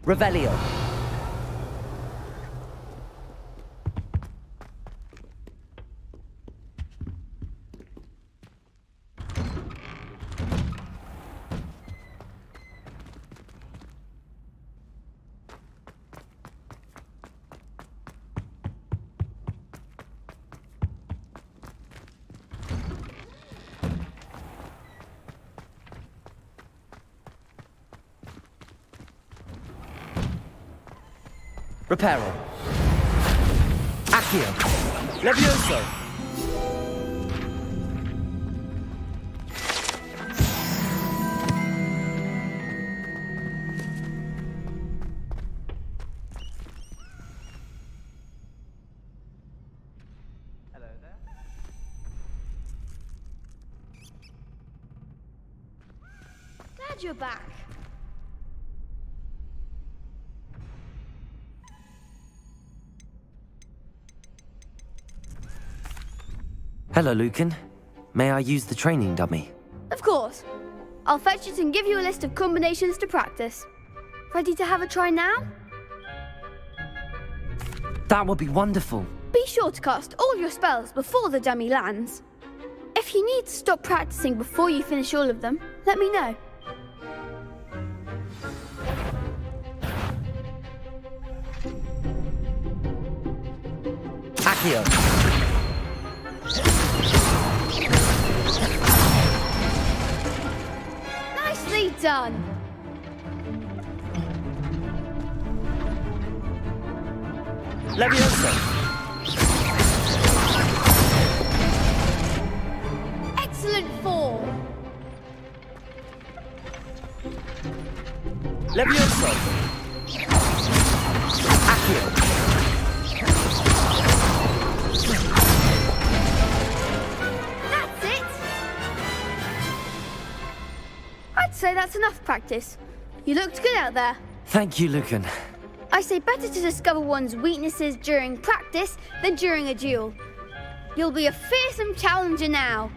Revelio. Reparo. Accio. Levioso. Hello there. Glad you're back. Hello, Lucan. May I use the training dummy? Of course. I'll fetch it and give you a list of combinations to practice. Ready to have a try now? That would be wonderful. Be sure to cast all your spells before the dummy lands. If you need to stop practicing before you finish all of them, let me know. Accio. Nicely done. Levioso. Excellent form. Levioso. Accio. That's it. I'd say that's enough practice. You looked good out there. Thank you, Lucan. I say better to discover one's weaknesses during practice than during a duel. You'll be a fearsome challenger now.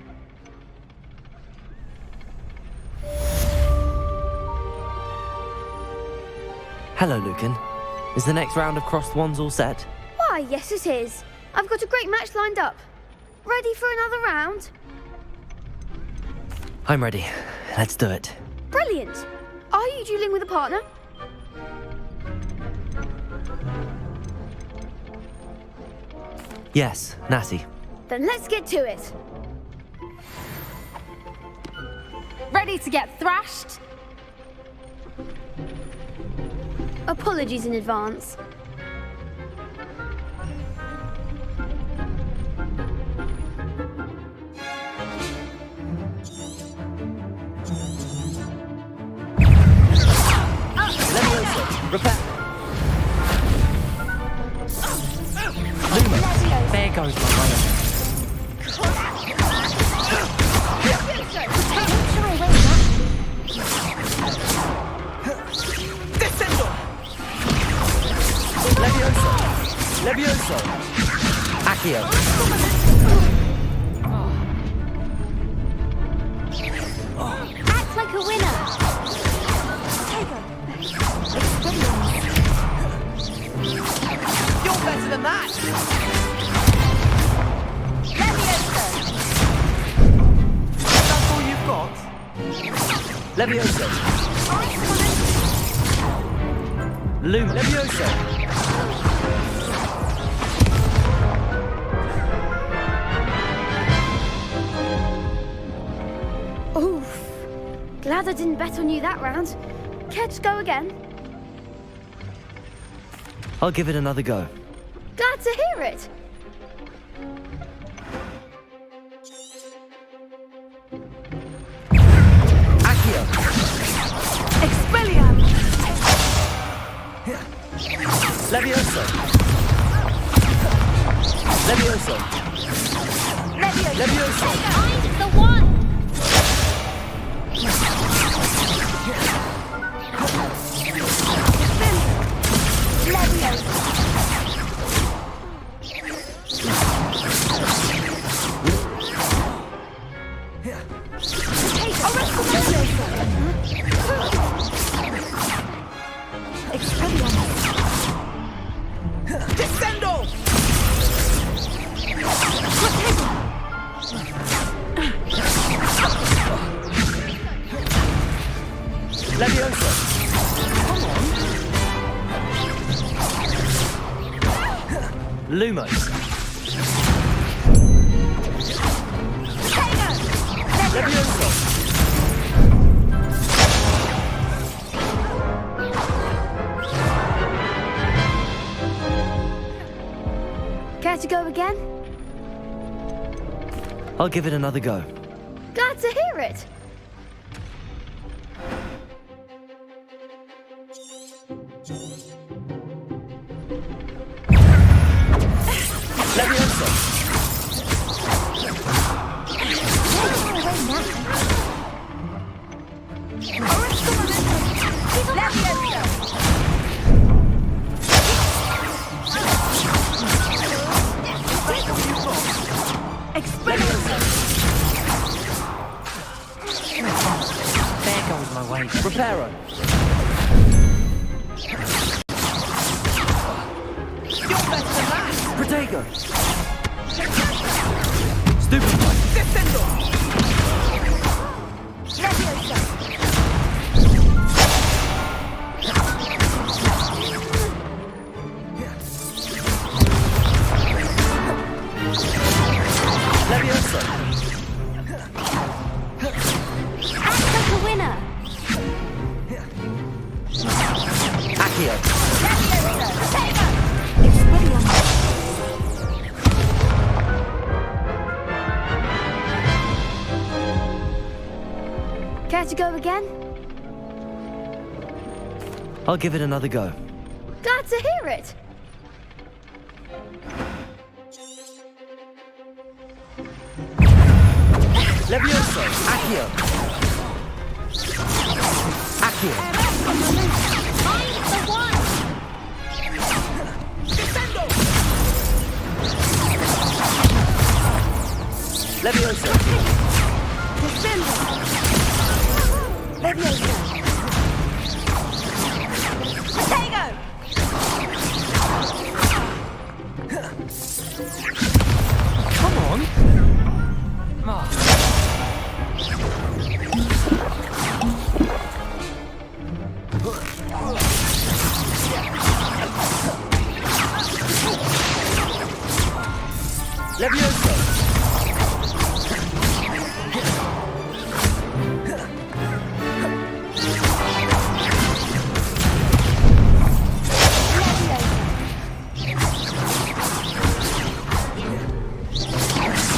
Hello, Lucan. Is the next round of crossed wands all set? Why, yes it is. I've got a great match lined up. Ready for another round? I'm ready. Let's do it. Brilliant. Are you dueling with a partner? Yes, Natty. Then let's get to it. Ready to get thrashed? Apologies in advance. Levioso. Repair. Luma. There goes my money. Descendo. Levioso. Levioso. Accio. Act like a winner. You're better than that. That's all you've got? Levioso. Luma. Levioso. Oof. Glad I didn't bet on you that round. Care to go again? I'll give it another go. Glad to hear it. Accio. Expelliarm. Levioso. Levioso. Levioso. I'm the one. Expelliarm. Lumos. Levioso. Care to go again? I'll give it another go. Glad to hear it. Levioso. There goes my way. Reparo. You're better than that. Protego. Stupid one. Descendo. Levioso. Act like a winner. Accio. Care to go again? I'll give it another go. Glad to hear it. Levioso. Accio. Accio. Find the one. Descendo. Levioso. Descendo. Levioso. Protego. Come on. Levioso.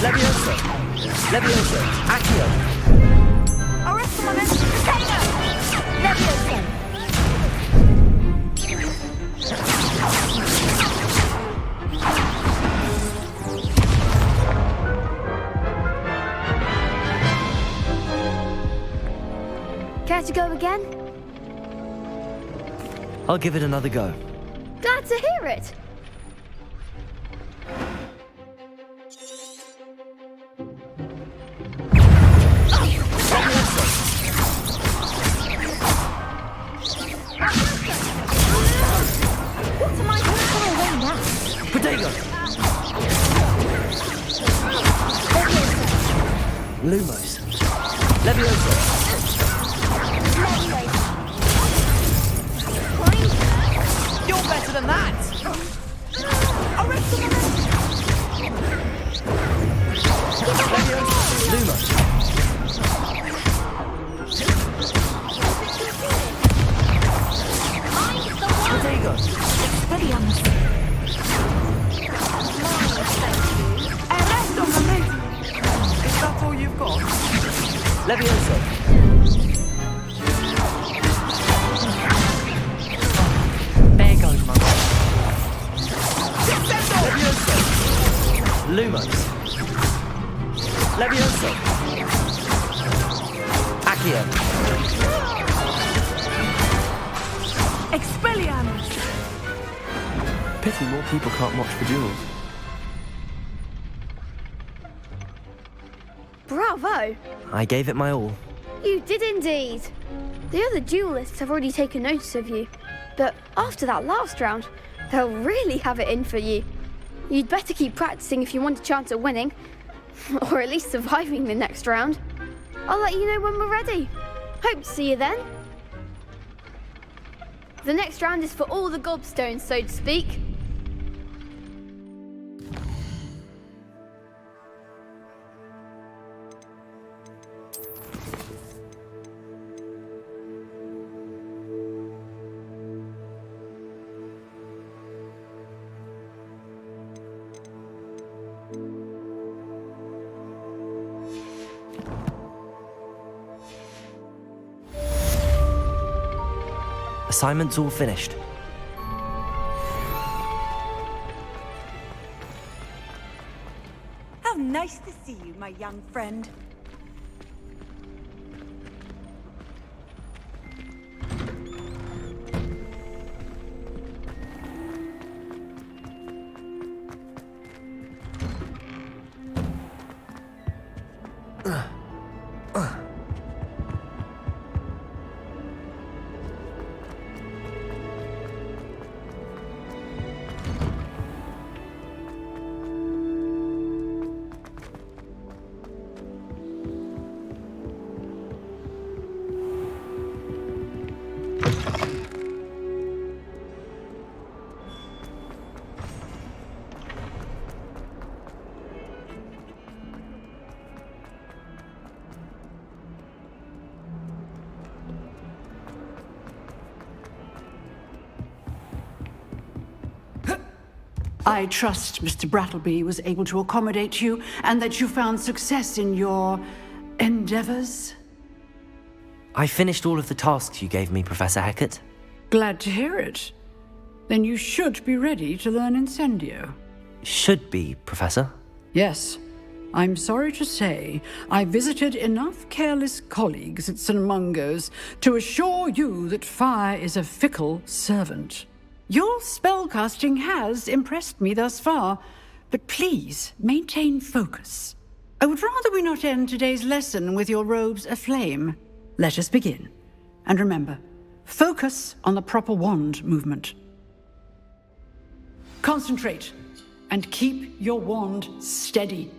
Levioso. Levioso. Accio. Arrest moment. Protego. Levioso. Care to go again? I'll give it another go. Glad to hear it. What am I doing away now? Protego. Lumos. Levioso. You're better than that. Levioso. Lumos. Protego. Is that all you've got? Levioso. There goes my way. Levioso. Lumos. Levioso. Accio. Expelliarmus. Pity more people can't watch the duels. Bravo! I gave it my all. You did indeed. The other duelists have already taken notice of you, but after that last round, they'll really have it in for you. You'd better keep practicing if you want a chance at winning, or at least surviving the next round. I'll let you know when we're ready. Hope to see you then. The next round is for all the gobstones, so to speak. Assignment's all finished. How nice to see you, my young friend. I trust Mr. Brattleby was able to accommodate you and that you found success in your endeavors. I finished all of the tasks you gave me, Professor Hecat. Glad to hear it. Then you should be ready to learn Incendio. Should be, Professor. Yes. I'm sorry to say, I visited enough careless colleagues at St. Mungo's to assure you that fire is a fickle servant. Your spellcasting has impressed me thus far, but please maintain focus. I would rather we not end today's lesson with your robes aflame. Let us begin. And remember, focus on the proper wand movement. Concentrate, and keep your wand steady.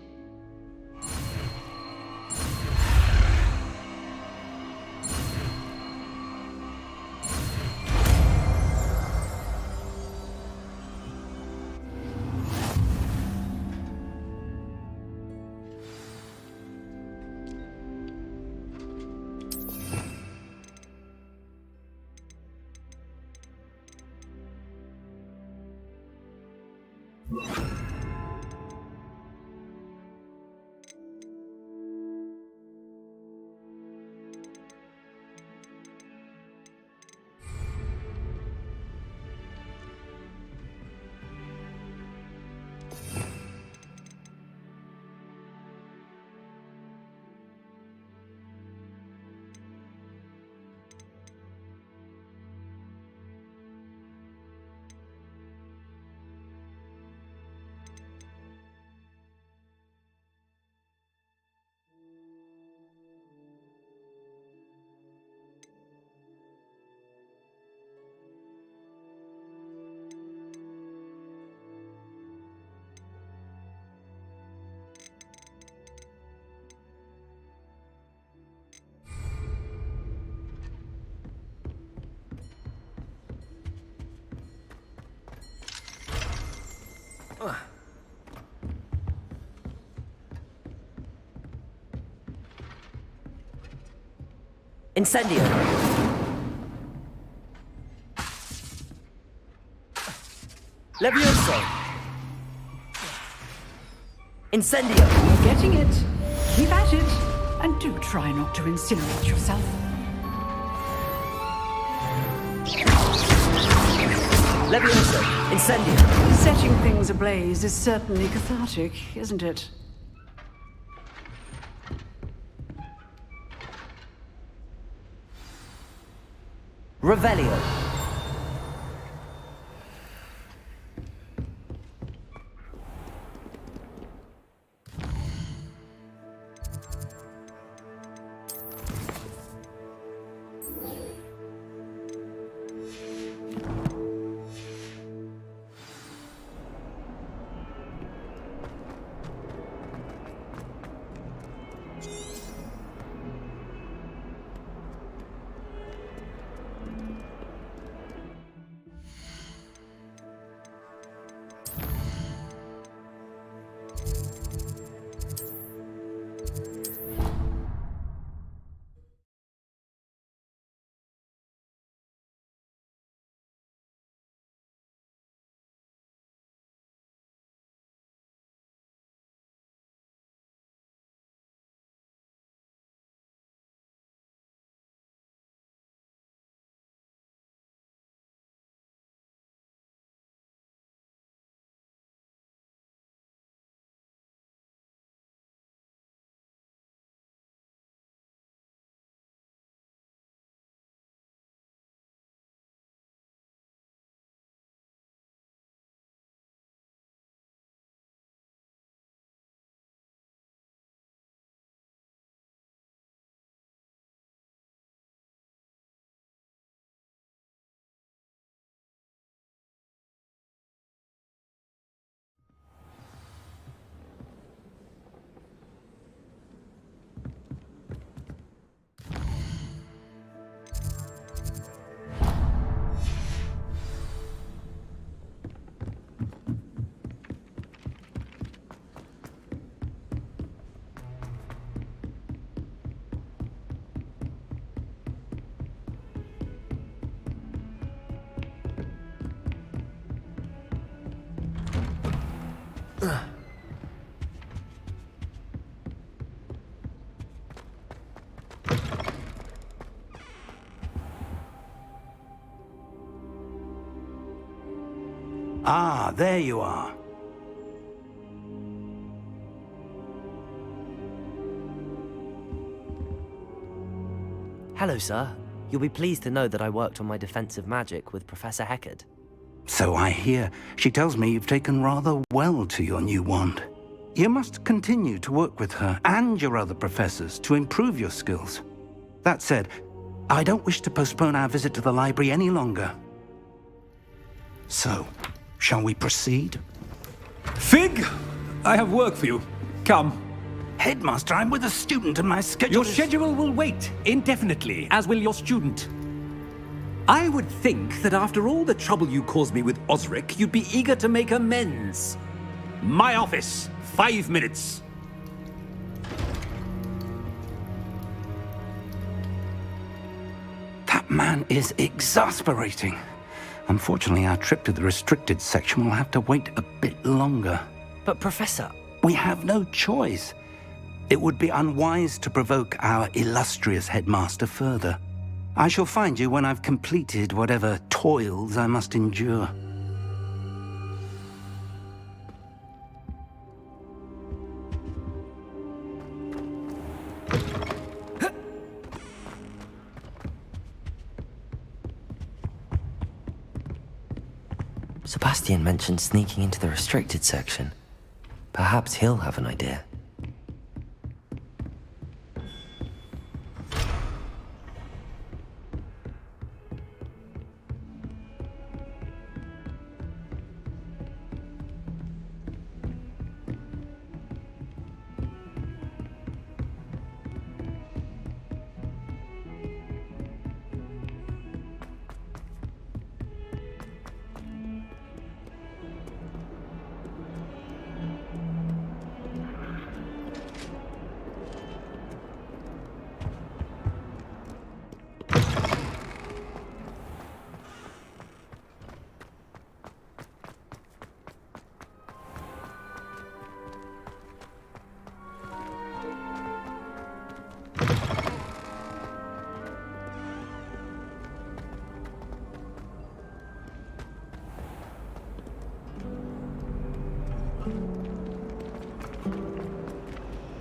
Incendio! Levioso! Incendio! You're getting it. Keep at it. And do try not to incinerate yourself. Levioso! Incendio! Setting things ablaze is certainly cathartic, isn't it? Revelio! Ah, there you are. Hello, sir. You'll be pleased to know that I worked on my defensive magic with Professor Heckard. So I hear. She tells me you've taken rather well to your new wand. You must continue to work with her and your other professors to improve your skills. That said, I don't wish to postpone our visit to the library any longer. So, shall we proceed? Fig! I have work for you. Come. Headmaster, I'm with a student and my schedule Your schedule will wait indefinitely, as will your student. I would think that after all the trouble you caused me with Osric, you'd be eager to make amends. My office, 5 minutes. That man is exasperating. Unfortunately, our trip to the restricted section will have to wait a bit longer. But Professor... We have no choice. It would be unwise to provoke our illustrious headmaster further. I shall find you when I've completed whatever toils I must endure. Sebastian mentioned sneaking into the restricted section. Perhaps he'll have an idea.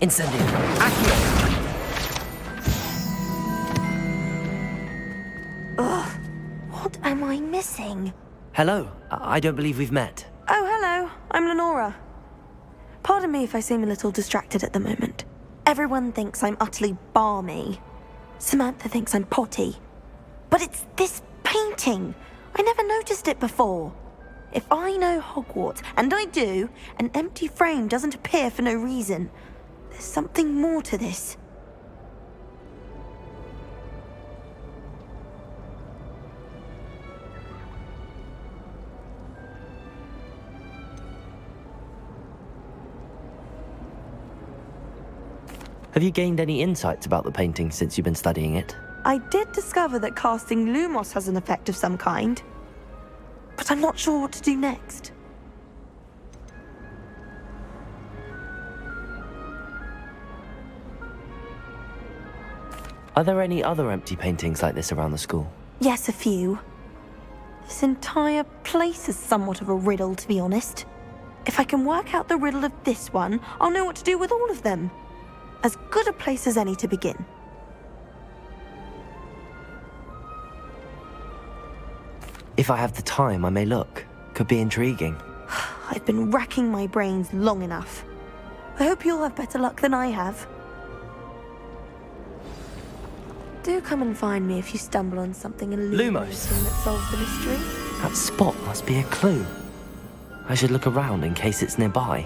Incendio. Accio. What am I missing? Hello. I don't believe we've met. Oh, hello. I'm Lenora. Pardon me if I seem a little distracted at the moment. Everyone thinks I'm utterly balmy. Samantha thinks I'm potty. But it's this painting. I never noticed it before. If I know Hogwarts, and I do, an empty frame doesn't appear for no reason. There's something more to this. Have you gained any insights about the painting since you've been studying it? I did discover that casting Lumos has an effect of some kind. But I'm not sure what to do next. Are there any other empty paintings like this around the school? Yes, a few. This entire place is somewhat of a riddle, to be honest. If I can work out the riddle of this one, I'll know what to do with all of them. As good a place as any to begin. If I have the time, I may look. Could be intriguing. I've been racking my brains long enough. I hope you'll have better luck than I have. Do come and find me if you stumble on something illuminating that solves the mystery. That spot must be a clue. I should look around in case it's nearby.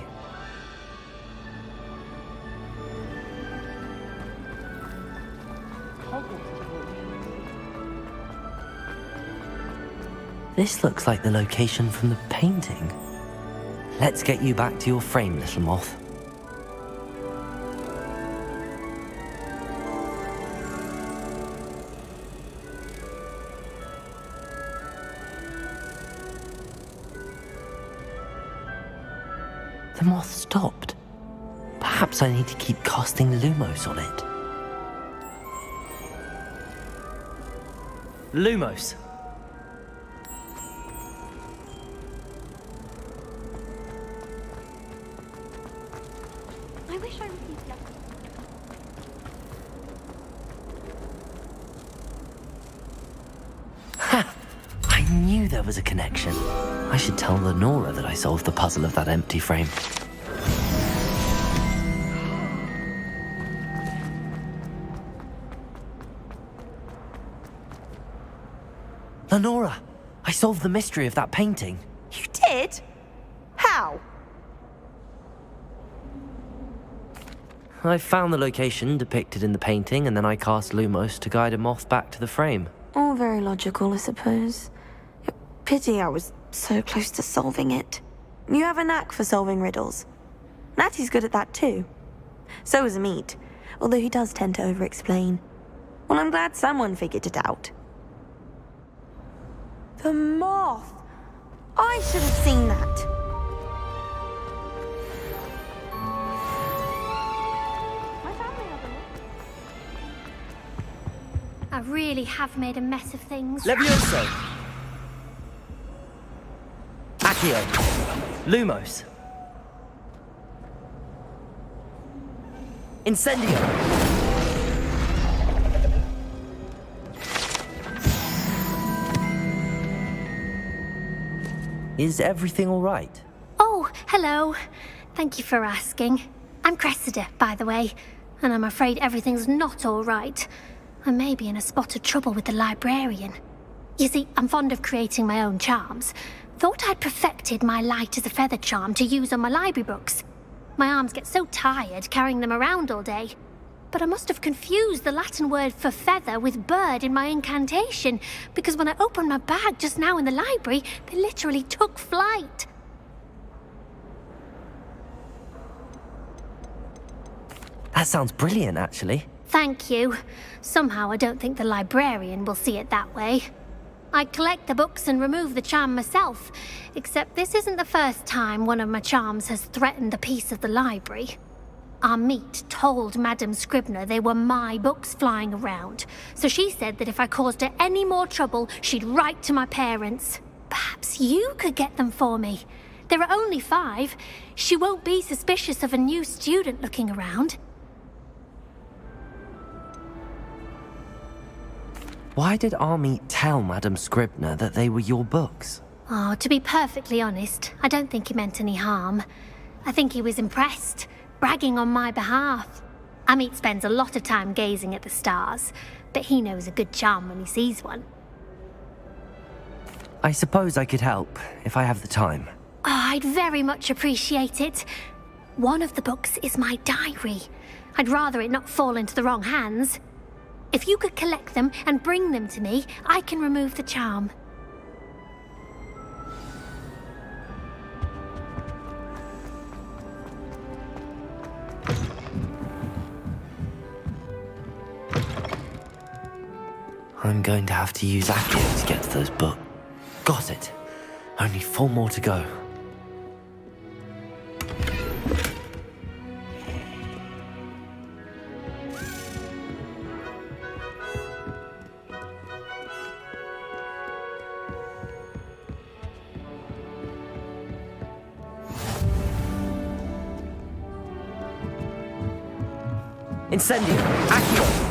This looks like the location from the painting. Let's get you back to your frame, little moth. The moth stopped. Perhaps I need to keep casting Lumos on it. Lumos! I wish I received that. Ha! I knew there was a connection. I should tell Lenora that I solved the puzzle of that empty frame. Lenora! I solved the mystery of that painting. You did? How? I found the location depicted in the painting, and then I cast Lumos to guide a moth back to the frame. All very logical, I suppose. Pity I was so close to solving it. You have a knack for solving riddles. Natty's good at that too. So is Amit, although he does tend to over-explain. Well, I'm glad someone figured it out. The moth! I should have seen that. I really have made a mess of things. Levioso! Accio! Lumos! Incendio! Is everything all right? Oh, hello. Thank you for asking. I'm Cressida, by the way, and I'm afraid everything's not all right. I may be in a spot of trouble with the librarian. You see, I'm fond of creating my own charms. Thought I'd perfected my light as a feather charm to use on my library books. My arms get so tired carrying them around all day. But I must have confused the Latin word for feather with bird in my incantation, because when I opened my bag just now in the library, they literally took flight. That sounds brilliant, actually. Thank you. Somehow I don't think the librarian will see it that way. I collect the books and remove the charm myself, except this isn't the first time one of my charms has threatened the peace of the library. Amit told Madame Scribner they were my books flying around, so she said that if I caused her any more trouble, she'd write to my parents. Perhaps you could get them for me. There are only 5. She won't be suspicious of a new student looking around. Why did Amit tell Madame Scribner that they were your books? Oh, to be perfectly honest, I don't think he meant any harm. I think he was impressed, bragging on my behalf. Amit spends a lot of time gazing at the stars, but he knows a good charm when he sees one. I suppose I could help, if I have the time. Oh, I'd very much appreciate it. One of the books is my diary. I'd rather it not fall into the wrong hands. If you could collect them and bring them to me, I can remove the charm. I'm going to have to use Accio to get to those books. Got it. Only 4 more to go. Incendio! Accio!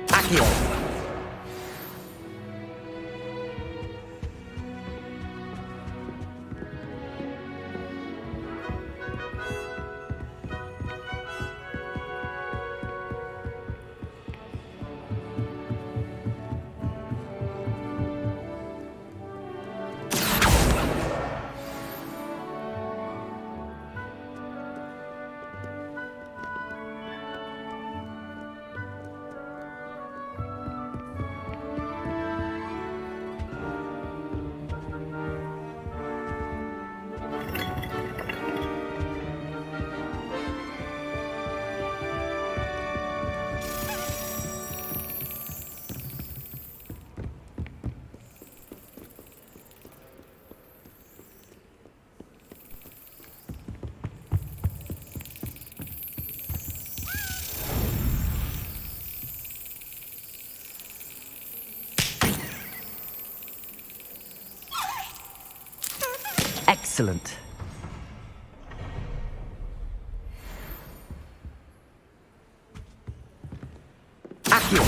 Accio! Excellent. Accio!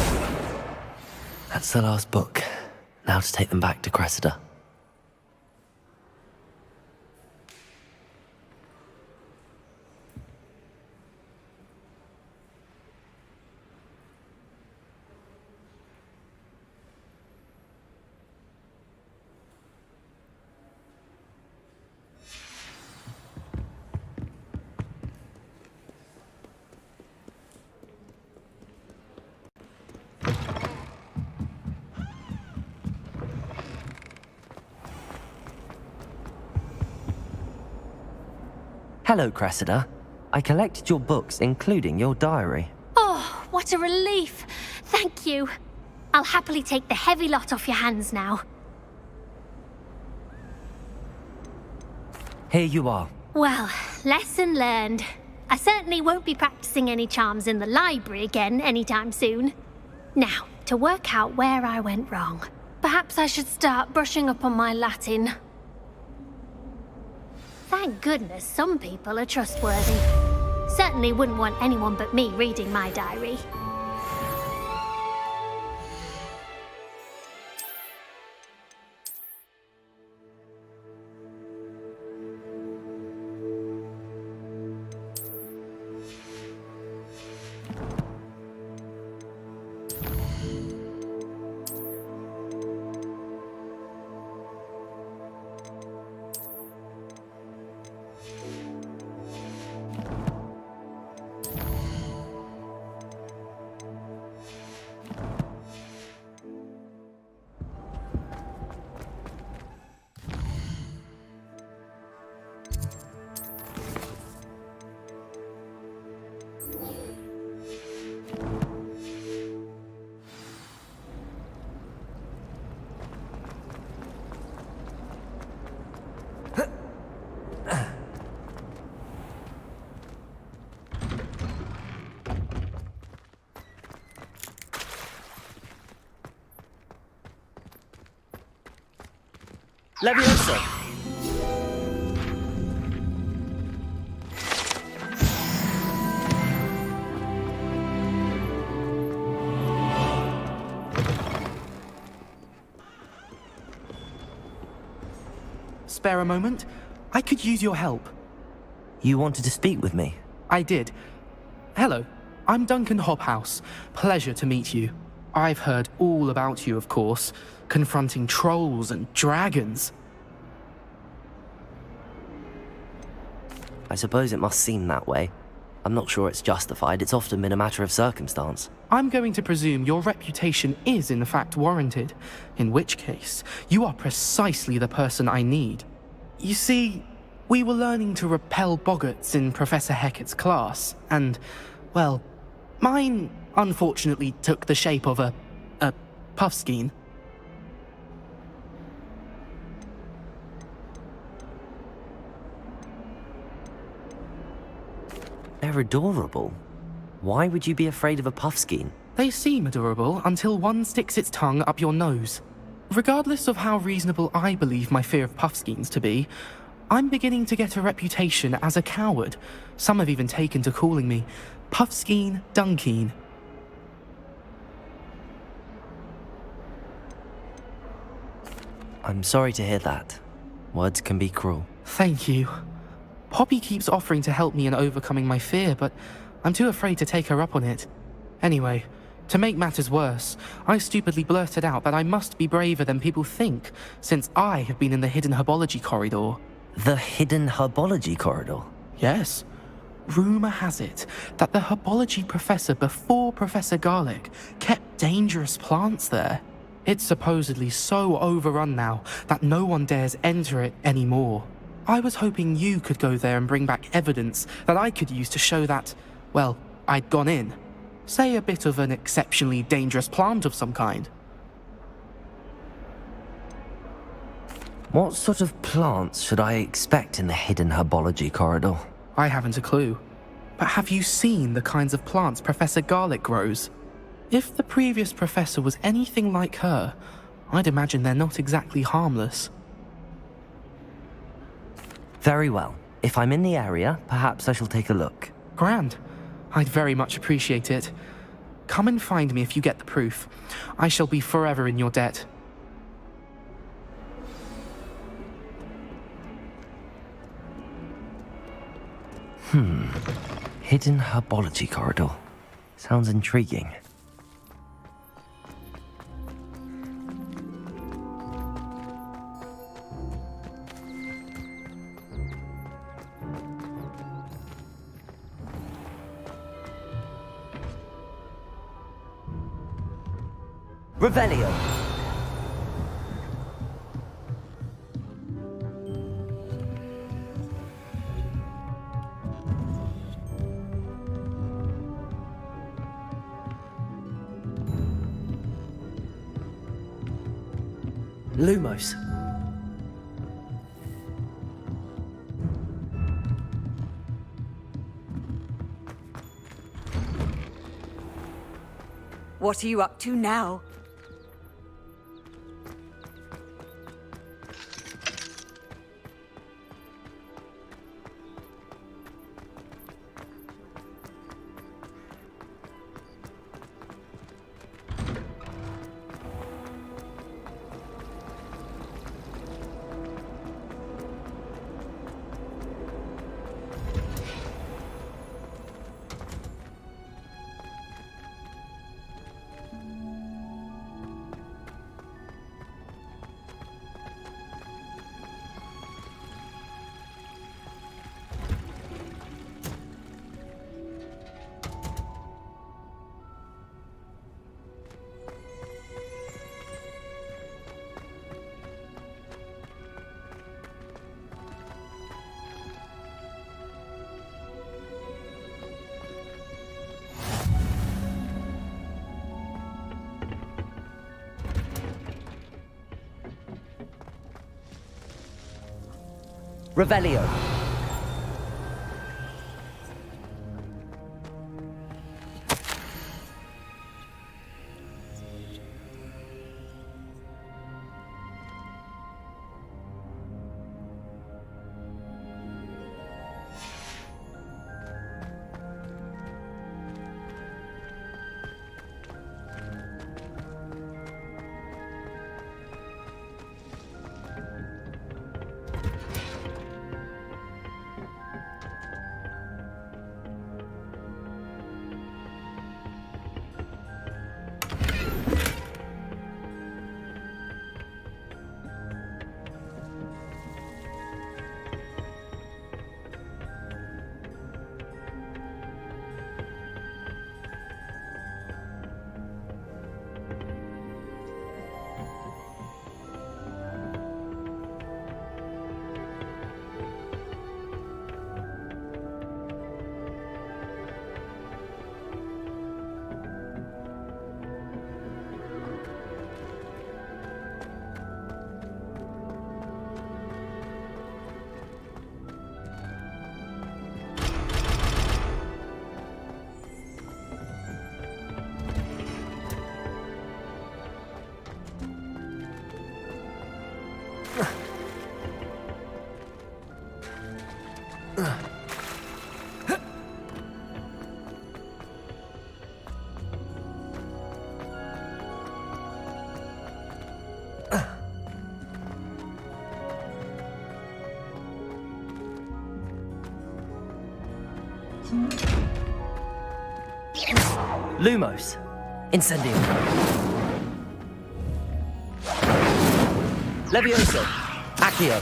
That's the last book. Now to take them back to Cressida. Hello, Cressida. I collected your books, including your diary. Oh, what a relief. Thank you. I'll happily take the heavy lot off your hands now. Here you are. Well, lesson learned. I certainly won't be practicing any charms in the library again anytime soon. Now, to work out where I went wrong. Perhaps I should start brushing up on my Latin. Thank goodness some people are trustworthy. Certainly wouldn't want anyone but me reading my diary. Leviosa! Spare a moment? I could use your help. You wanted to speak with me? I did. Hello, I'm Duncan Hobhouse. Pleasure to meet you. I've heard all about you, of course, confronting trolls and dragons. I suppose it must seem that way. I'm not sure it's justified. It's often been a matter of circumstance. I'm going to presume your reputation is in fact warranted, in which case, you are precisely the person I need. You see, we were learning to repel boggarts in Professor Hecat's class, and, well, mine unfortunately took the shape of a puffskein. They're adorable. Why would you be afraid of a puffskein? They seem adorable until one sticks its tongue up your nose. Regardless of how reasonable I believe my fear of puffskeins to be, I'm beginning to get a reputation as a coward. Some have even taken to calling me Puffskein Dunkeen. I'm sorry to hear that. Words can be cruel. Thank you. Poppy keeps offering to help me in overcoming my fear, but I'm too afraid to take her up on it. Anyway, to make matters worse, I stupidly blurted out that I must be braver than people think, since I have been in the hidden herbology corridor. The hidden herbology corridor? Yes. Rumour has it that the herbology professor before Professor Garlic kept dangerous plants there. It's supposedly so overrun now that no one dares enter it anymore. I was hoping you could go there and bring back evidence that I could use to show that, well, I'd gone in. Say a bit of an exceptionally dangerous plant of some kind. What sort of plants should I expect in the hidden herbology corridor? I haven't a clue. But have you seen the kinds of plants Professor Garlic grows? If the previous professor was anything like her, I'd imagine they're not exactly harmless. Very well. If I'm in the area, perhaps I shall take a look. Grand. I'd very much appreciate it. Come and find me if you get the proof. I shall be forever in your debt. Hidden herbology corridor. Sounds intriguing. Revelio. Lumos. What are you up to now? Revelio. Lumos. Incendio. Levioso. Accio.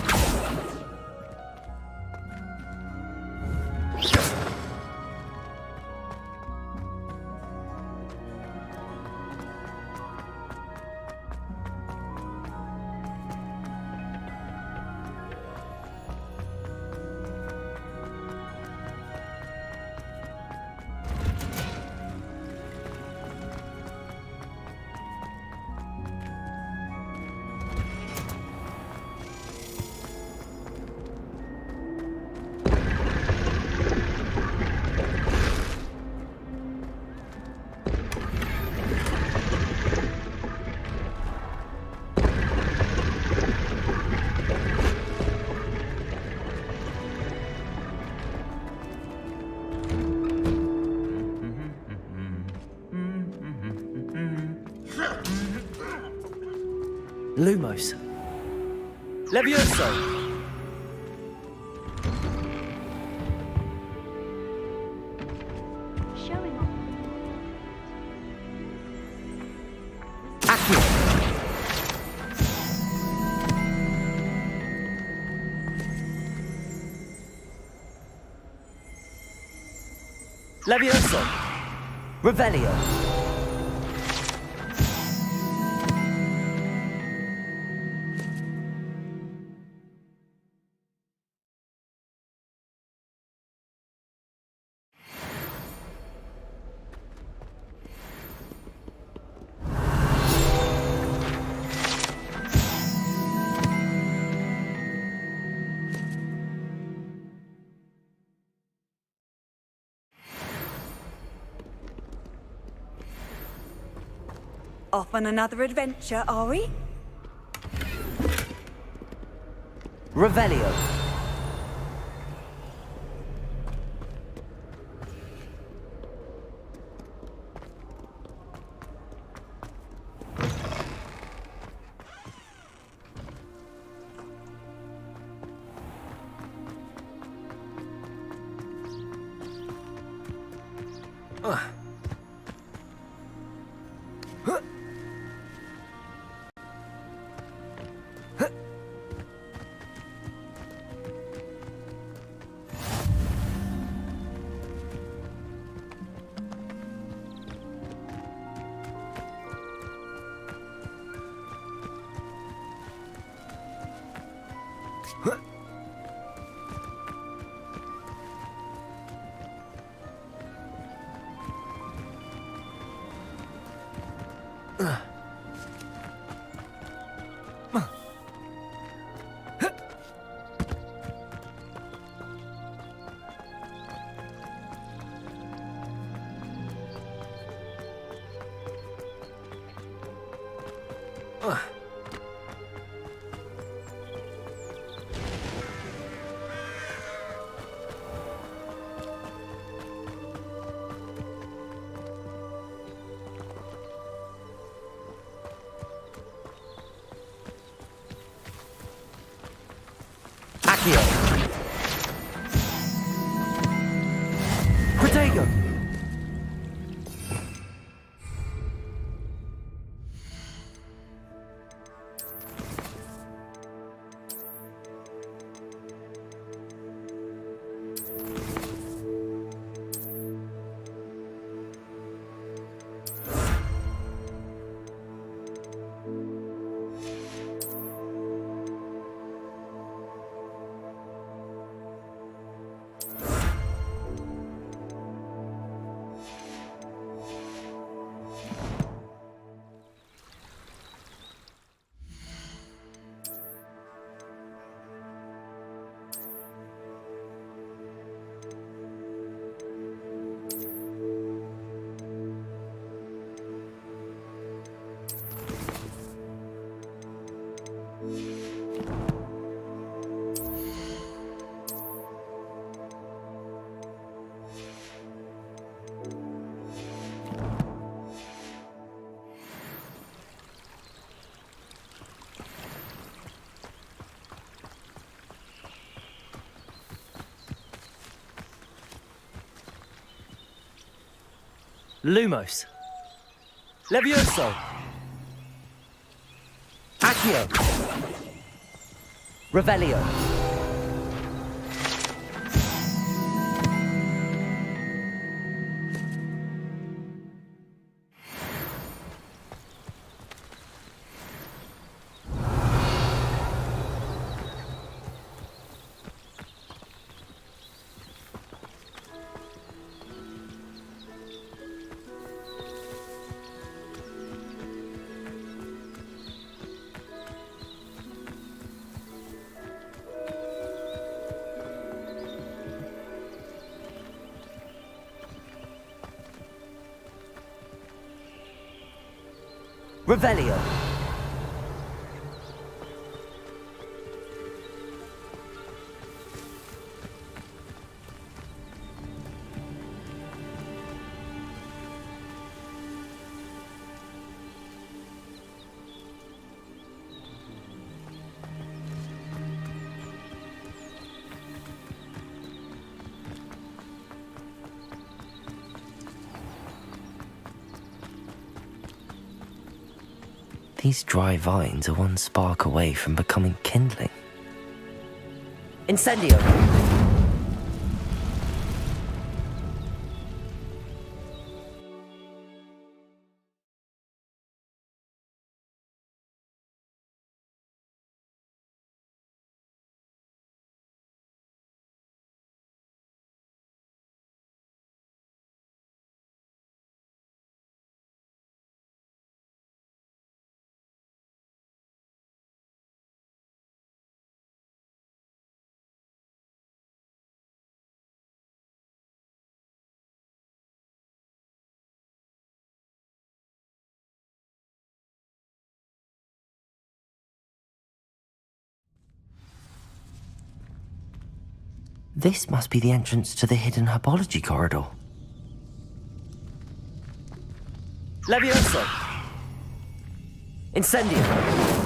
Lumos. Levioso! Showing off. Accio! Levioso! Revelio! Off on another adventure, are we? Revelio! Accio! Protego! Lumos. Levioso. Accio. Revelio. Revelio. These dry vines are one spark away from becoming kindling. Incendio! This must be the entrance to the hidden herbology corridor. Levioso! Incendio!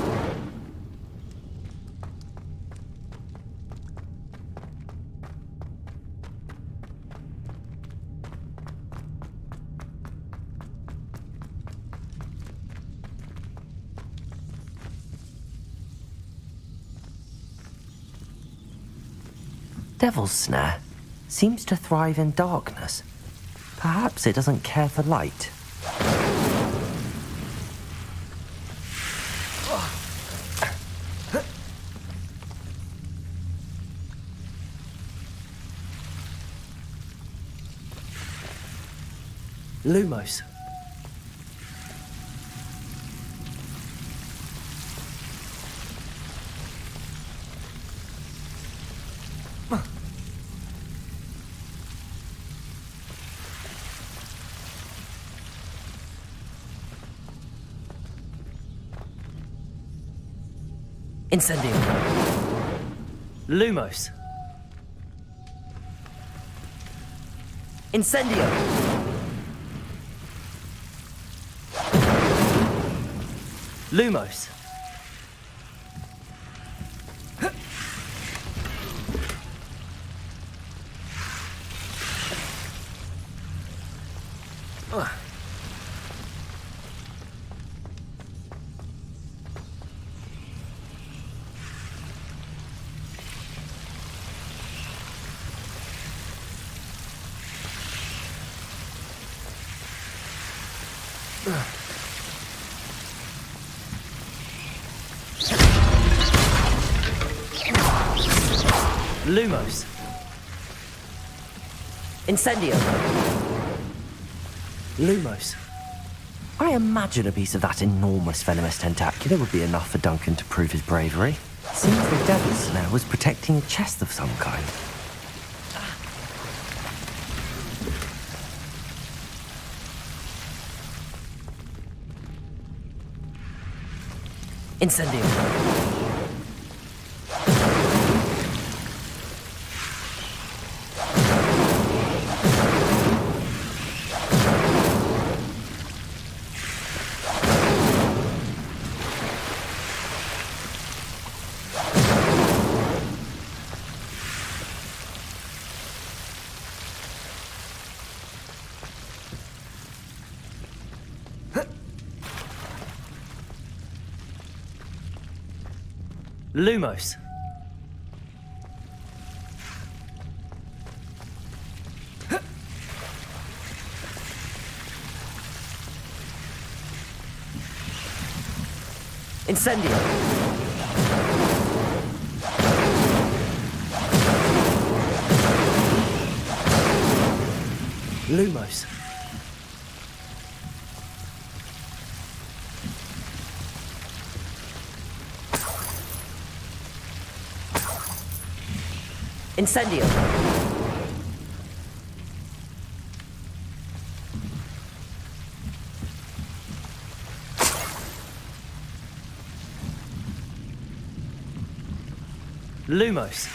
Devil's Snare seems to thrive in darkness. Perhaps it doesn't care for light. Lumos. Incendio. Lumos. Incendio. Lumos. Lumos. Incendio. Lumos. I imagine a piece of that enormous venomous tentacular would be enough for Duncan to prove his bravery. Seems the Devil's Snare was protecting a chest of some kind. Incendio. Lumos. Incendio. Lumos. Incendio. Lumos.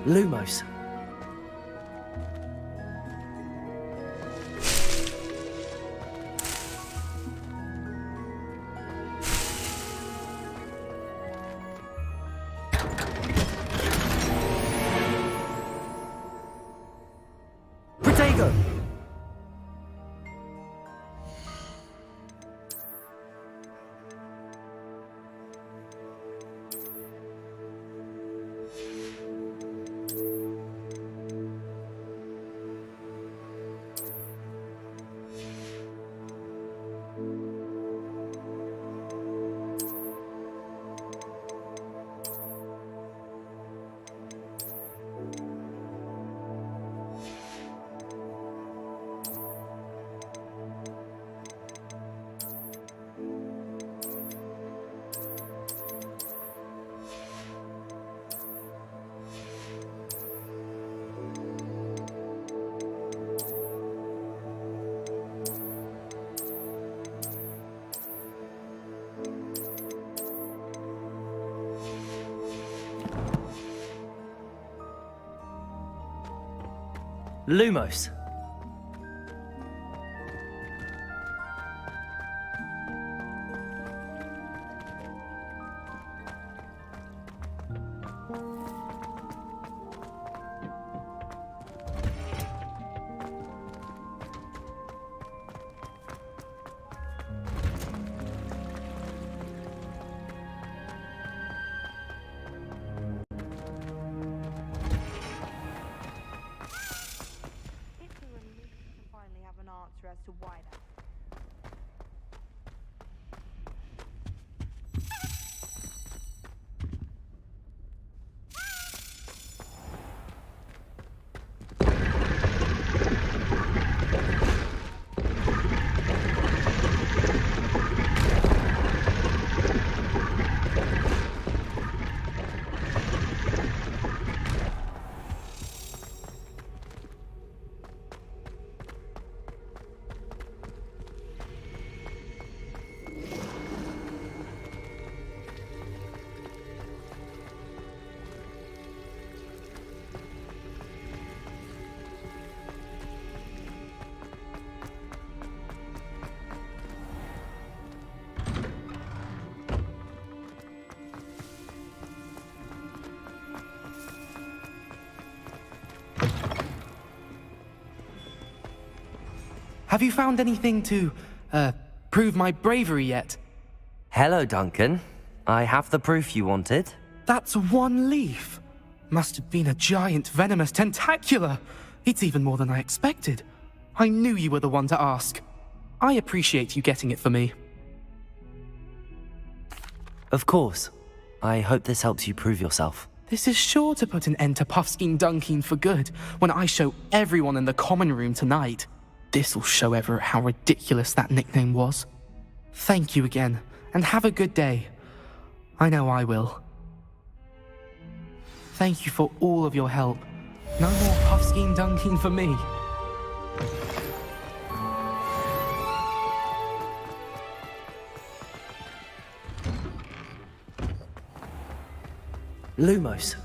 Lumos. Protego! Lumos. It's a relief to finally have an answer as to why that. Have you found anything to, prove my bravery yet? Hello, Duncan. I have the proof you wanted. That's one leaf. Must have been a giant venomous tentacula. It's even more than I expected. I knew you were the one to ask. I appreciate you getting it for me. Of course. I hope this helps you prove yourself. This is sure to put an end to Puffskein Dunkeen for good when I show everyone in the common room tonight. This'll show Everett how ridiculous that nickname was. Thank you again, and have a good day. I know I will. Thank you for all of your help. No more Puffskein Dunkeen for me. Lumos.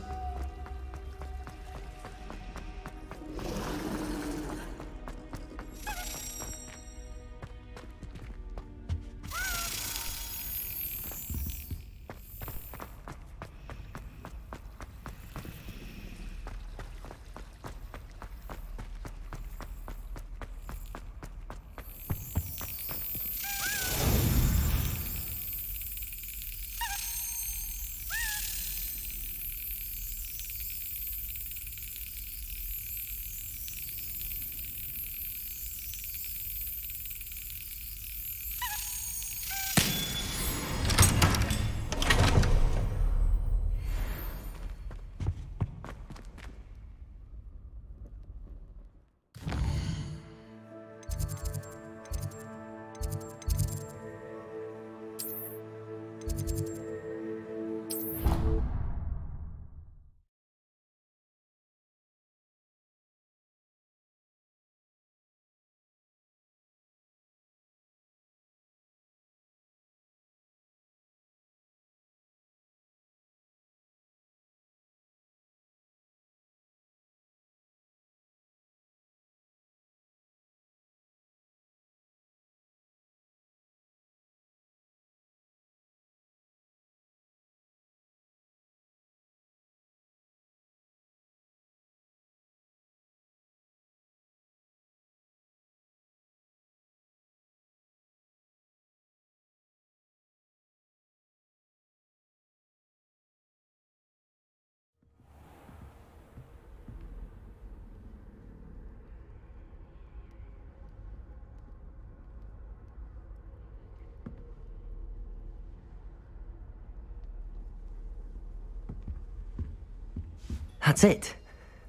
That's it.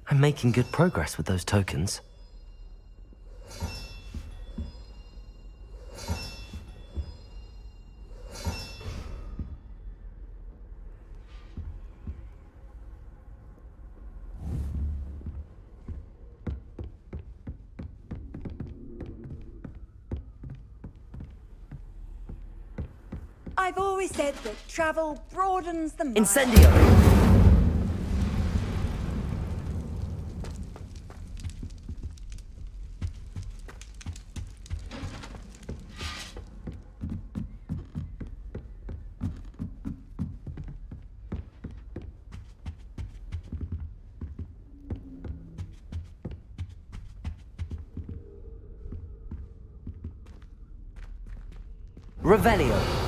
I'm making good progress with those tokens. I've always said that travel broadens the mind. Incendio! Revelio.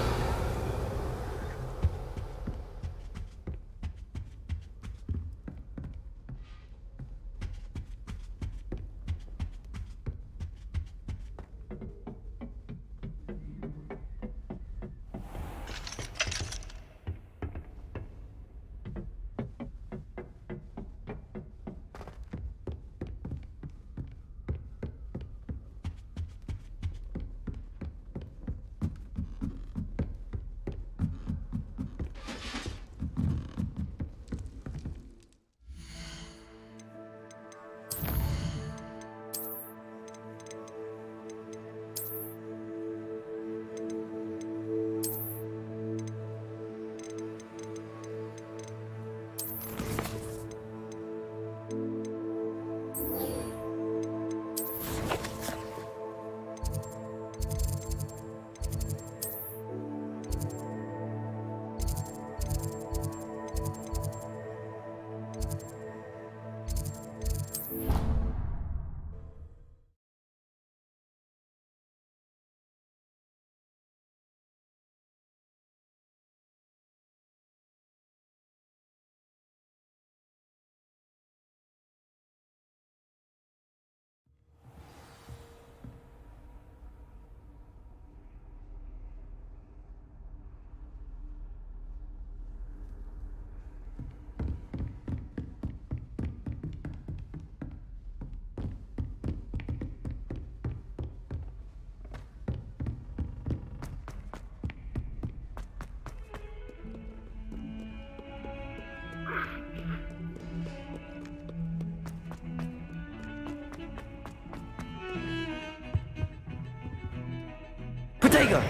Protego!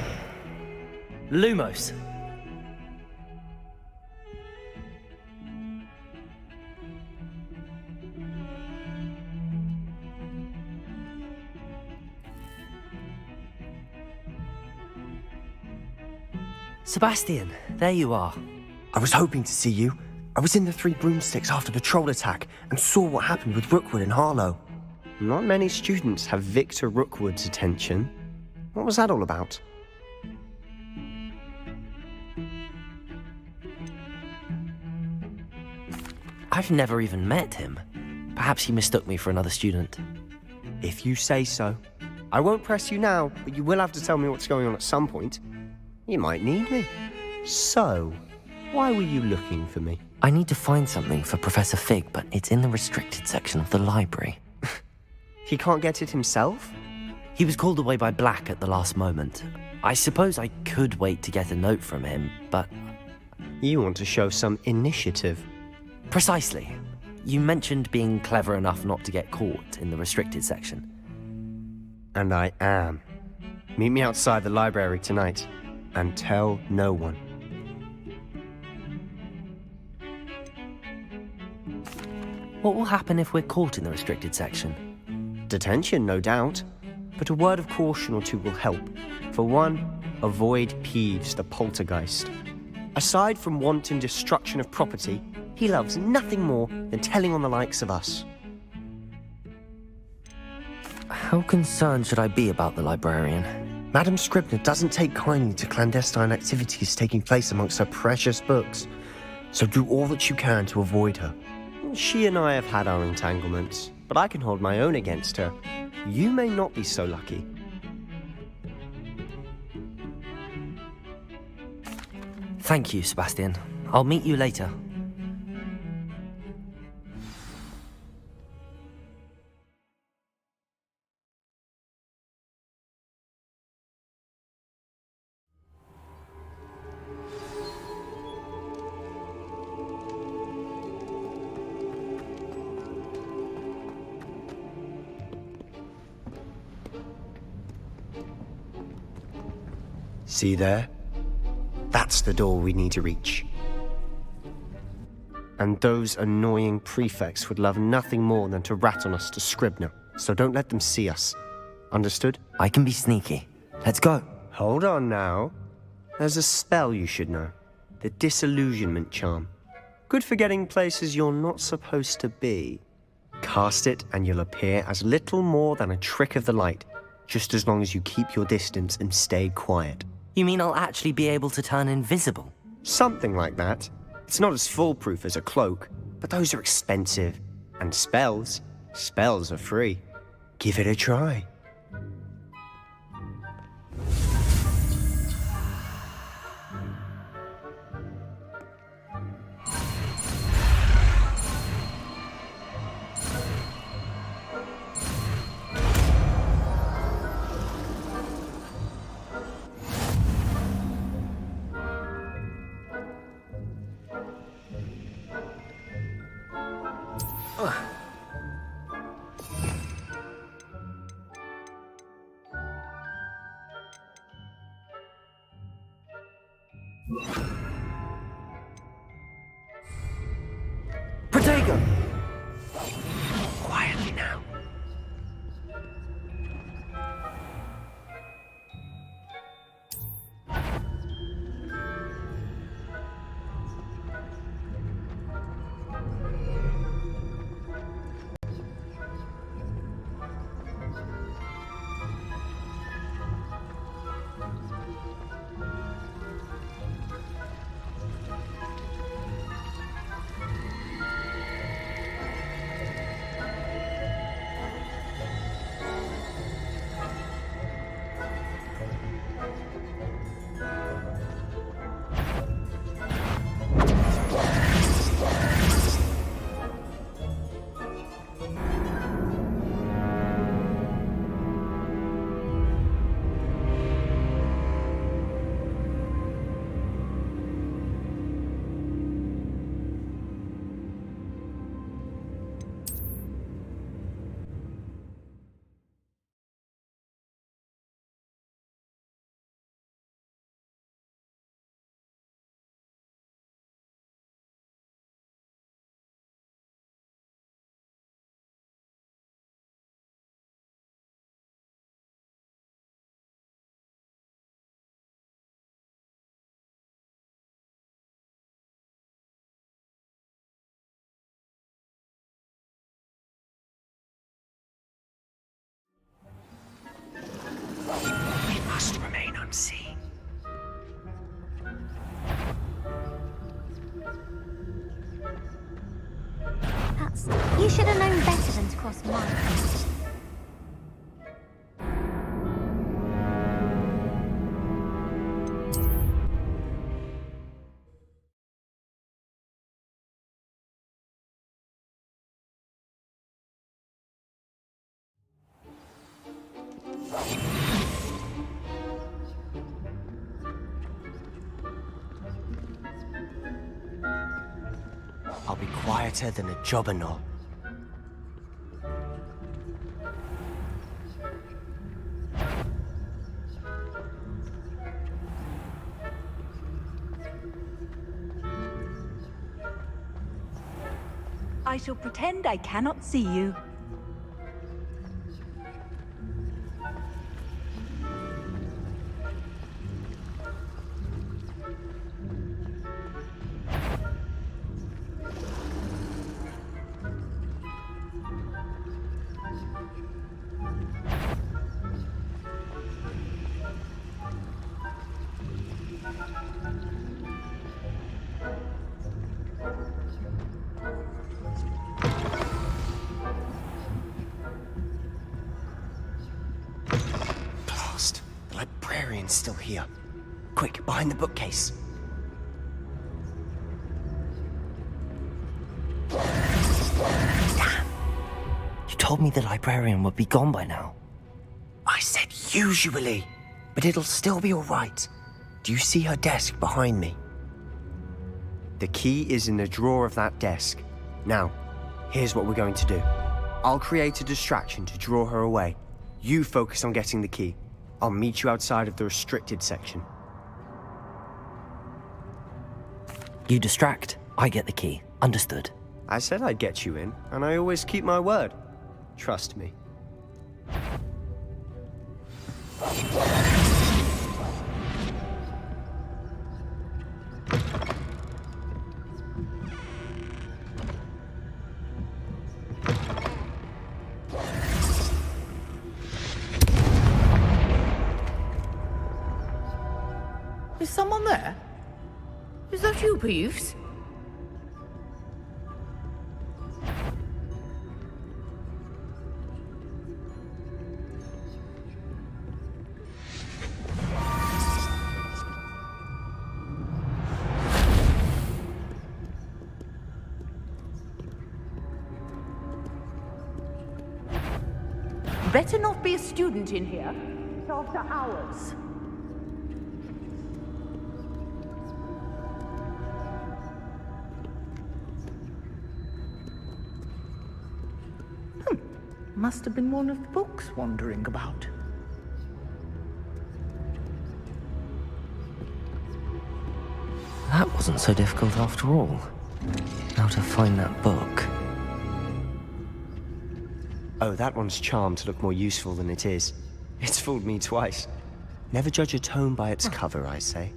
Lumos. Sebastian, there you are. I was hoping to see you. I was in the Three Broomsticks after the troll attack and saw what happened with Rookwood and Harlow. Not many students have Victor Rookwood's attention. What was that all about? I've never even met him. Perhaps he mistook me for another student. If you say so. I won't press you now, but you will have to tell me what's going on at some point. You might need me. So, why were you looking for me? I need to find something for Professor Fig, but it's in the restricted section of the library. He can't get it himself? He was called away by Black at the last moment. I suppose I could wait to get a note from him, but... You want to show some initiative. Precisely. You mentioned being clever enough not to get caught in the restricted section. And I am. Meet me outside the library tonight, and tell no one. What will happen if we're caught in the restricted section? Detention, no doubt. But a word of caution or two will help. For one, avoid Peeves, the poltergeist. Aside from wanton destruction of property, he loves nothing more than telling on the likes of us. How concerned should I be about the librarian? Madam Scribner doesn't take kindly to clandestine activities taking place amongst her precious books, so do all that you can to avoid her. She and I have had our entanglements, but I can hold my own against her. You may not be so lucky. Thank you, Sebastian. I'll meet you later. See there? That's the door we need to reach. And those annoying prefects would love nothing more than to rat on us to Scribner, so don't let them see us. Understood? I can be sneaky. Let's go. Hold on now. There's a spell you should know. The Disillusionment Charm. Good for getting places you're not supposed to be. Cast it and you'll appear as little more than a trick of the light, just as long as you keep your distance and stay quiet. You mean I'll actually be able to turn invisible? Something like that. It's not as foolproof as a cloak, but those are expensive. And spells are free. Give it a try. Protego! Quietly now. Must remain unseen. You should have known better than to cross mine. I'll be quieter than a jobberknoll. I shall pretend I cannot see you. The librarian's still here. Quick, behind the bookcase. Damn! You told me the librarian would be gone by now. I said usually, but it'll still be all right. Do you see her desk behind me? The key is in the drawer of that desk. Now, here's what we're going to do. I'll create a distraction to draw her away. You focus on getting the key. I'll meet you outside of the restricted section. You distract, I get the key. Understood. I said I'd get you in, and I always keep my word. Trust me. Is someone there? Is that you, Peeves? Better not be a student in here. It's after hours. Must have been one of the books wandering about. That wasn't so difficult after all. How to find that book. Oh, that one's charmed to look more useful than it is. It's fooled me twice. Never judge a tome by its cover, I say.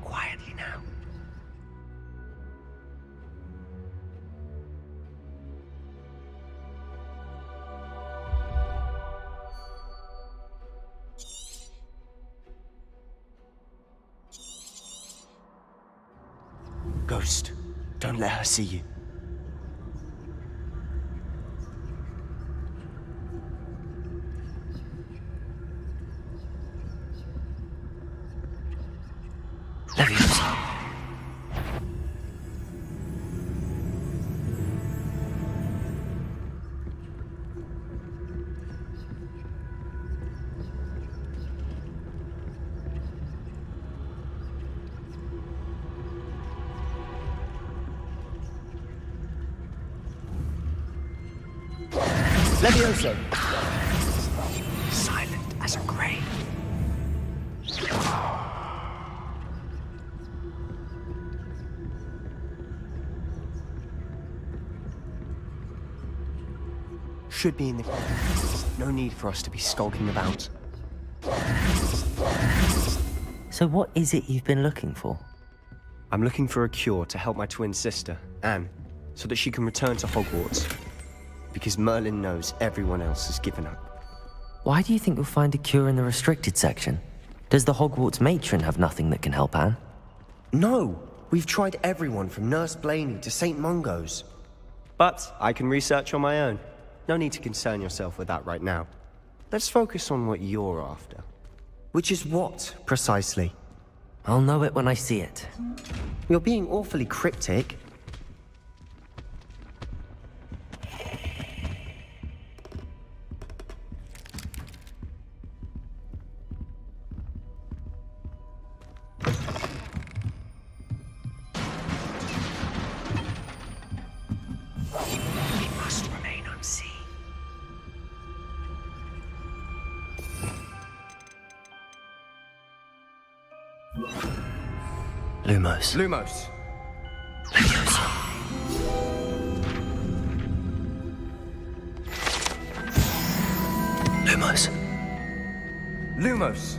Quietly now. Ghost, don't let her see you. Leviosa. Leviosa! Silent as a grave. Should be in the... No need for us to be skulking about. So what is it you've been looking for? I'm looking for a cure to help my twin sister, Anne, so that she can return to Hogwarts. Because Merlin knows everyone else has given up. Why do you think you'll find a cure in the restricted section? Does the Hogwarts matron have nothing that can help Anne? No! We've tried everyone from Nurse Blaney to St. Mungo's. But I can research on my own. No need to concern yourself with that right now. Let's focus on what you're after. Which is what, precisely? I'll know it when I see it. You're being awfully cryptic. Lumos. Lumos. Lumos. Lumos.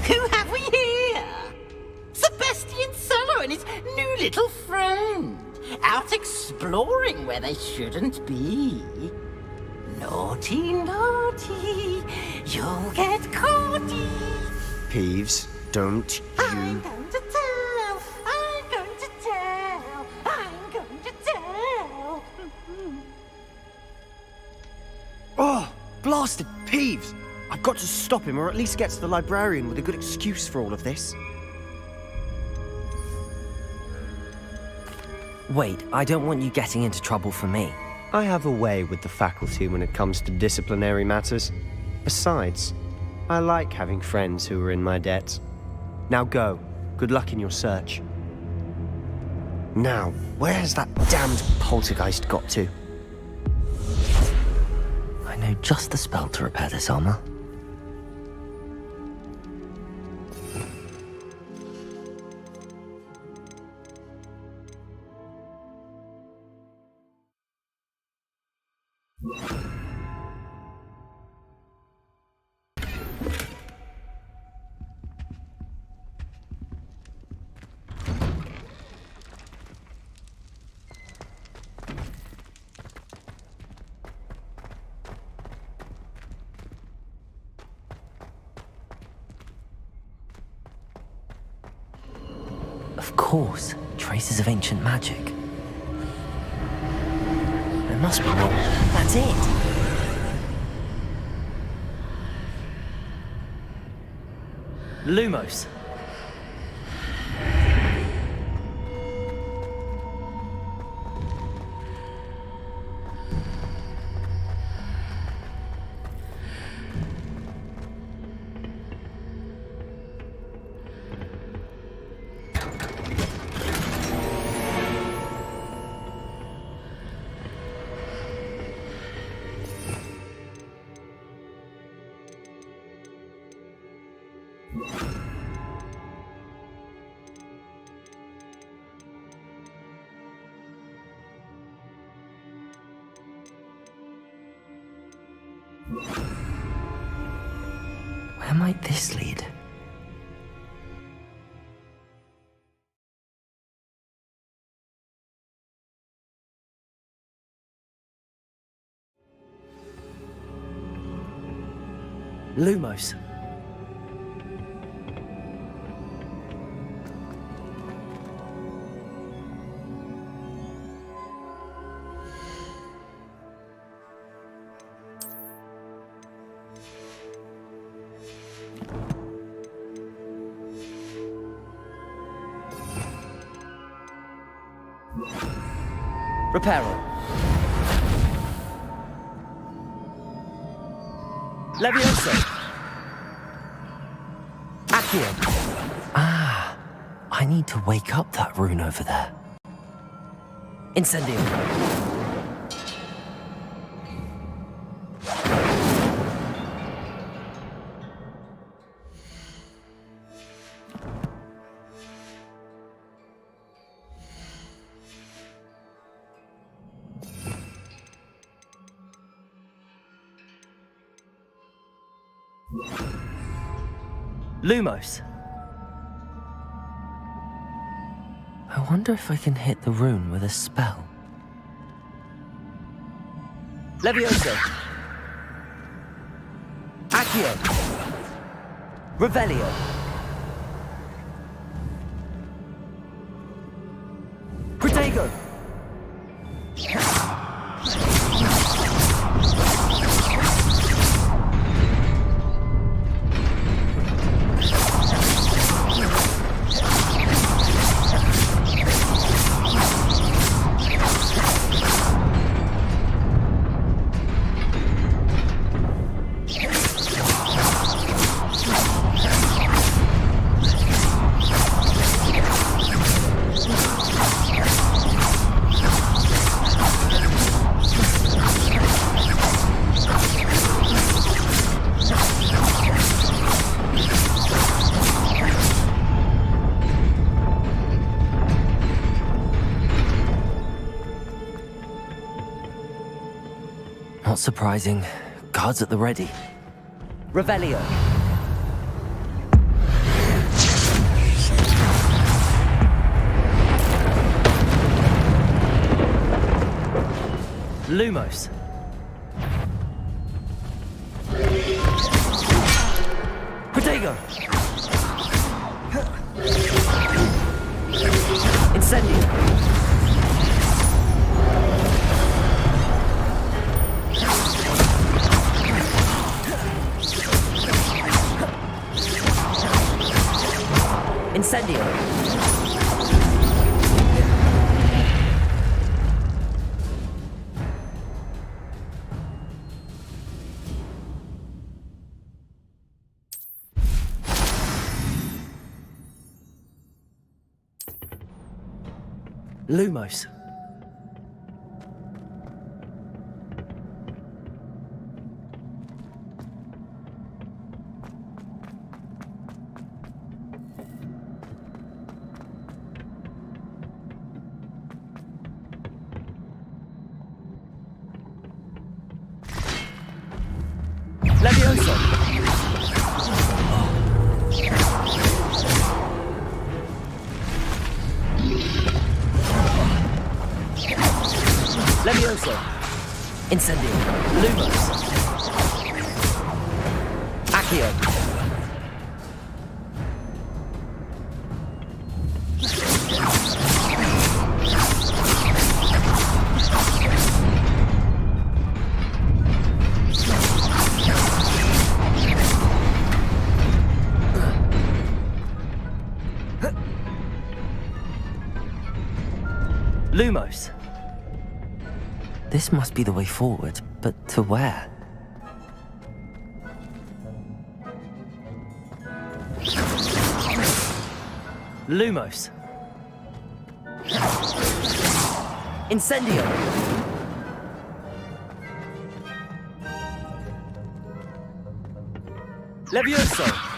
Who have we here? Sebastian Solo and his new little friend. Out exploring where they shouldn't be. Naughty, naughty, you'll get caughty. Peeves, don't you... I'm going to tell, I'm going to tell, I'm going to tell. Oh, blasted Peeves! I've got to stop him, or at least get to the librarian with a good excuse for all of this. Wait, I don't want you getting into trouble for me. I have a way with the faculty when it comes to disciplinary matters. Besides, I like having friends who are in my debt. Now go. Good luck in your search. Now, where has that damned poltergeist got to? know just the spell to repair this armor. Of course, traces of ancient magic. There must be more. That's it! Lumos. Where might this lead? Lumos. Reparo. Levioso. Accio. Ah, I need to wake up that rune over there. Incendio. Lumos. I wonder if I can hit the rune with a spell. Levioso. Accio. Revelio. Protego. Not surprising. Guards at the ready. Revelio. Lumos. Protego. Incendio. Incendio. Lumos. Levioso! Levioso! Incendio! Lumos! Accio! Lumos. This must be the way forward, but to where? Lumos. Incendio. Levioso.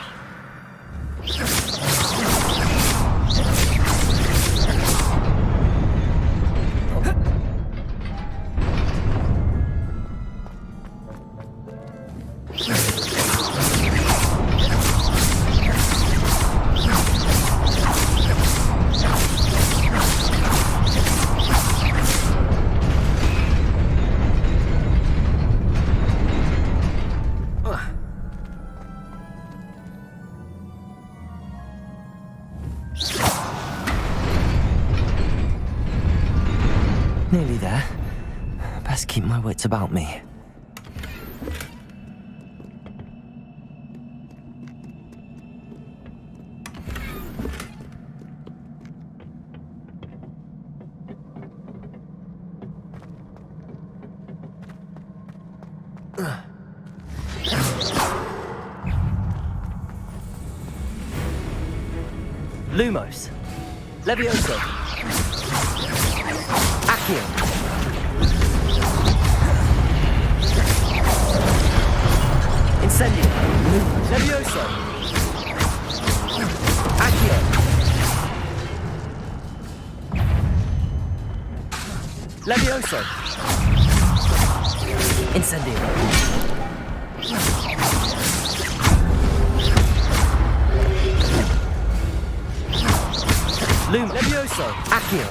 Nearly there. Best keep my wits about me. Lumos. Levioso. Accio. Incendio. Levioso. Accio. Levioso. Incendio. Levioso. Accio.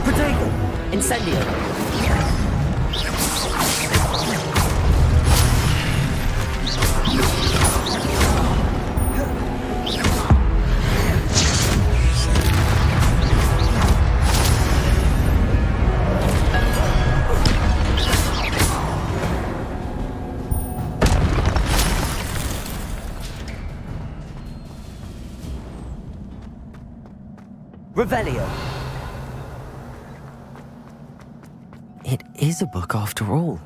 Protego. Incendio. Revelio. It is a book after all.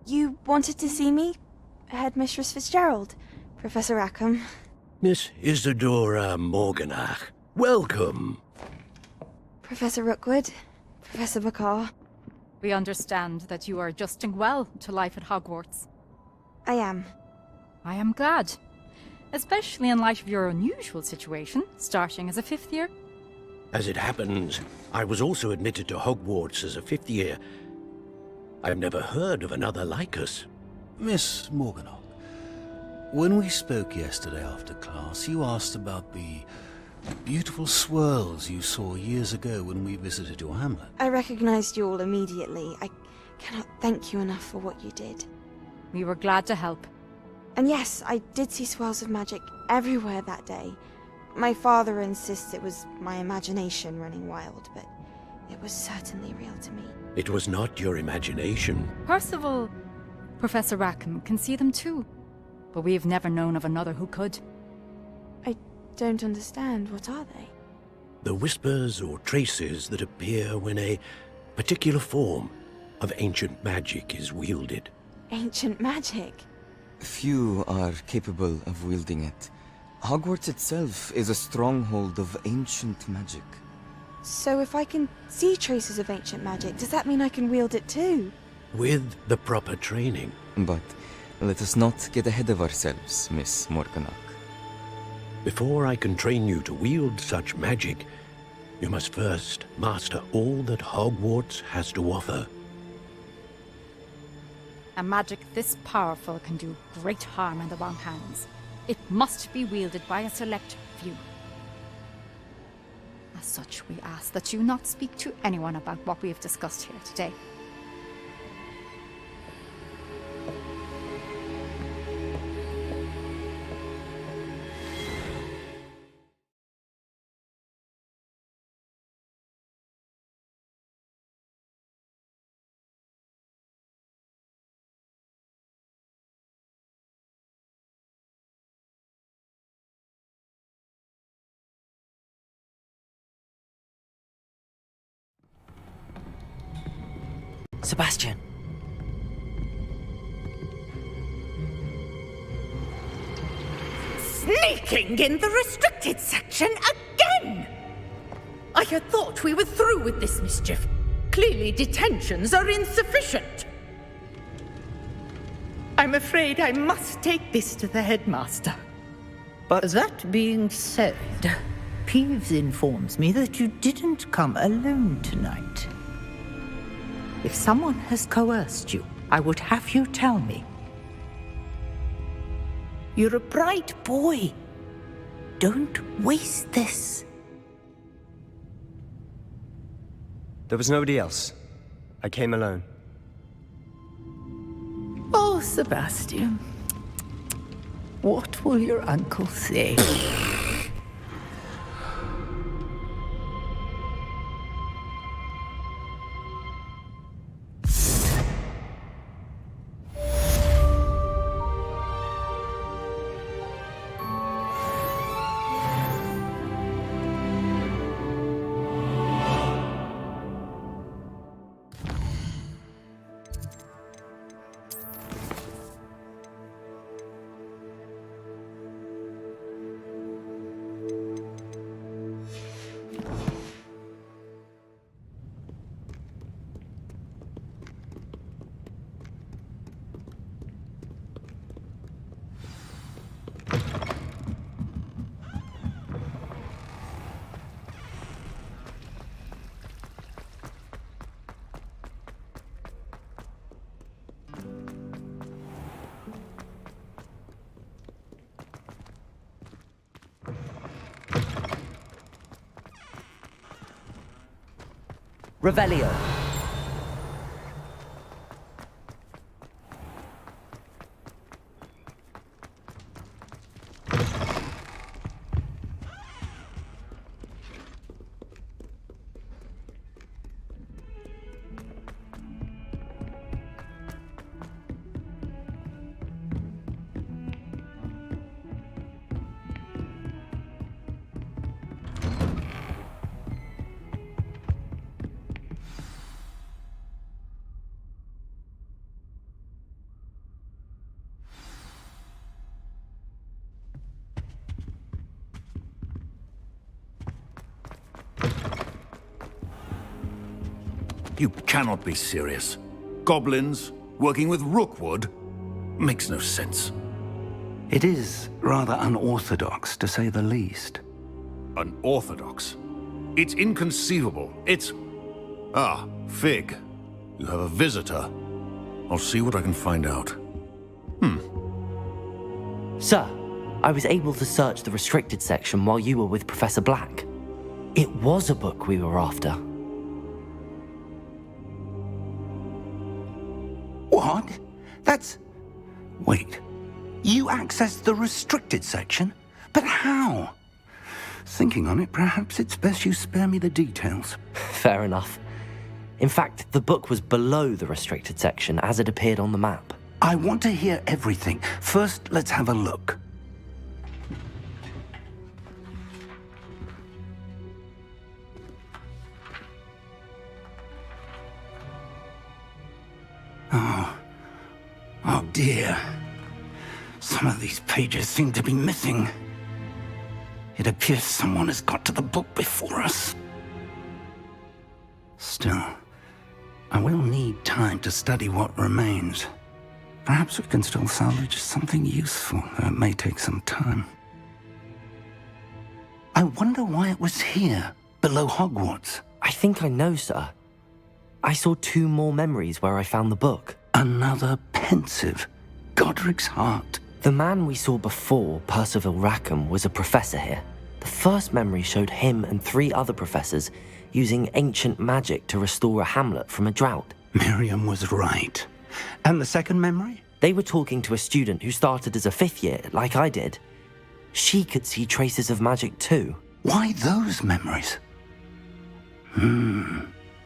You wanted to see me? Headmistress Fitzgerald, Professor Rackham. Miss Isadora Morganach, welcome. Professor Rookwood, Professor Bakar. We understand that you are adjusting well to life at Hogwarts. I am. I am glad. Especially in light of your unusual situation, starting as a 5th year. As it happens, I was also admitted to Hogwarts as a 5th year. I've never heard of another like us. Miss Morganach, when we spoke yesterday after class, you asked about the beautiful swirls you saw years ago when we visited your hamlet. I recognized you all immediately. I cannot thank you enough for what you did. We were glad to help. And yes, I did see swirls of magic everywhere that day. My father insists it was my imagination running wild, but it was certainly real to me. It was not your imagination. Percival, Professor Rackham can see them too. But we've never known of another who could. I don't understand. What are they? The whispers or traces that appear when a particular form of ancient magic is wielded. Ancient magic? Few are capable of wielding it. Hogwarts itself is a stronghold of ancient magic. So if I can see traces of ancient magic, does that mean I can wield it too? With the proper training. But let us not get ahead of ourselves, Miss Morganach. Before I can train you to wield such magic, you must first master all that Hogwarts has to offer. A magic this powerful can do great harm in the wrong hands. It must be wielded by a select few. As such, we ask that you not speak to anyone about what we have discussed here today. Sebastian. Sneaking in the restricted section again! I had thought we were through with this mischief. Clearly detentions are insufficient. I'm afraid I must take this to the headmaster. But that being said, Peeves informs me that you didn't come alone tonight. If someone has coerced you, I would have you tell me. You're a bright boy. Don't waste this. There was nobody else. I came alone. Oh, Sebastian. What will your uncle say? Revelio. You cannot be serious. Goblins working with Rookwood? Makes no sense. It is rather unorthodox, to say the least. Unorthodox? It's inconceivable. It's... Ah, Fig. You have a visitor. I'll see what I can find out. Sir, I was able to search the restricted section while you were with Professor Black. It was a book we were after. What? That's... Wait. You accessed the restricted section? But how? Thinking on it, perhaps it's best you spare me the details. Fair enough. In fact, the book was below the restricted section as it appeared on the map. I want to hear everything. First, let's have a look. Oh dear. Some of these pages seem to be missing. It appears someone has got to the book before us. Still, I will need time to study what remains. Perhaps we can still salvage something useful, though it may take some time. I wonder why it was here, below Hogwarts. I think I know, sir. I saw 2 more memories where I found the book. Another pensive. Godric's heart. The man we saw before, Percival Rackham, was a professor here. The first memory showed him and 3 other professors using ancient magic to restore a hamlet from a drought. Miriam was right. And the second memory? They were talking to a student who started as a 5th year, like I did. She could see traces of magic too. Why those memories?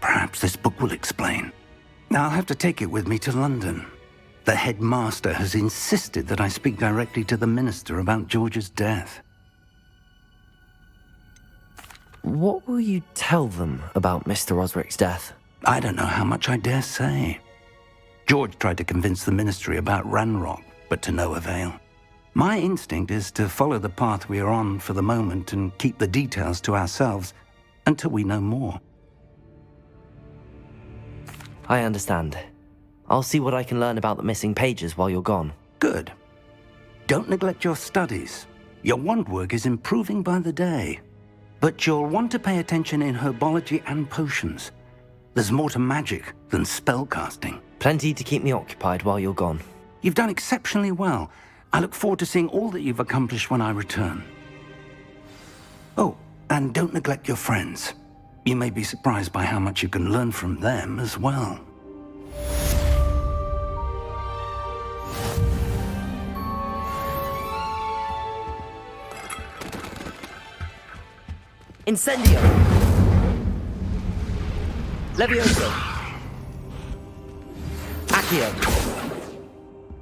Perhaps this book will explain. Now I'll have to take it with me to London. The headmaster has insisted that I speak directly to the minister about George's death. What will you tell them about Mr. Osric's death? I don't know how much I dare say. George tried to convince the ministry about Ranrock, but to no avail. My instinct is to follow the path we are on for the moment and keep the details to ourselves until we know more. I understand. I'll see what I can learn about the missing pages while you're gone. Good. Don't neglect your studies. Your wand work is improving by the day. But you'll want to pay attention in herbology and potions. There's more to magic than spellcasting. Plenty to keep me occupied while you're gone. You've done exceptionally well. I look forward to seeing all that you've accomplished when I return. Oh, and don't neglect your friends. You may be surprised by how much you can learn from them as well. Incendio! Levioso! Accio!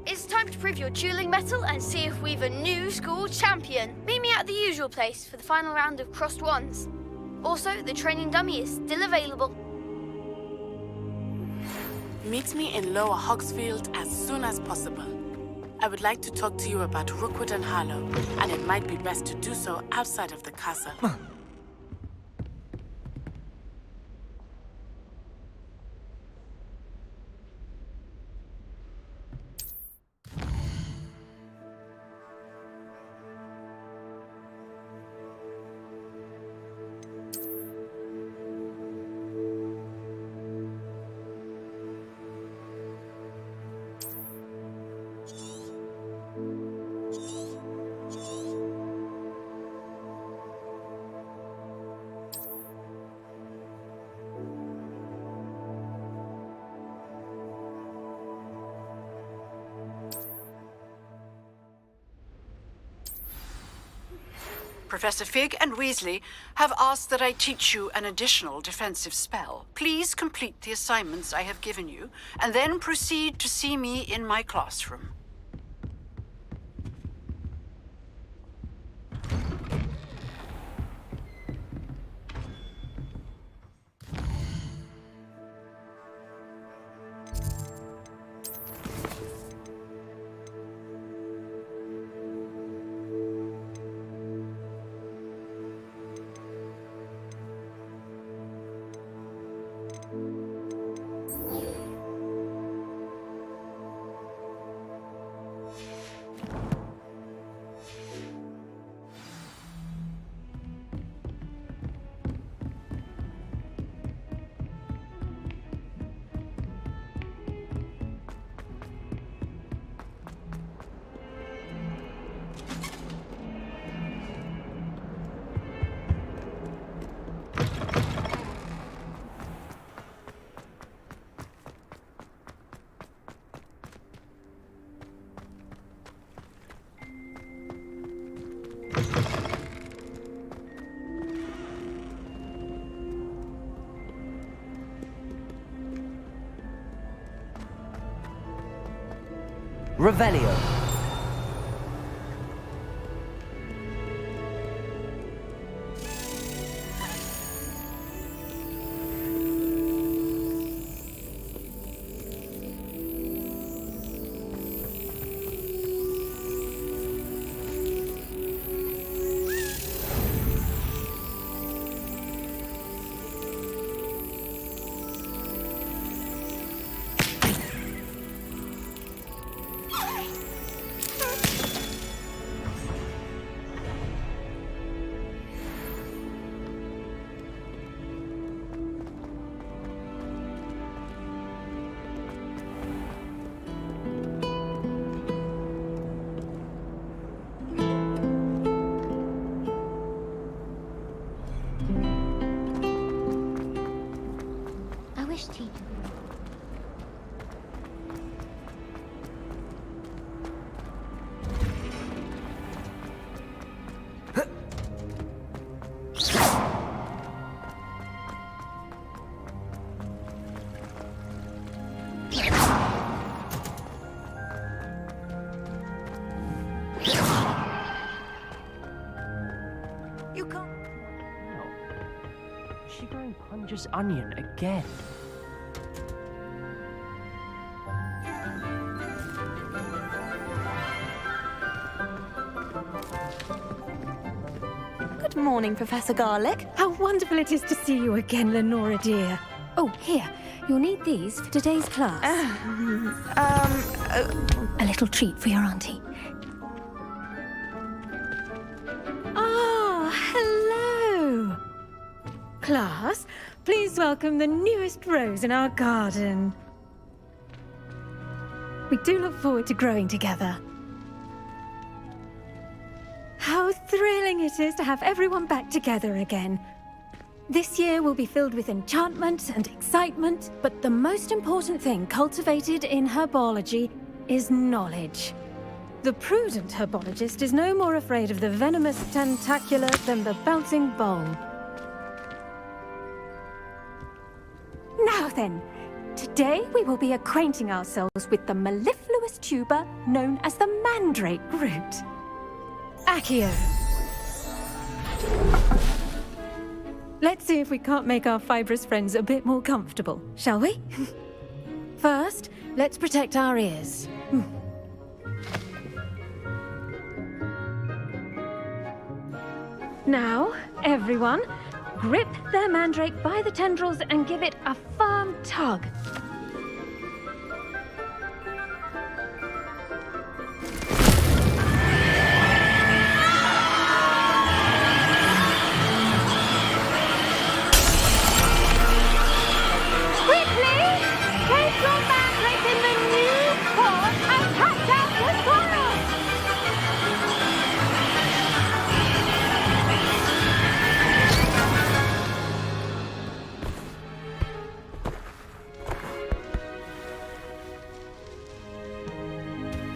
It's time to prove your dueling mettle and see if we've a new school champion. Meet me at the usual place for the final round of crossed wands. Also, the training dummy is still available. Meet me in Lower Hogsfield as soon as possible. I would like to talk to you about Rookwood and Harlow, and it might be best to do so outside of the castle. Professor Fig and Weasley have asked that I teach you an additional defensive spell. Please complete the assignments I have given you, and then proceed to see me in my classroom. Revelio. I wish to. You can't. No. Is she going Punja's onion again? Good morning, Professor Garlic. How wonderful it is to see you again, Lenora dear. Oh, here. You'll need these for today's class. A little treat for your auntie. Ah, hello. Class, please welcome the newest rose in our garden. We do look forward to growing together. How thrilling it is to have everyone back together again. This year will be filled with enchantment and excitement, but the most important thing cultivated in herbology is knowledge. The prudent herbologist is no more afraid of the venomous tentacular than the bouncing bowl. Now then, today we will be acquainting ourselves with the mellifluous tuber known as the mandrake root. Accio. Let's see if we can't make our fibrous friends a bit more comfortable, shall we? First, let's protect our ears. Now, everyone, grip their mandrake by the tendrils and give it a firm tug.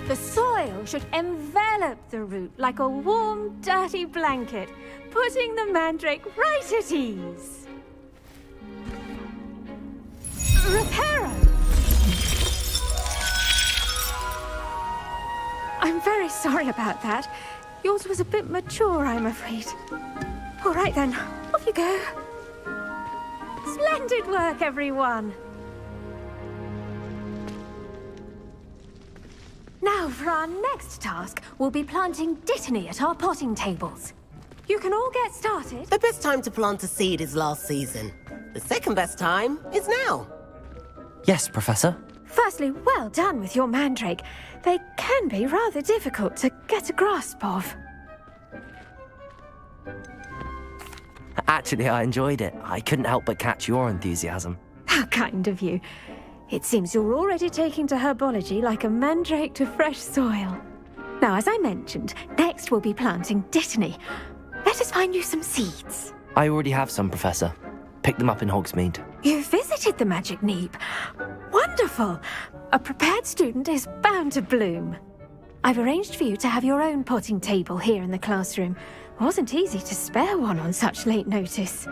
The soil should envelop the root like a warm, dirty blanket, putting the mandrake right at ease. Reparo! I'm very sorry about that. Yours was a bit mature, I'm afraid. All right then, off you go. Splendid work, everyone. Now, for our next task, we'll be planting dittany at our potting tables. You can all get started. The best time to plant a seed is last season. The second best time is now. Yes, Professor. Firstly, well done with your mandrake. They can be rather difficult to get a grasp of. Actually, I enjoyed it. I couldn't help but catch your enthusiasm. How kind of you. It seems you're already taking to herbology like a mandrake to fresh soil. Now, as I mentioned, next we'll be planting dittany. Let us find you some seeds. I already have some, Professor. Picked them up in Hogsmeade. You visited the Magic Neep. Wonderful! A prepared student is bound to bloom. I've arranged for you to have your own potting table here in the classroom. Wasn't easy to spare one on such late notice.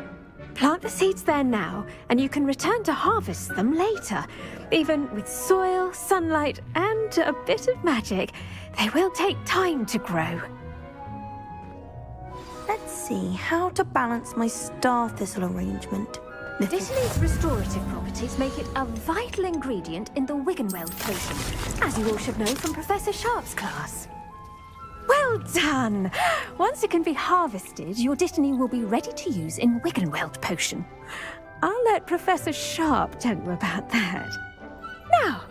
Plant the seeds there now, and you can return to harvest them later. Even with soil, sunlight, and a bit of magic, they will take time to grow. Let's see how to balance my star thistle arrangement. Dittany's restorative properties make it a vital ingredient in the Wiggenweld potion, as you all should know from Professor Sharp's class. Well done! Once it can be harvested, your Dittany will be ready to use in Wiggenweld potion. I'll let Professor Sharp tell you about that. Now,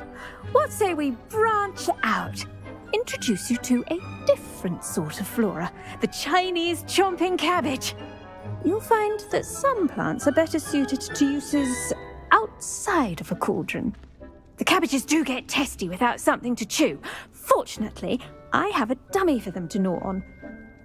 what say we branch out? Introduce you to a different sort of flora, the Chinese chomping cabbage. You'll find that some plants are better suited to uses outside of a cauldron. The cabbages do get testy without something to chew. Fortunately, I have a dummy for them to gnaw on.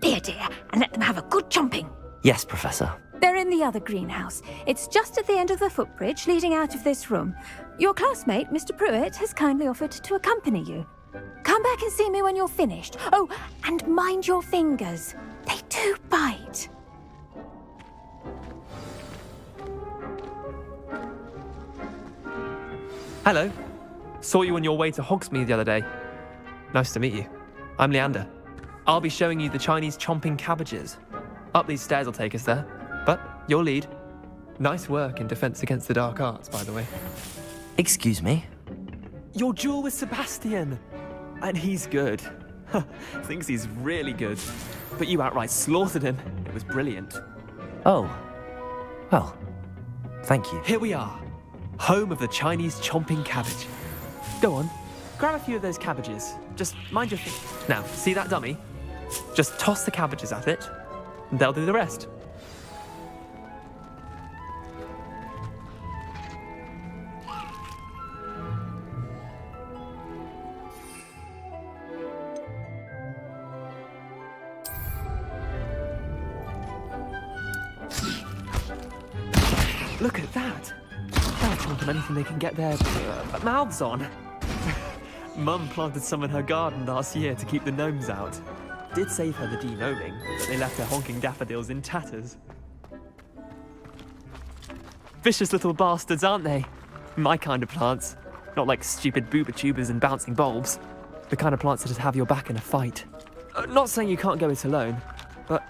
Be a dear and let them have a good chomping. Yes, Professor. They're in the other greenhouse. It's just at the end of the footbridge leading out of this room. Your classmate, Mr. Pruitt, has kindly offered to accompany you. Come back and see me when you're finished. Oh, and mind your fingers. They do bite. Hello. Saw you on your way to Hogsmeade the other day. Nice to meet you. I'm Leander. I'll be showing you the Chinese chomping cabbages. Up these stairs will take us there. But you'll lead. Nice work in Defense Against the Dark Arts, by the way. Excuse me? Your duel with Sebastian. And he's good. Thinks he's really good. But you outright slaughtered him. It was brilliant. Oh. Well, thank you. Here we are. Home of the Chinese chomping cabbage. Go on, grab a few of those cabbages. Just mind your feet. Now, see that dummy? Just toss the cabbages at it, and they'll do the rest. Look at that. They'll chomp on anything they can get their mouths on. Mum planted some in her garden last year to keep the gnomes out. Did save her the de-gnoming, but they left her honking daffodils in tatters. Vicious little bastards, aren't they? My kind of plants. Not like stupid booba tubers and bouncing bulbs. The kind of plants that'd have your back in a fight. Not saying you can't go it alone, but,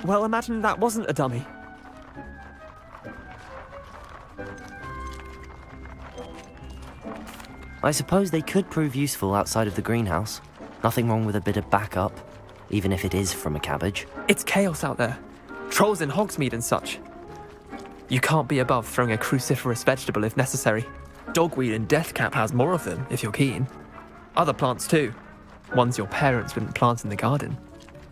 well, imagine that wasn't a dummy. I suppose they could prove useful outside of the greenhouse. Nothing wrong with a bit of backup, even if it is from a cabbage. It's chaos out there. Trolls in Hogsmeade and such. You can't be above throwing a cruciferous vegetable if necessary. Dogweed and deathcap has more of them, if you're keen. Other plants too. Ones your parents wouldn't plant in the garden.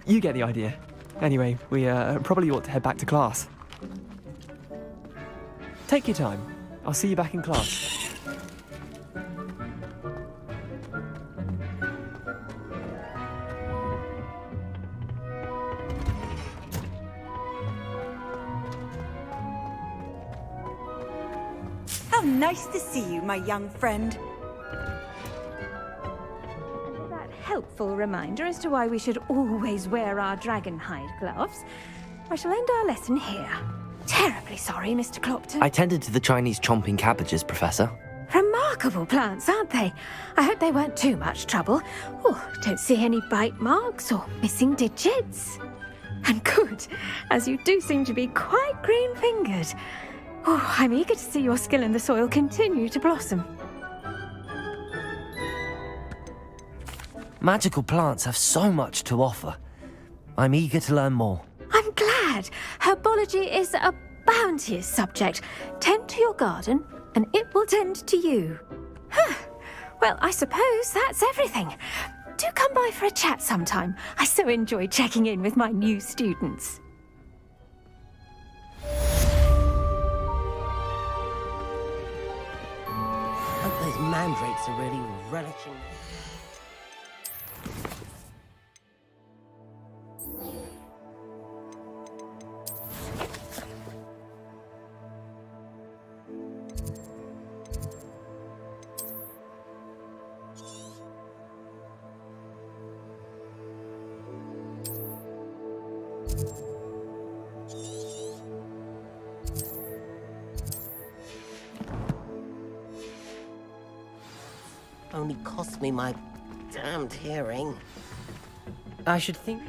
You get the idea. Anyway, we probably ought to head back to class. Take your time. I'll see you back in class. How nice to see you, my young friend. That helpful reminder as to why we should always wear our dragon hide gloves. I shall end our lesson here. Terribly sorry, Mr. Clopton. I tended to the Chinese chomping cabbages, Professor. Remarkable plants, aren't they? I hope they weren't too much trouble. Oh, don't see any bite marks or missing digits. And good, as you do seem to be quite green-fingered. Oh, I'm eager to see your skill in the soil continue to blossom. Magical plants have so much to offer. I'm eager to learn more. I'm glad. Herbology is a bounteous subject. Tend to your garden, and it will tend to you. Well, I suppose that's everything. Do come by for a chat sometime. I so enjoy checking in with my new students. Those mandrakes are really relishing. only cost me my damned hearing. I should think...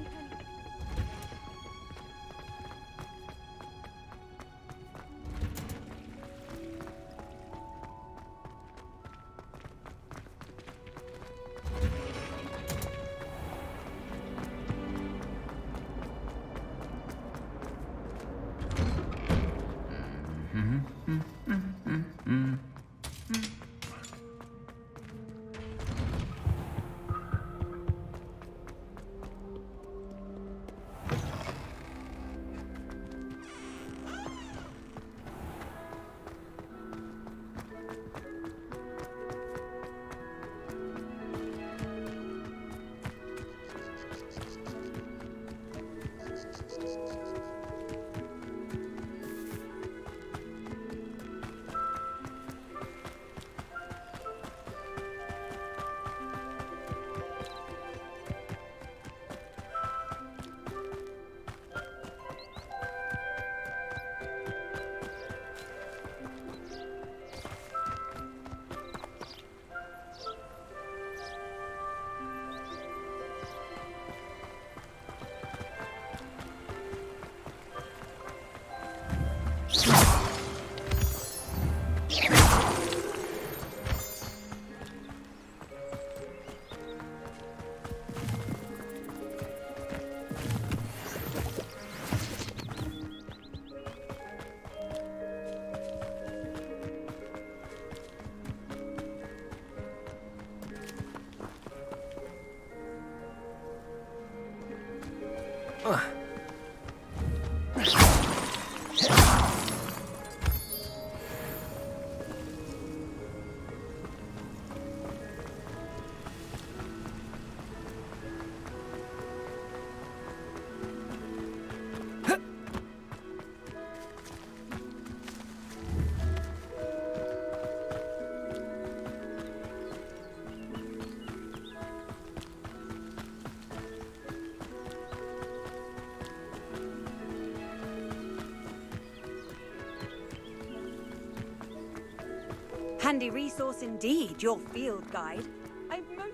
Handy resource indeed, your field guide. I'm most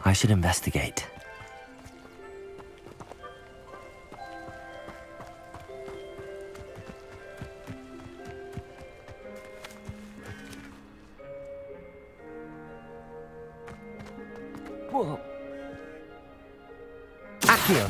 I should investigate. Whoa. Accio.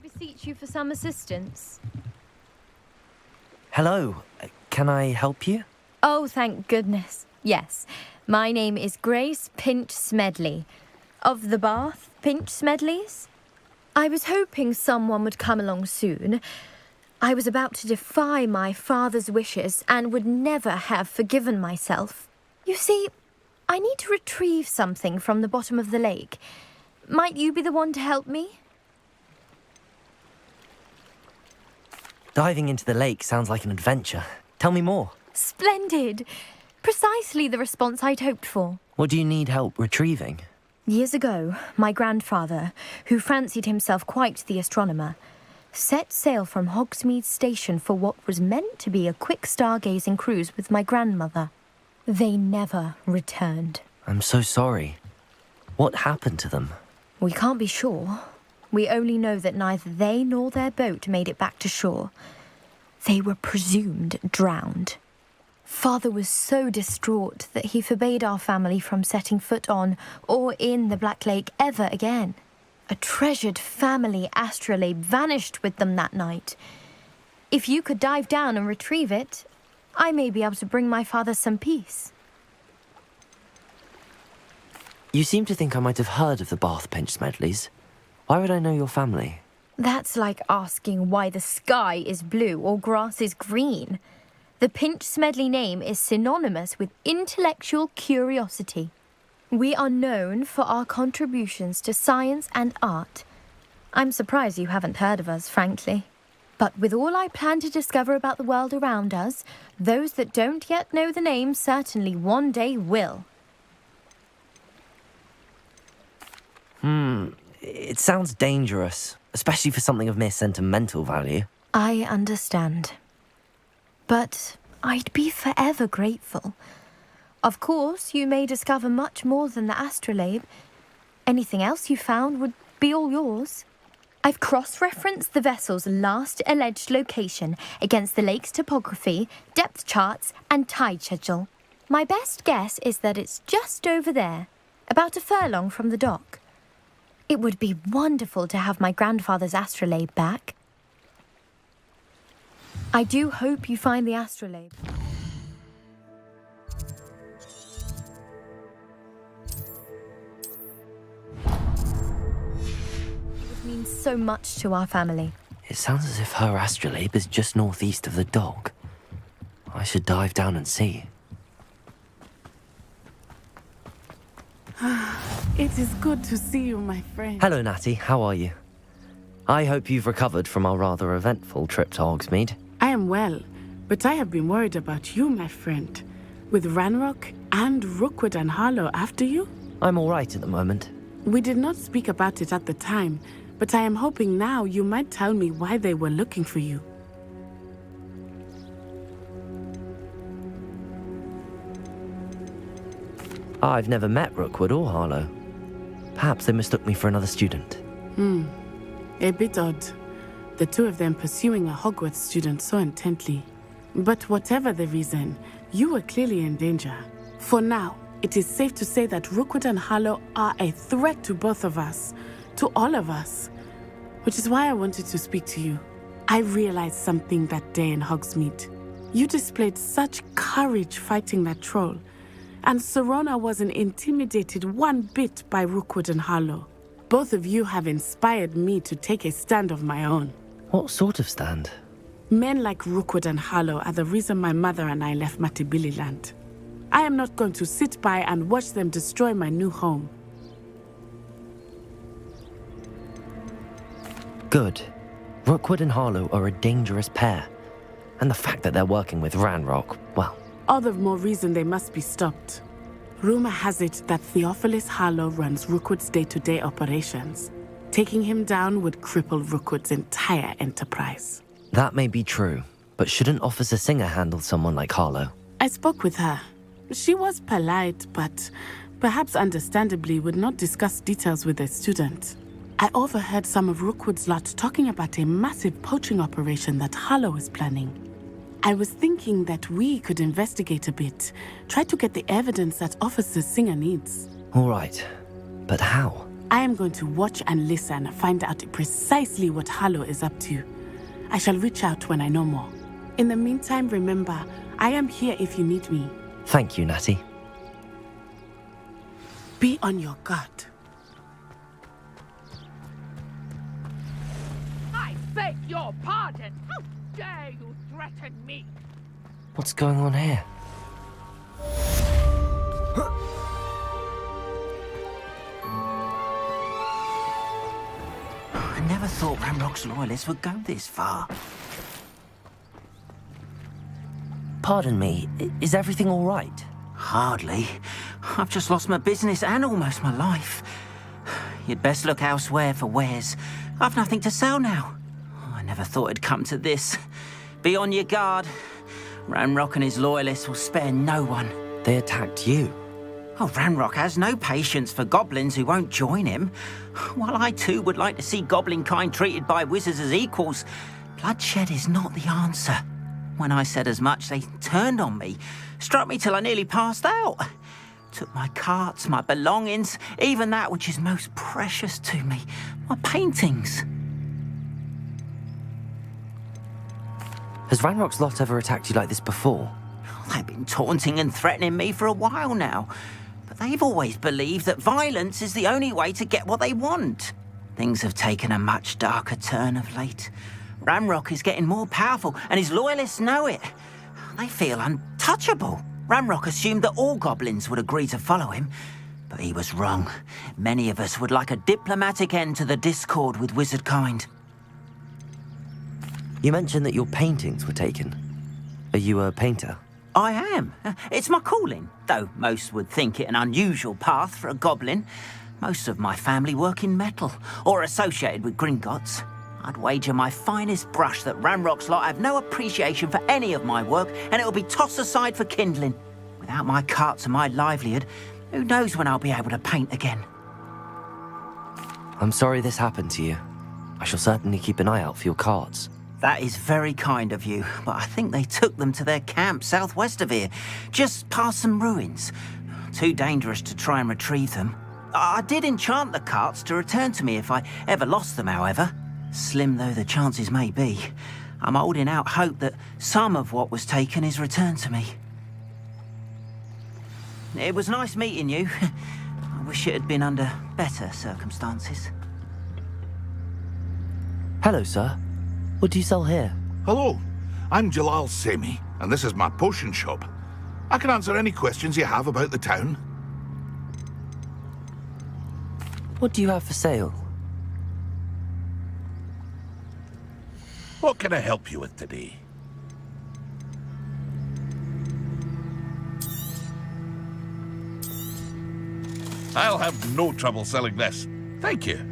Beseech you for some assistance. Hello, can I help you? Oh, thank goodness. Yes, my name is Grace Pinch Smedley, of the Bath Pinch Smedleys. I was hoping someone would come along soon. I was about to defy my father's wishes and would never have forgiven myself. You see, I need to retrieve something from the bottom of the lake. Might you be the one to help me? Diving into the lake sounds like an adventure. Tell me more. Splendid! Precisely the response I'd hoped for. What do you need help retrieving? Years ago, my grandfather, who fancied himself quite the astronomer, set sail from Hogsmeade Station for what was meant to be a quick stargazing cruise with my grandmother. They never returned. I'm so sorry. What happened to them? We can't be sure. We only know that neither they nor their boat made it back to shore. They were presumed drowned. Father was so distraught that he forbade our family from setting foot on or in the Black Lake ever again. A treasured family astrolabe vanished with them that night. If you could dive down and retrieve it, I may be able to bring my father some peace. You seem to think I might have heard of the Bath Pinch Smedleys. Why would I know your family? That's like asking why the sky is blue or grass is green. The Pinch Smedley name is synonymous with intellectual curiosity. We are known for our contributions to science and art. I'm surprised you haven't heard of us, frankly. But with all I plan to discover about the world around us, those that don't yet know the name certainly one day will. It sounds dangerous, especially for something of mere sentimental value. I understand. But I'd be forever grateful. Of course, you may discover much more than the astrolabe. Anything else you found would be all yours. I've cross-referenced the vessel's last alleged location against the lake's topography, depth charts, and tide schedule. My best guess is that it's just over there, about a furlong from the dock. It would be wonderful to have my grandfather's astrolabe back. I do hope you find the astrolabe. It means so much to our family. It sounds as if her astrolabe is just northeast of the dock. I should dive down and see. It is good to see you, my friend. Hello, Natty. How are you? I hope you've recovered from our rather eventful trip to Hogsmeade. I am well, but I have been worried about you, my friend. With Ranrock and Rookwood and Harlow after you? I'm all right at the moment. We did not speak about it at the time, but I am hoping now you might tell me why they were looking for you. I've never met Rookwood or Harlow. Perhaps they mistook me for another student. A bit odd. The two of them pursuing a Hogwarts student so intently. But whatever the reason, you were clearly in danger. For now, it is safe to say that Rookwood and Harlow are a threat to both of us, to all of us. Which is why I wanted to speak to you. I realized something that day in Hogsmeade. You displayed such courage fighting that troll. And Serona wasn't intimidated one bit by Rookwood and Harlow. Both of you have inspired me to take a stand of my own. What sort of stand? Men like Rookwood and Harlow are the reason my mother and I left Matibili Land. I am not going to sit by and watch them destroy my new home. Good. Rookwood and Harlow are a dangerous pair. And the fact that they're working with Ranrock, well... All the more reason they must be stopped. Rumor has it that Theophilus Harlow runs Rookwood's day-to-day operations. Taking him down would cripple Rookwood's entire enterprise. That may be true, but shouldn't Officer Singer handle someone like Harlow? I spoke with her. She was polite, but perhaps understandably would not discuss details with a student. I overheard some of Rookwood's lot talking about a massive poaching operation that Harlow is planning. I was thinking that we could investigate a bit, try to get the evidence that Officer Singer needs. All right, but how? I am going to watch and listen, find out precisely what Harlow is up to. I shall reach out when I know more. In the meantime, remember, I am here if you need me. Thank you, Natty. Be on your guard. I beg your pardon. How dare you threaten me? What's going on here? I never thought Ranrock's loyalists would go this far. Pardon me, is everything all right? Hardly. I've just lost my business and almost my life. You'd best look elsewhere for wares. I've nothing to sell now. I never thought it'd come to this. Be on your guard. Ranrock and his loyalists will spare no one. They attacked you? Oh, Ranrock has no patience for goblins who won't join him. While I too would like to see goblin kind treated by wizards as equals, bloodshed is not the answer. When I said as much, they turned on me, struck me till I nearly passed out. Took my carts, my belongings, even that which is most precious to me, my paintings. Has Ranrock's lot ever attacked you like this before? They've been taunting and threatening me for a while now, but they've always believed that violence is the only way to get what they want. Things have taken a much darker turn of late. Ranrock is getting more powerful, and his loyalists know it. They feel untouchable. Ranrock assumed that all goblins would agree to follow him, but he was wrong. Many of us would like a diplomatic end to the discord with wizard kind. You mentioned that your paintings were taken. Are you a painter? I am. It's my calling, though most would think it an unusual path for a goblin. Most of my family work in metal, or associated with Gringotts. I'd wager my finest brush that Ranrock's lot have no appreciation for any of my work, and it'll be tossed aside for kindling. Without my carts and my livelihood, who knows when I'll be able to paint again. I'm sorry this happened to you. I shall certainly keep an eye out for your carts. That is very kind of you, but I think they took them to their camp southwest of here, just past some ruins. Too dangerous to try and retrieve them. I did enchant the carts to return to me if I ever lost them, however. Slim though the chances may be, I'm holding out hope that some of what was taken is returned to me. It was nice meeting you. I wish it had been under better circumstances. Hello, sir. What do you sell here? Hello, I'm Jalal Semi, and this is my potion shop. I can answer any questions you have about the town. What do you have for sale? What can I help you with today? I'll have no trouble selling this. Thank you.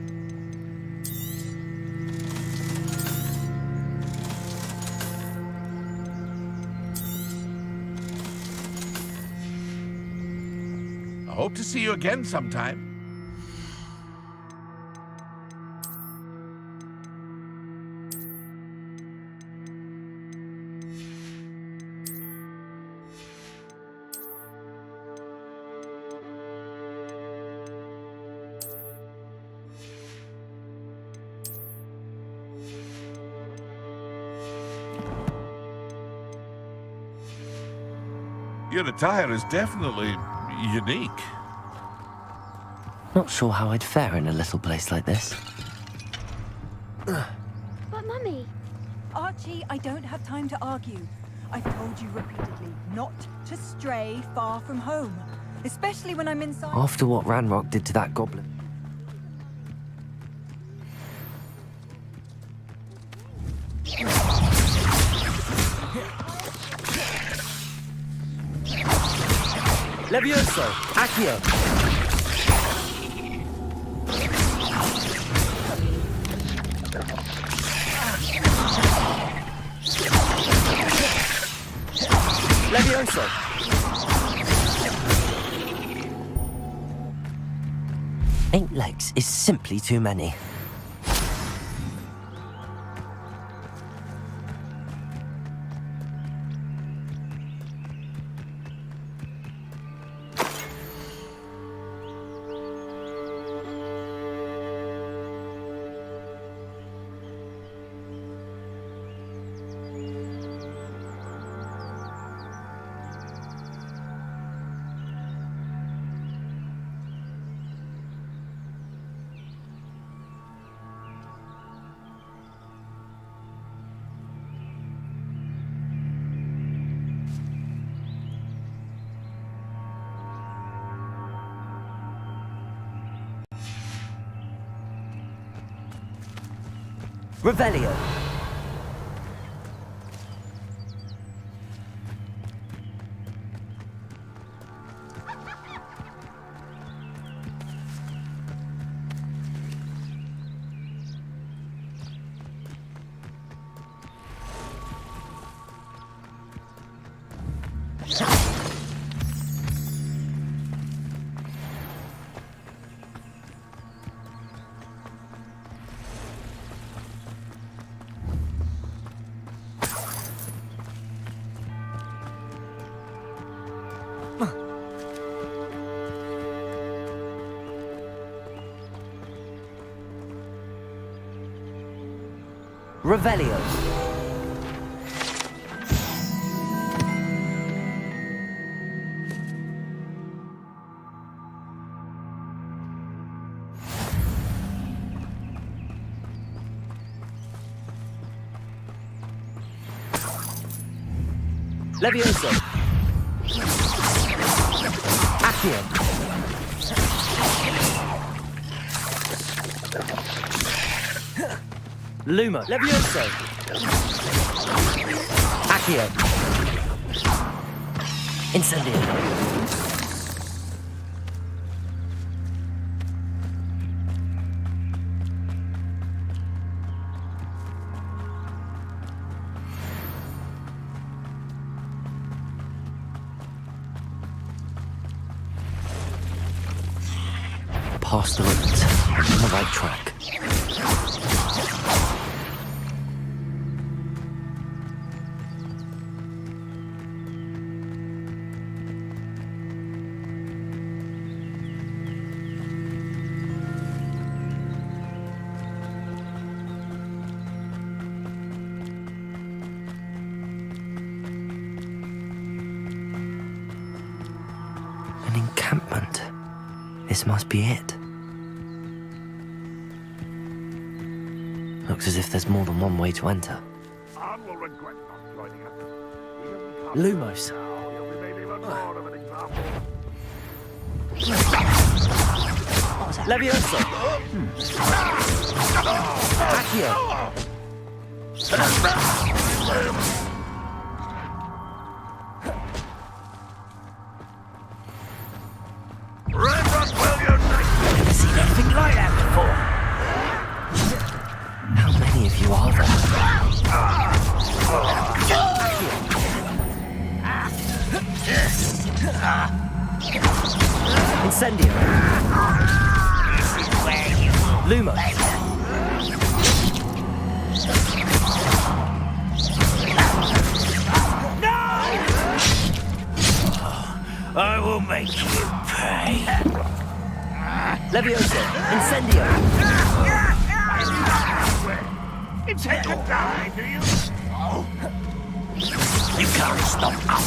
I hope to see you again sometime. Your attire is definitely unique. Not sure how I'd fare in a little place like this. But Mummy... Archie, I don't have time to argue. I've told you repeatedly not to stray far from home, especially when I'm inside. After what Ranrock did to that goblin. Levioso! Accio! Levioso! Eight legs is simply too many. Revelio. Revelio. Levioso. Accio. Lumo. Levioso. Accio. Incendio. Past the route, on the right track. An encampment. This must be it. Looks as if there's more than one way to enter. Lumos. Levioso. Accio. Never seen anything like that before. How many of you are there? Incendio. Lumo. I will make you pay. Levioso. Incendio. Intend to die, do you? You can't stop us.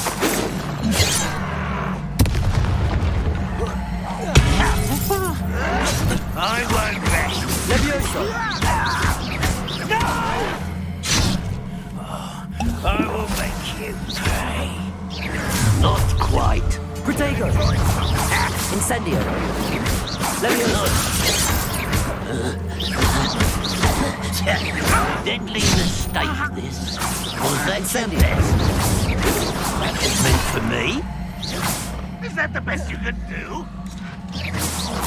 I won't rest. Levioso. No! I will make you pay. Not quite. Protego. Incendio. Levioso. Deadly mistake, this. Was that the best? That was meant for me? Is that the best you can do?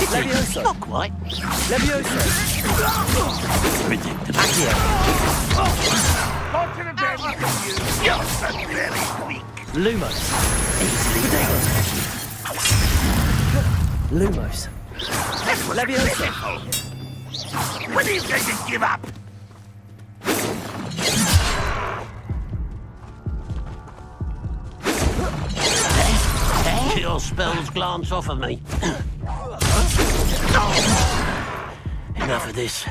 Levioso. Not quite. Levioso. Predictable. Accio. Not to the devil you. You're so very weak. Lumos. Lumos. That was Levioso. pitiful. When are you going to give up? Your spells glance off of me. Enough of this.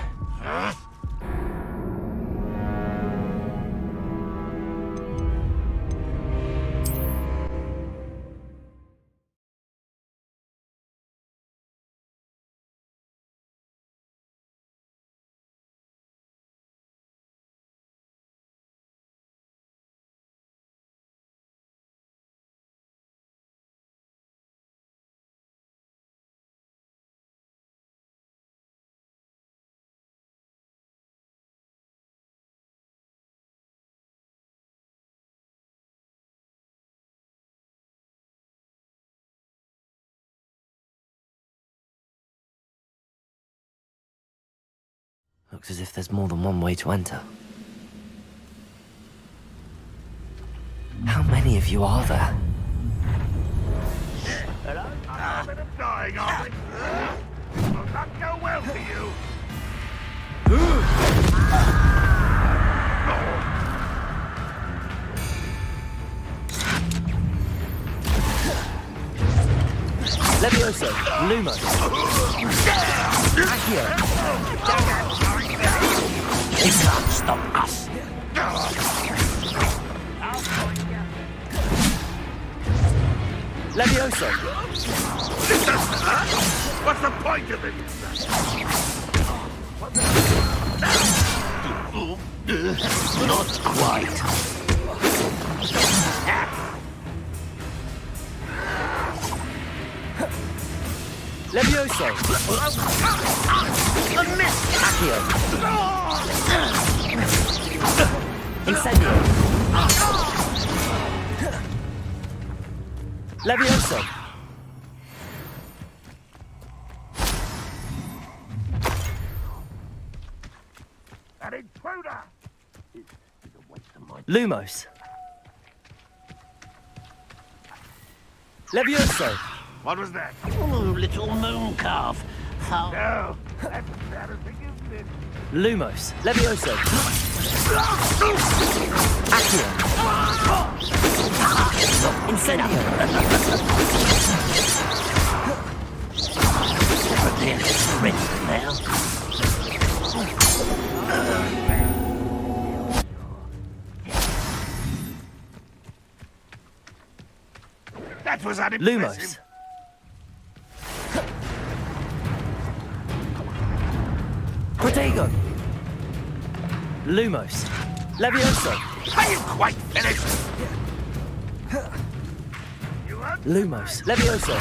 Looks as if there's more than one way to enter. How many of you are there? Hello? I'm a bit of dying, are we? Will that go well for you? Levioso. Lumo. Accio. It's not stop us. Levioso! This doesn't hurt. What's the point of it? Not quite. Levioso! Accio! Incendio! Levioso! An intruder! Lumos! Levioso! What was that? Oh, little moon calf. How... No, that's embarrassing, isn't it? Lumos! Levioso! Accio! Incendio! Prepare to sprint now. That was unimpressive. Lumos! Protego! Lumos! Levioso! Are you quite finished? Lumos! Levioso!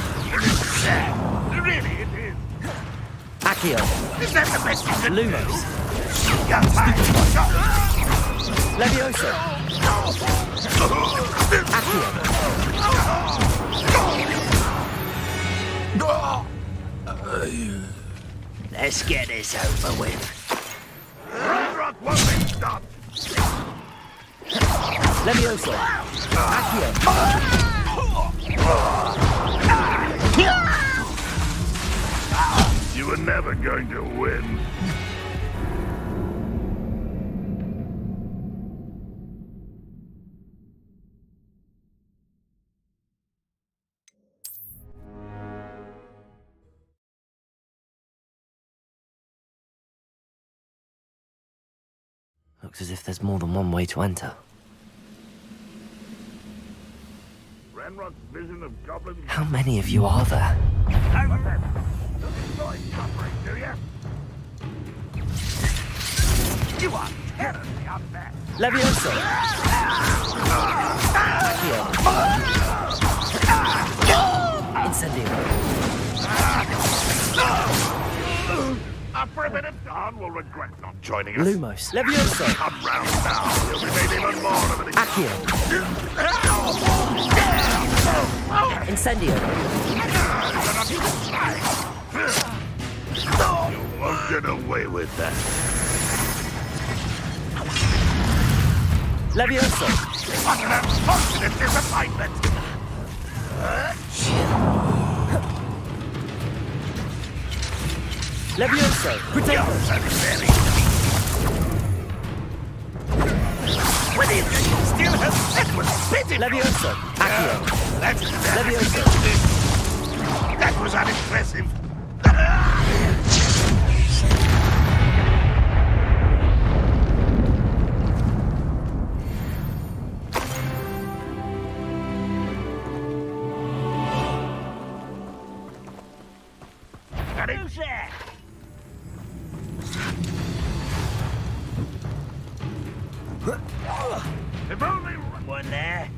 Really, it is. Accio! Is that the best you can Lumos! Levioso! Accio! Let's get this over with. Rock won't be stopped. Levioso! Accio! You were never going to win. Looks as if there's more than one way to enter. Renrock's vision of goblins. How many of you are there? Over there. Don't enjoy suffering, do you? You are terribly unfair. Levioso! Incendio! After a bit of dawn, we'll regret not joining us. Lumos! Levioso! Come round now. You'll be made even more of an Accio! Incendio! You won't get away with that. Levioso! What an unfortunate disappointment! Levioso! Protego! When you still have that was pitiful! Levioso! Accio! Levioso! That was unimpressive! Who's there? If only one there.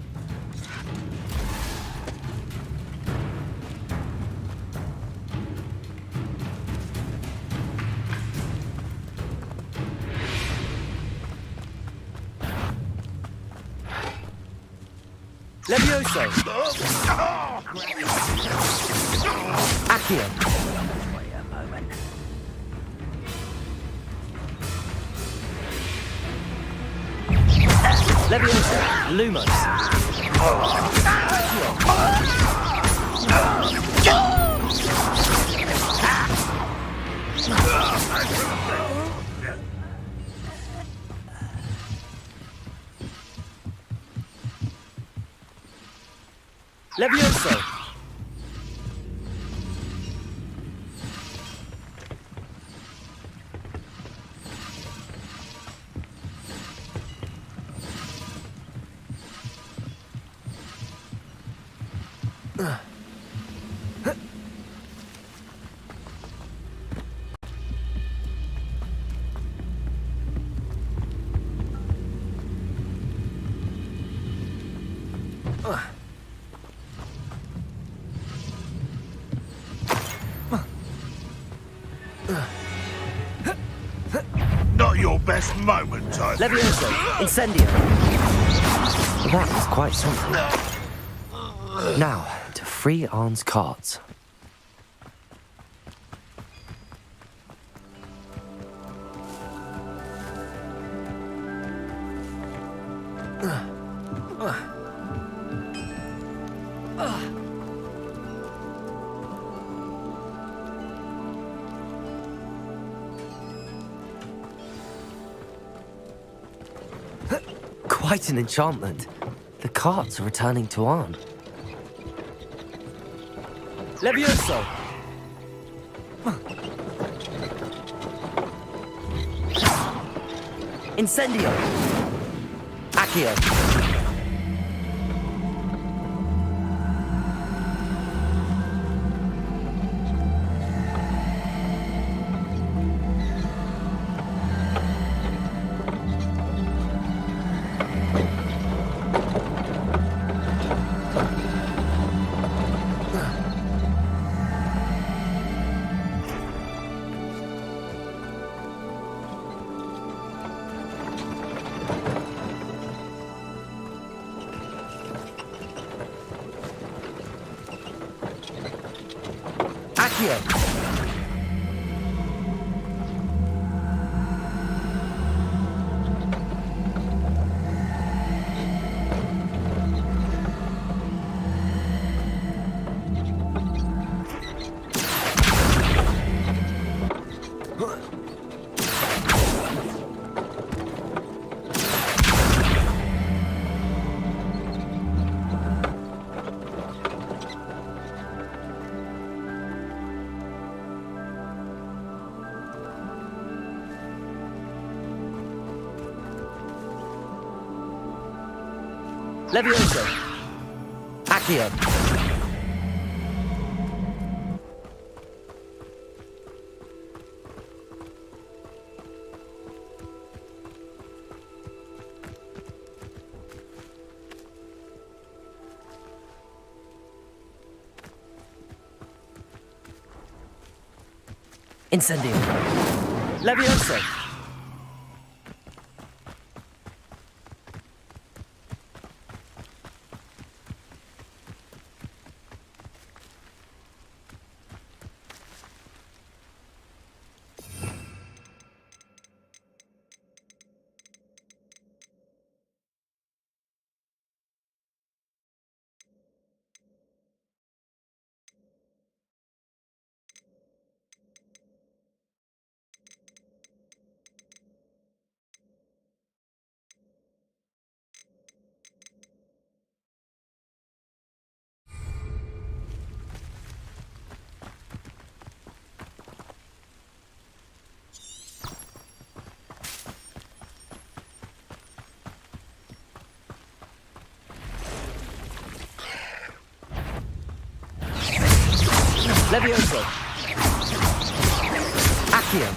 Levioso! Accio! Wait a moment. Levioso! Lumos! Levioso! your best moment, I think. Levioso! Incendio! That was quite something. Now, to free Arn's cards. Quite an enchantment. The carts are returning to Arn. Levioso! Incendio! Accio! Levioso! Accio! Incendio! Levioso! Levioso! Accio!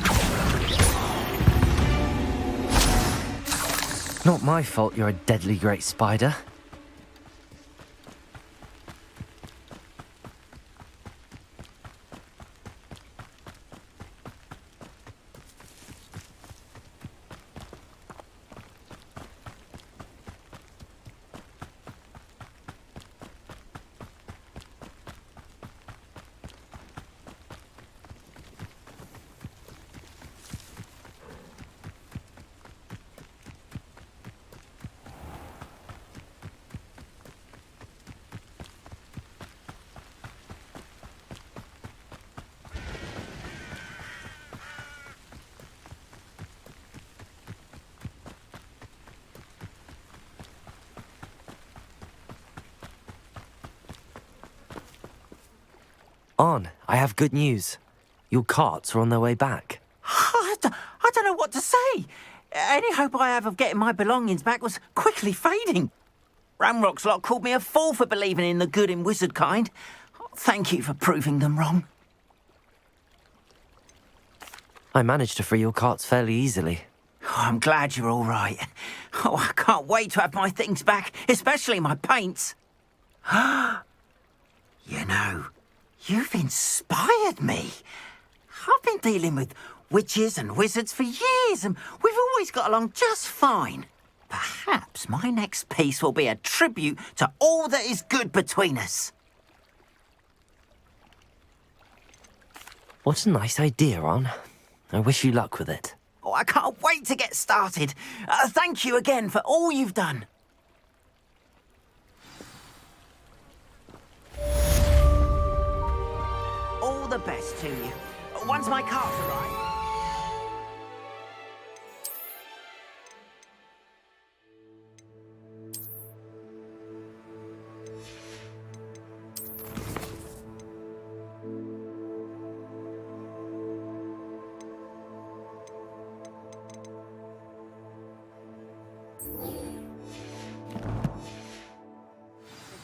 Not my fault you're a deadly great spider. Arn, I have good news. Your carts are on their way back. I don't know what to say. Any hope I have of getting my belongings back was quickly fading. Ramrock's lot called me a fool for believing in the good in wizard kind. Thank you for proving them wrong. I managed to free your carts fairly easily. Oh, I'm glad you're all right. Oh, I can't wait to have my things back, especially my paints. You know, you've inspired me. I've been dealing with witches and wizards for years, and we've always got along just fine. Perhaps my next piece will be a tribute to all that is good between us. What a nice idea, Ron. I wish you luck with it. Oh, I can't wait to get started. Thank you again for all you've done. All the best to you. Once my carts arrive.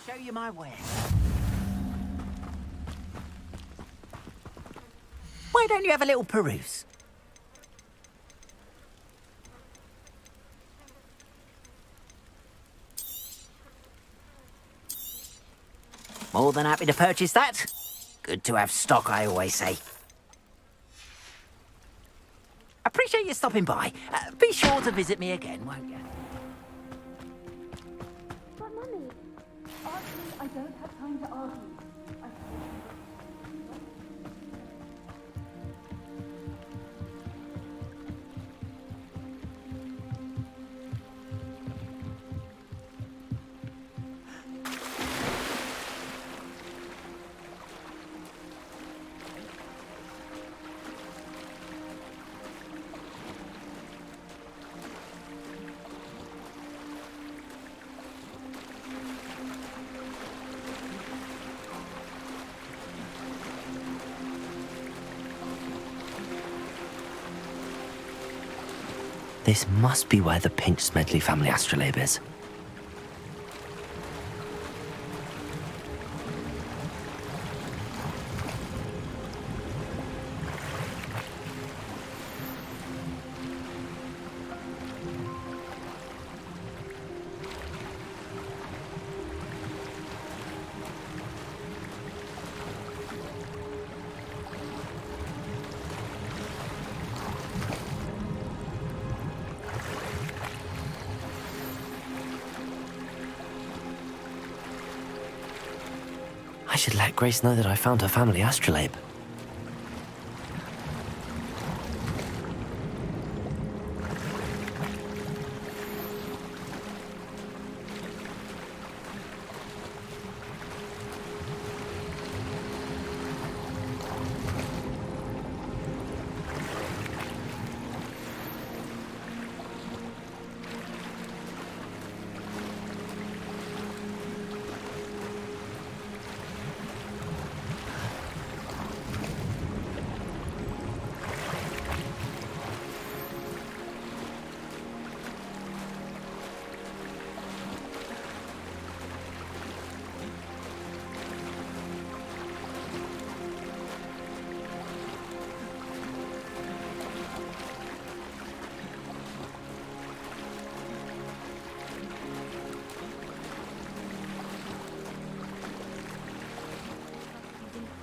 Show you my wares. Why don't you have a little peruse? More than happy to purchase that. Good to have stock, I always say. Appreciate you stopping by. Be sure to visit me again, won't you? But Mummy, honestly, I don't have time to argue. This must be where the Pinch Smedley family astrolabe is. I should let Grace know that I found her family astrolabe.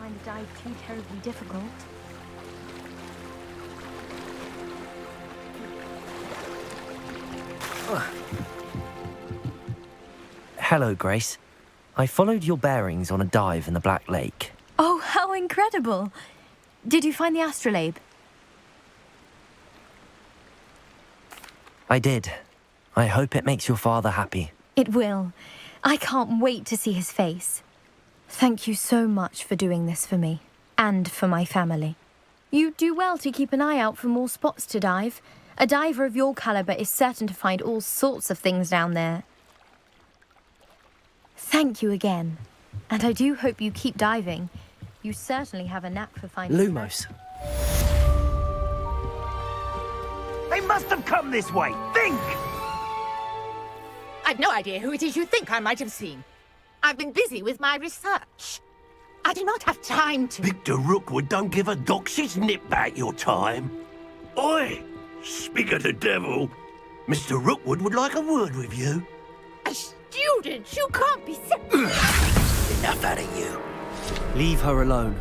Find the dive too terribly difficult. Hello, Grace. I followed your bearings on a dive in the Black Lake. Oh, how incredible! Did you find the astrolabe? I did. I hope it makes your father happy. It will. I can't wait to see his face. Thank you so much for doing this for me, and for my family. You do well to keep an eye out for more spots to dive. A diver of your caliber is certain to find all sorts of things down there. Thank you again. And I do hope you keep diving. You certainly have a knack for finding... Lumos. They must have come this way! Think! I've no idea who it is you think I might have seen. I've been busy with my research. I do not have time to... Victor Rookwood don't give a doxy's nip back your time. Oi! Speak of the devil. Mr. Rookwood would like a word with you. A student? You can't be sick. Enough out of you. Leave her alone.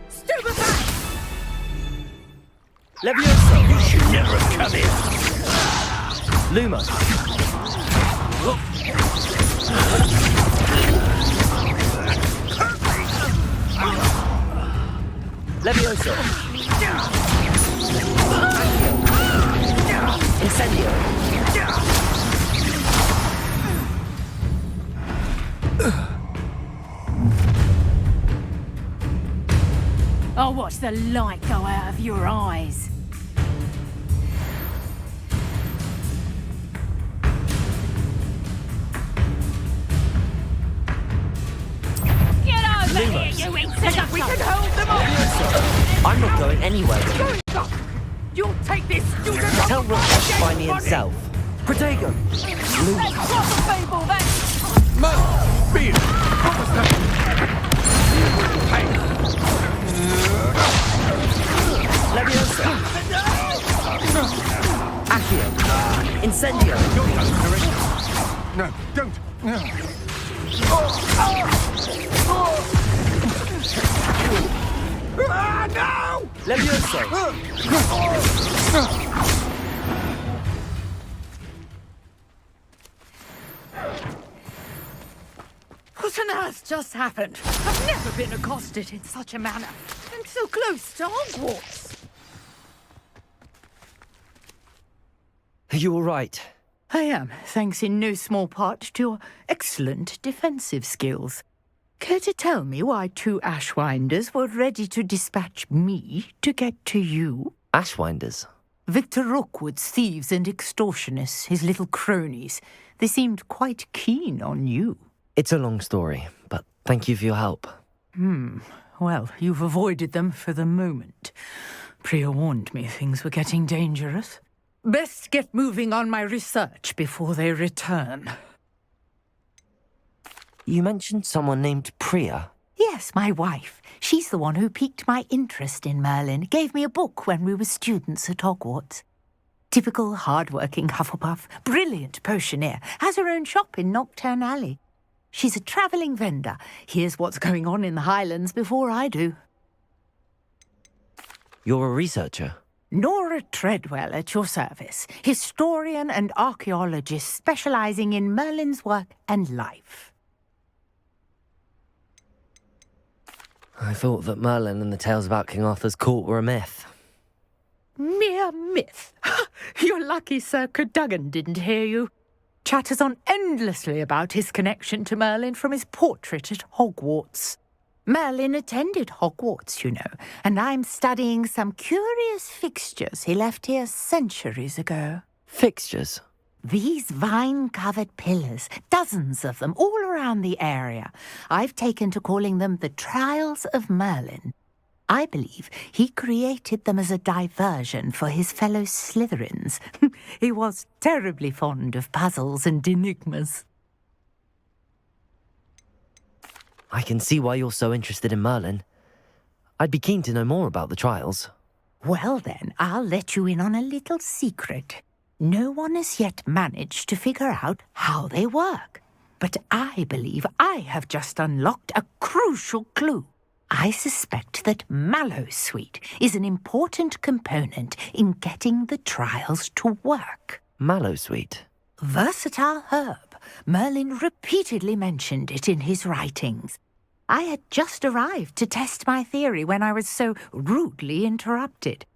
Stupefy! Levioso! You should never have come here! Lumos! Levioso! Incendio! I'll watch the light go out of your eyes. Get over here, you insolent! We can hold them off! I'm not going anywhere. You'll take this student! Tell Rook to find me himself. Protego! Let's cross the fable then! Beard! What was that? Leviosa! Accio! Incendio! No, don't! No. No! Leviosa! What on earth just happened? I've never been accosted in such a manner. And so close to Hogwarts. Are you all right? I am, thanks in no small part to your excellent defensive skills. Care to tell me why 2 Ashwinders were ready to dispatch me to get to you? Ashwinders? Victor Rookwood's thieves and extortionists, his little cronies. They seemed quite keen on you. It's a long story, but thank you for your help. Well, you've avoided them for the moment. Priya warned me things were getting dangerous. Best get moving on my research before they return. You mentioned someone named Priya. Yes, my wife. She's the one who piqued my interest in Merlin. Gave me a book when we were students at Hogwarts. Typical hard-working Hufflepuff, brilliant potioneer, has her own shop in Knockturn Alley. She's a travelling vendor. Hears what's going on in the Highlands before I do. You're a researcher? Nora Treadwell at your service. Historian and archaeologist specialising in Merlin's work and life. I thought that Merlin and the tales about King Arthur's court were a myth. Mere myth. You're lucky Sir Cadogan didn't hear you. Chatters on endlessly about his connection to Merlin from his portrait at Hogwarts. Merlin attended Hogwarts, you know, and I'm studying some curious fixtures he left here centuries ago. Fixtures? These vine-covered pillars, dozens of them, all around the area. I've taken to calling them the Trials of Merlin. I believe he created them as a diversion for his fellow Slytherins. He was terribly fond of puzzles and enigmas. I can see why you're so interested in Merlin. I'd be keen to know more about the trials. Well then, I'll let you in on a little secret. No one has yet managed to figure out how they work. But I believe I have just unlocked a crucial clue. I suspect that Mallowsweet is an important component in getting the trials to work. Mallowsweet? Versatile herb. Merlin repeatedly mentioned it in his writings. I had just arrived to test my theory when I was so rudely interrupted.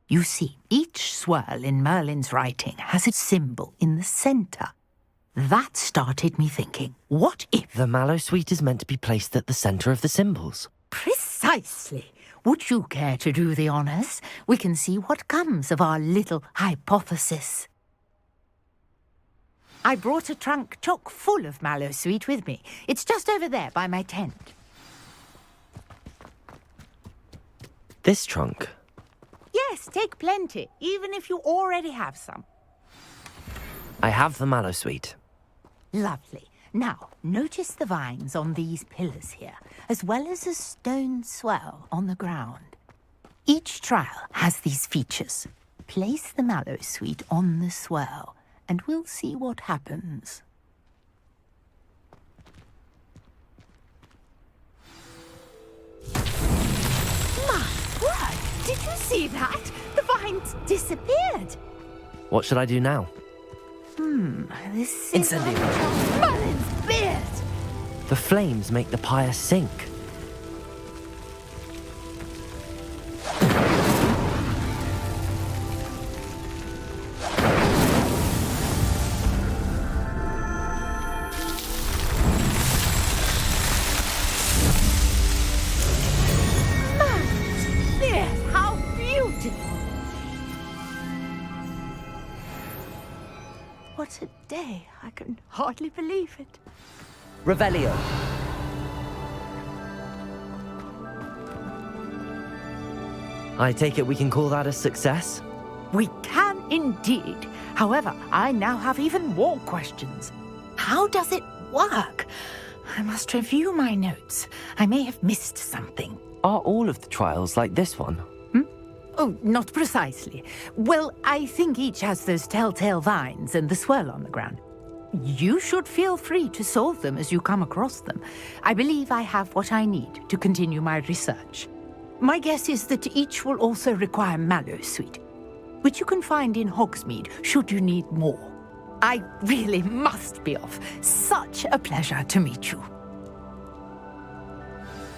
You see, each swirl in Merlin's writing has a symbol in the centre. That started me thinking, what if... The Mallowsweet is meant to be placed at the centre of the symbols. Precisely. Would you care to do the honours? We can see what comes of our little hypothesis. I brought a trunk chock full of Mallowsweet with me. It's just over there by my tent. This trunk? Yes, take plenty, even if you already have some. I have the Mallowsweet. Lovely. Now, notice the vines on these pillars here, as well as a stone swell on the ground. Each trial has these features. Place the Mallowsweet on the swell, and we'll see what happens. My word! Did you see that? The vines disappeared. What should I do now? This Incendio. Merlin's beard. The flames make the pyre sink. Yes, how beautiful. What a day. I can hardly believe it. Revelio. I take it we can call that a success? We can indeed. However, I now have even more questions. How does it work? I must review my notes. I may have missed something. Are all of the trials like this one? Oh, not precisely. Well, I think each has those telltale vines and the swirl on the ground. You should feel free to solve them as you come across them. I believe I have what I need to continue my research. My guess is that each will also require Mallowsweet, which you can find in Hogsmeade should you need more. I really must be off. Such a pleasure to meet you.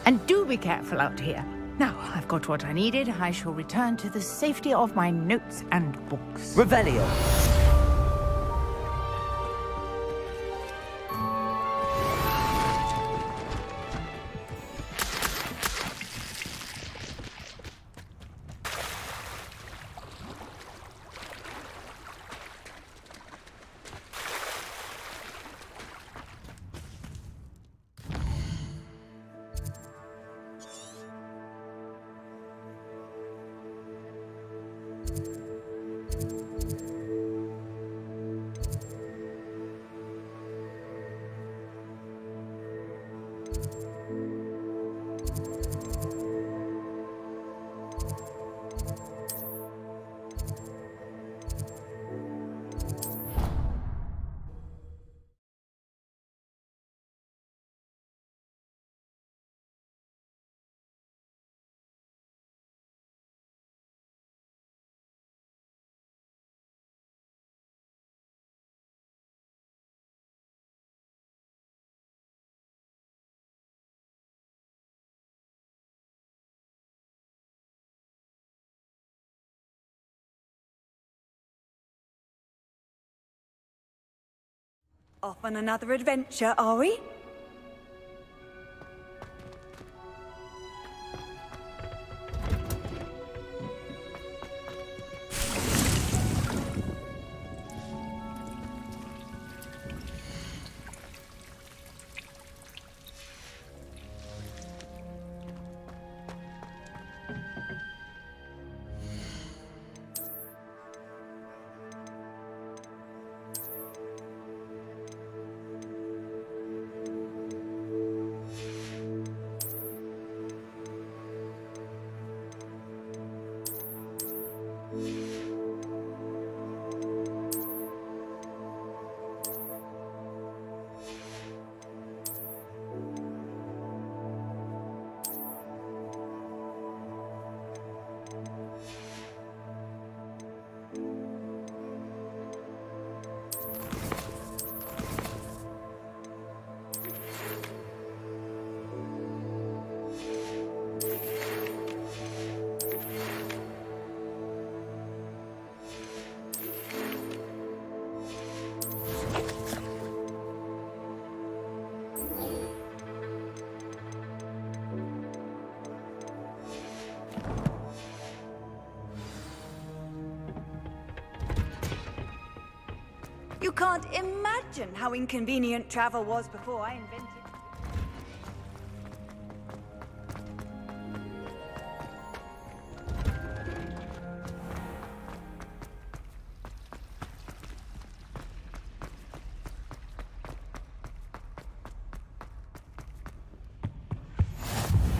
And do be careful out here. Now, I've got what I needed. I shall return to the safety of my notes and books. Revelio. Off on another adventure, are we? You can't imagine how inconvenient travel was before I invented...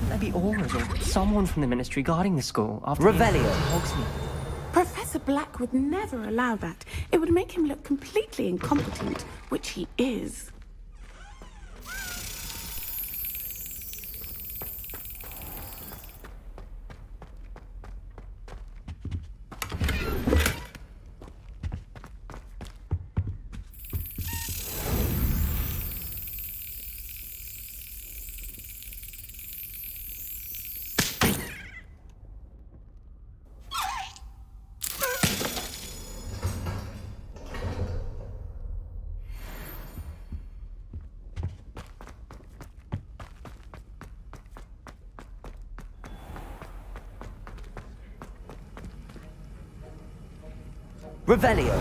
Maybe Aura's or someone from the Ministry guarding the school after Revelio. Hogsmeade. Professor Black would never allow that. It would make him look completely incompetent, which he is. Revelio.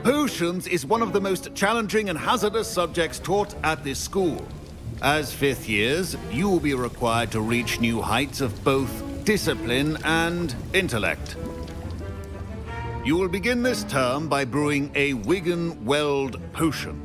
Potions is one of the most challenging and hazardous subjects taught at this school. As fifth years, you will be required to reach new heights of both discipline and intellect. You will begin this term by brewing a Wigan-Weld potion.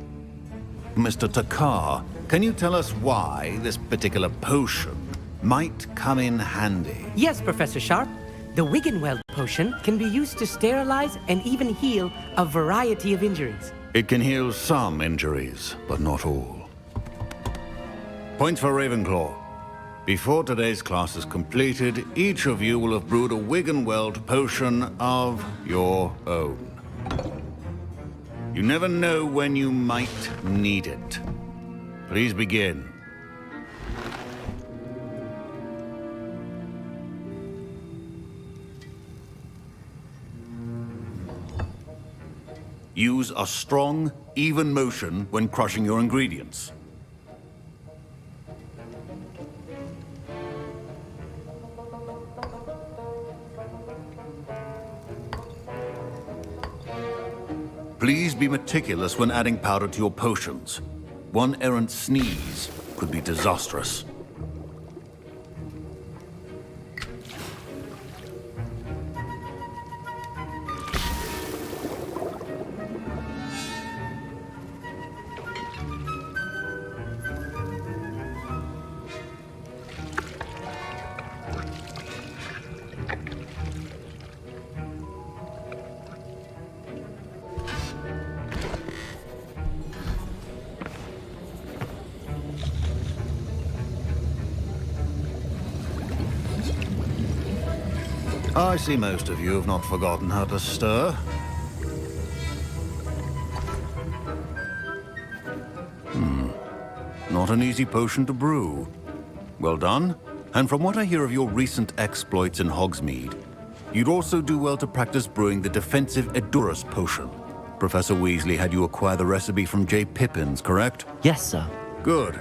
Mr. Takar, can you tell us why this particular potion might come in handy? Yes, Professor Sharp. The Wigan-Weld potion can be used to sterilize and even heal a variety of injuries. It can heal some injuries, but not all. Points for Ravenclaw. Before today's class is completed, each of you will have brewed a Wigan-Weld potion of your own. You never know when you might need it. Please begin. Use a strong, even motion when crushing your ingredients. Please be meticulous when adding powder to your potions. One errant sneeze could be disastrous. I see most of you have not forgotten how to stir. Not an easy potion to brew. Well done. And from what I hear of your recent exploits in Hogsmeade, you'd also do well to practice brewing the defensive Edurus potion. Professor Weasley had you acquire the recipe from J. Pippins, correct? Yes, sir. Good.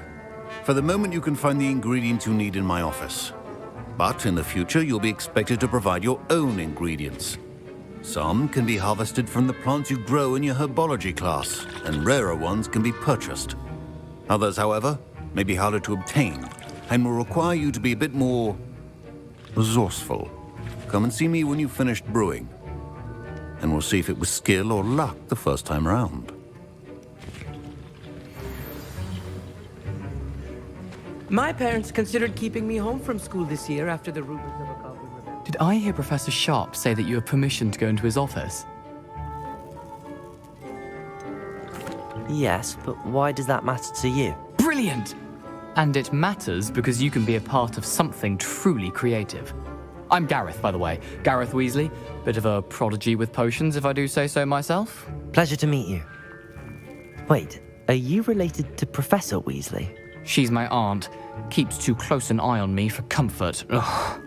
For the moment, you can find the ingredients you need in my office. But in the future, you'll be expected to provide your own ingredients. Some can be harvested from the plants you grow in your herbology class, and rarer ones can be purchased. Others, however, may be harder to obtain, and will require you to be a bit more resourceful. Come and see me when you've finished brewing, and we'll see if it was skill or luck the first time round. My parents considered keeping me home from school this year after the rumors of a goblin rebellion. Did I hear Professor Sharp say that you have permission to go into his office? Yes, but why does that matter to you? Brilliant! And it matters because you can be a part of something truly creative. I'm Gareth, by the way. Gareth Weasley. Bit of a prodigy with potions, if I do say so myself. Pleasure to meet you. Wait, are you related to Professor Weasley? She's my aunt. Keeps too close an eye on me for comfort. Ugh.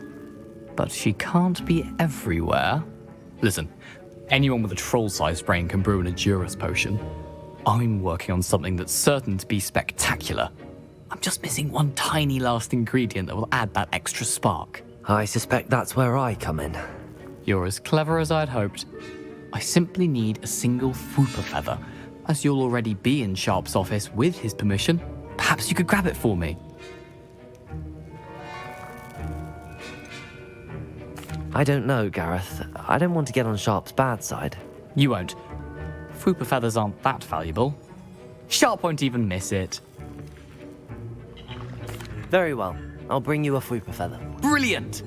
But she can't be everywhere. Listen, anyone with a troll-sized brain can brew an Edurus potion. I'm working on something that's certain to be spectacular. I'm just missing one tiny last ingredient that will add that extra spark. I suspect that's where I come in. You're as clever as I'd hoped. I simply need a single Fwooper feather. As you'll already be in Sharp's office with his permission, perhaps you could grab it for me. I don't know, Gareth. I don't want to get on Sharp's bad side. You won't. Fwooper feathers aren't that valuable. Sharp won't even miss it. Very well. I'll bring you a Fwooper feather. Brilliant!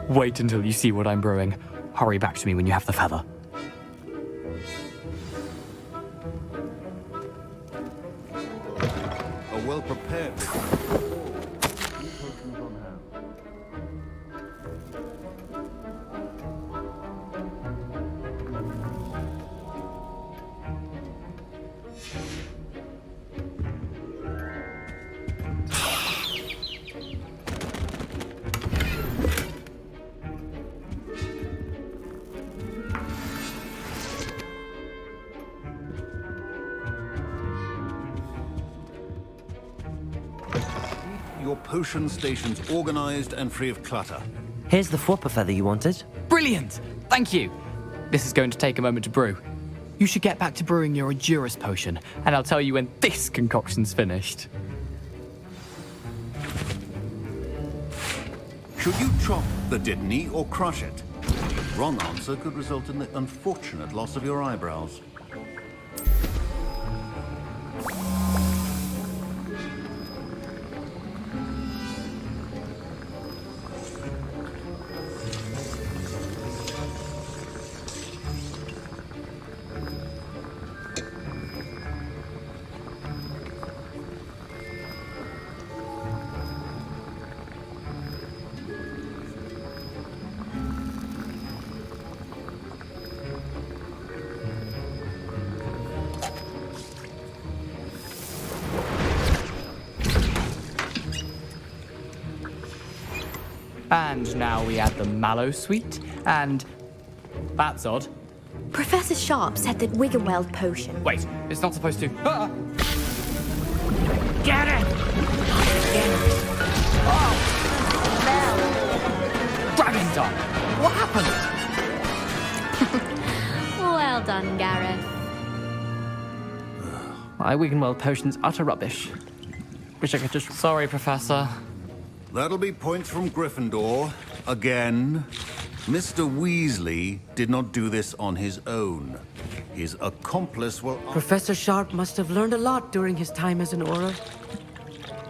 Wait until you see what I'm brewing. Hurry back to me when you have the feather. well prepared. Your potion stations organized and free of clutter. Here's the Fwopper feather you wanted. Brilliant! Thank you. This is going to take a moment to brew. You should get back to brewing your Edurus potion, and I'll tell you when this concoction's finished. Should you chop the Dittany or crush it? The wrong answer could result in the unfortunate loss of your eyebrows. And now we add the mallow sweet, and that's odd. Professor Sharp said that Wiggenweld potion. Wait, it's not supposed to. Ah! Get it! Dragon Dog! What happened? Well done, Gareth. My Wiggenweld potion's utter rubbish. Wish I could just... Sorry, Professor. That'll be points from Gryffindor. Again. Mr. Weasley did not do this on his own. His accomplice will... Professor Sharp must have learned a lot during his time as an Auror.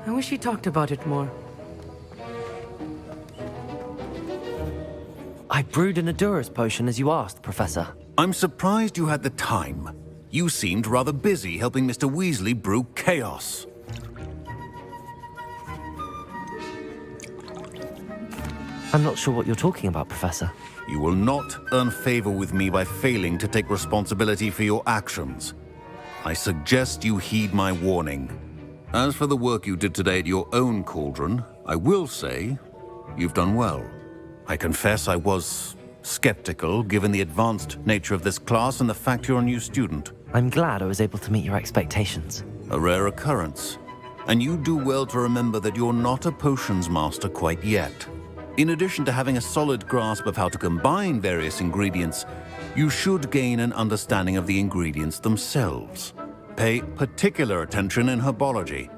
I wish he talked about it more. I brewed an Edurus potion as you asked, Professor. I'm surprised you had the time. You seemed rather busy helping Mr. Weasley brew chaos. I'm not sure what you're talking about, Professor. You will not earn favor with me by failing to take responsibility for your actions. I suggest you heed my warning. As for the work you did today at your own cauldron, I will say you've done well. I confess I was skeptical, given the advanced nature of this class and the fact you're a new student. I'm glad I was able to meet your expectations. A rare occurrence. And you do well to remember that you're not a potions master quite yet. In addition to having a solid grasp of how to combine various ingredients, you should gain an understanding of the ingredients themselves. Pay particular attention in herbology.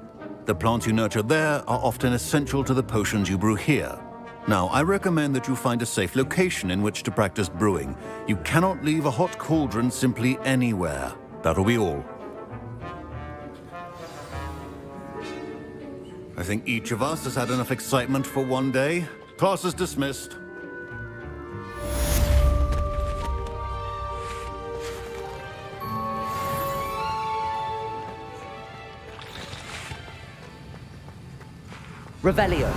The plants you nurture there are often essential to the potions you brew here. Now, I recommend that you find a safe location in which to practice brewing. You cannot leave a hot cauldron simply anywhere. That'll be all. I think each of us has had enough excitement for one day. Class is dismissed. Revelio.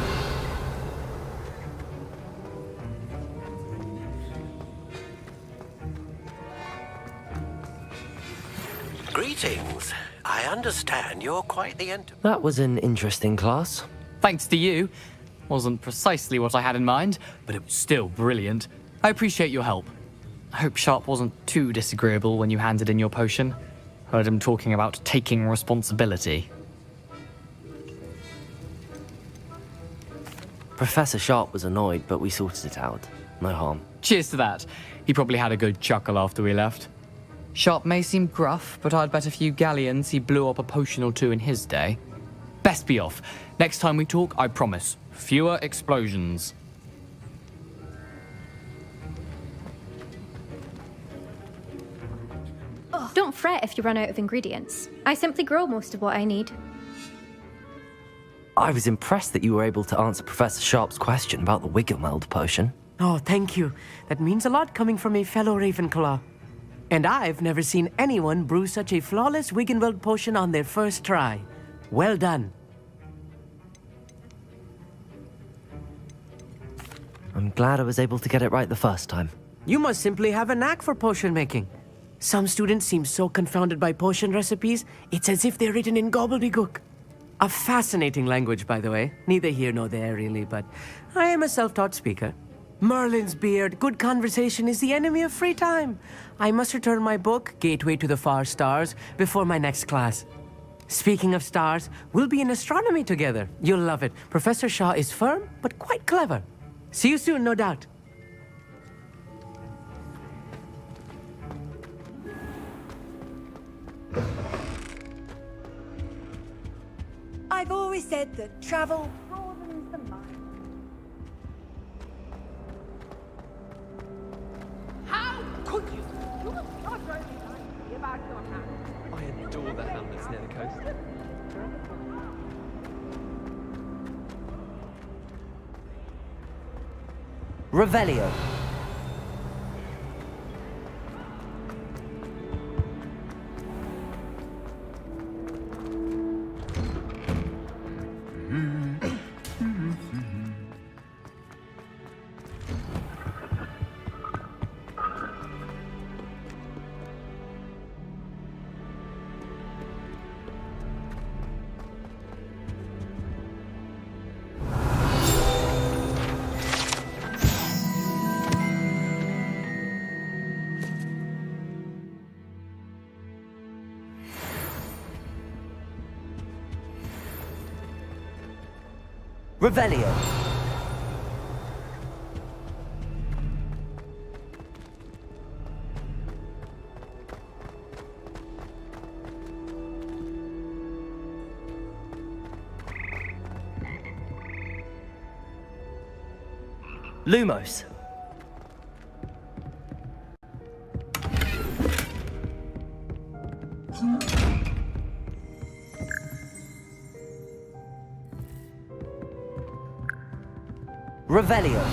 Greetings. I understand you're quite the That was an interesting class. Thanks to you. Wasn't precisely what I had in mind, but it was still brilliant. I appreciate your help. I hope Sharp wasn't too disagreeable when you handed in your potion. Heard him talking about taking responsibility. Professor Sharp was annoyed, but we sorted it out. No harm. Cheers to that. He probably had a good chuckle after we left. Sharp may seem gruff, but I'd bet a few galleons he blew up a potion or two in his day. Best be off. Next time we talk, I promise. Fewer explosions. Don't fret if you run out of ingredients. I simply grow most of what I need. I was impressed that you were able to answer Professor Sharp's question about the Wiggenweld potion. Oh, thank you. That means a lot coming from a fellow Ravenclaw. And I've never seen anyone brew such a flawless Wiggenweld potion on their first try. Well done. glad I was able to get it right the first time. You must simply have a knack for potion making. Some students seem so confounded by potion recipes, it's as if they're written in gobbledygook. A fascinating language, by the way. Neither here nor there, really, but I am a self-taught speaker. Merlin's beard, good conversation is the enemy of free time. I must return my book, Gateway to the Far Stars, before my next class. Speaking of stars, we'll be in astronomy together. You'll love it. Professor Shaw is firm, but quite clever. See you soon, no doubt. I've always said that travel broadens the mind. How could you? You must not only lie about your hand. I adore the hamlets near the coast. Revelio. Revelio. Lumos. Revelio.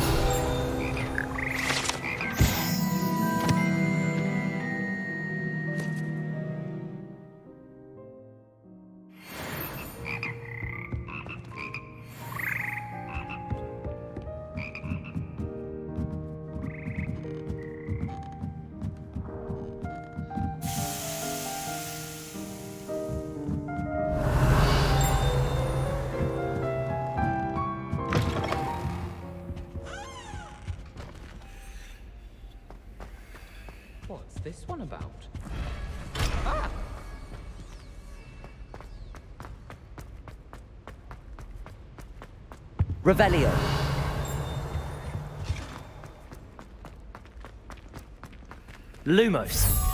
What's this one about? Ah! Revelio. Lumos.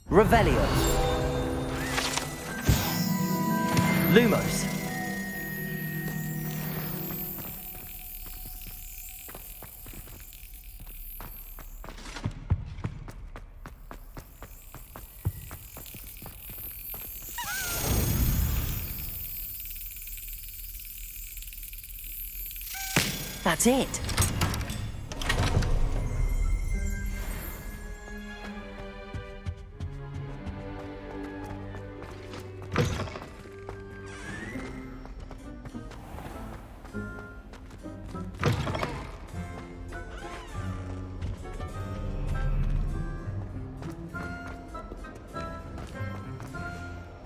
Revelio. Lumos. That's it.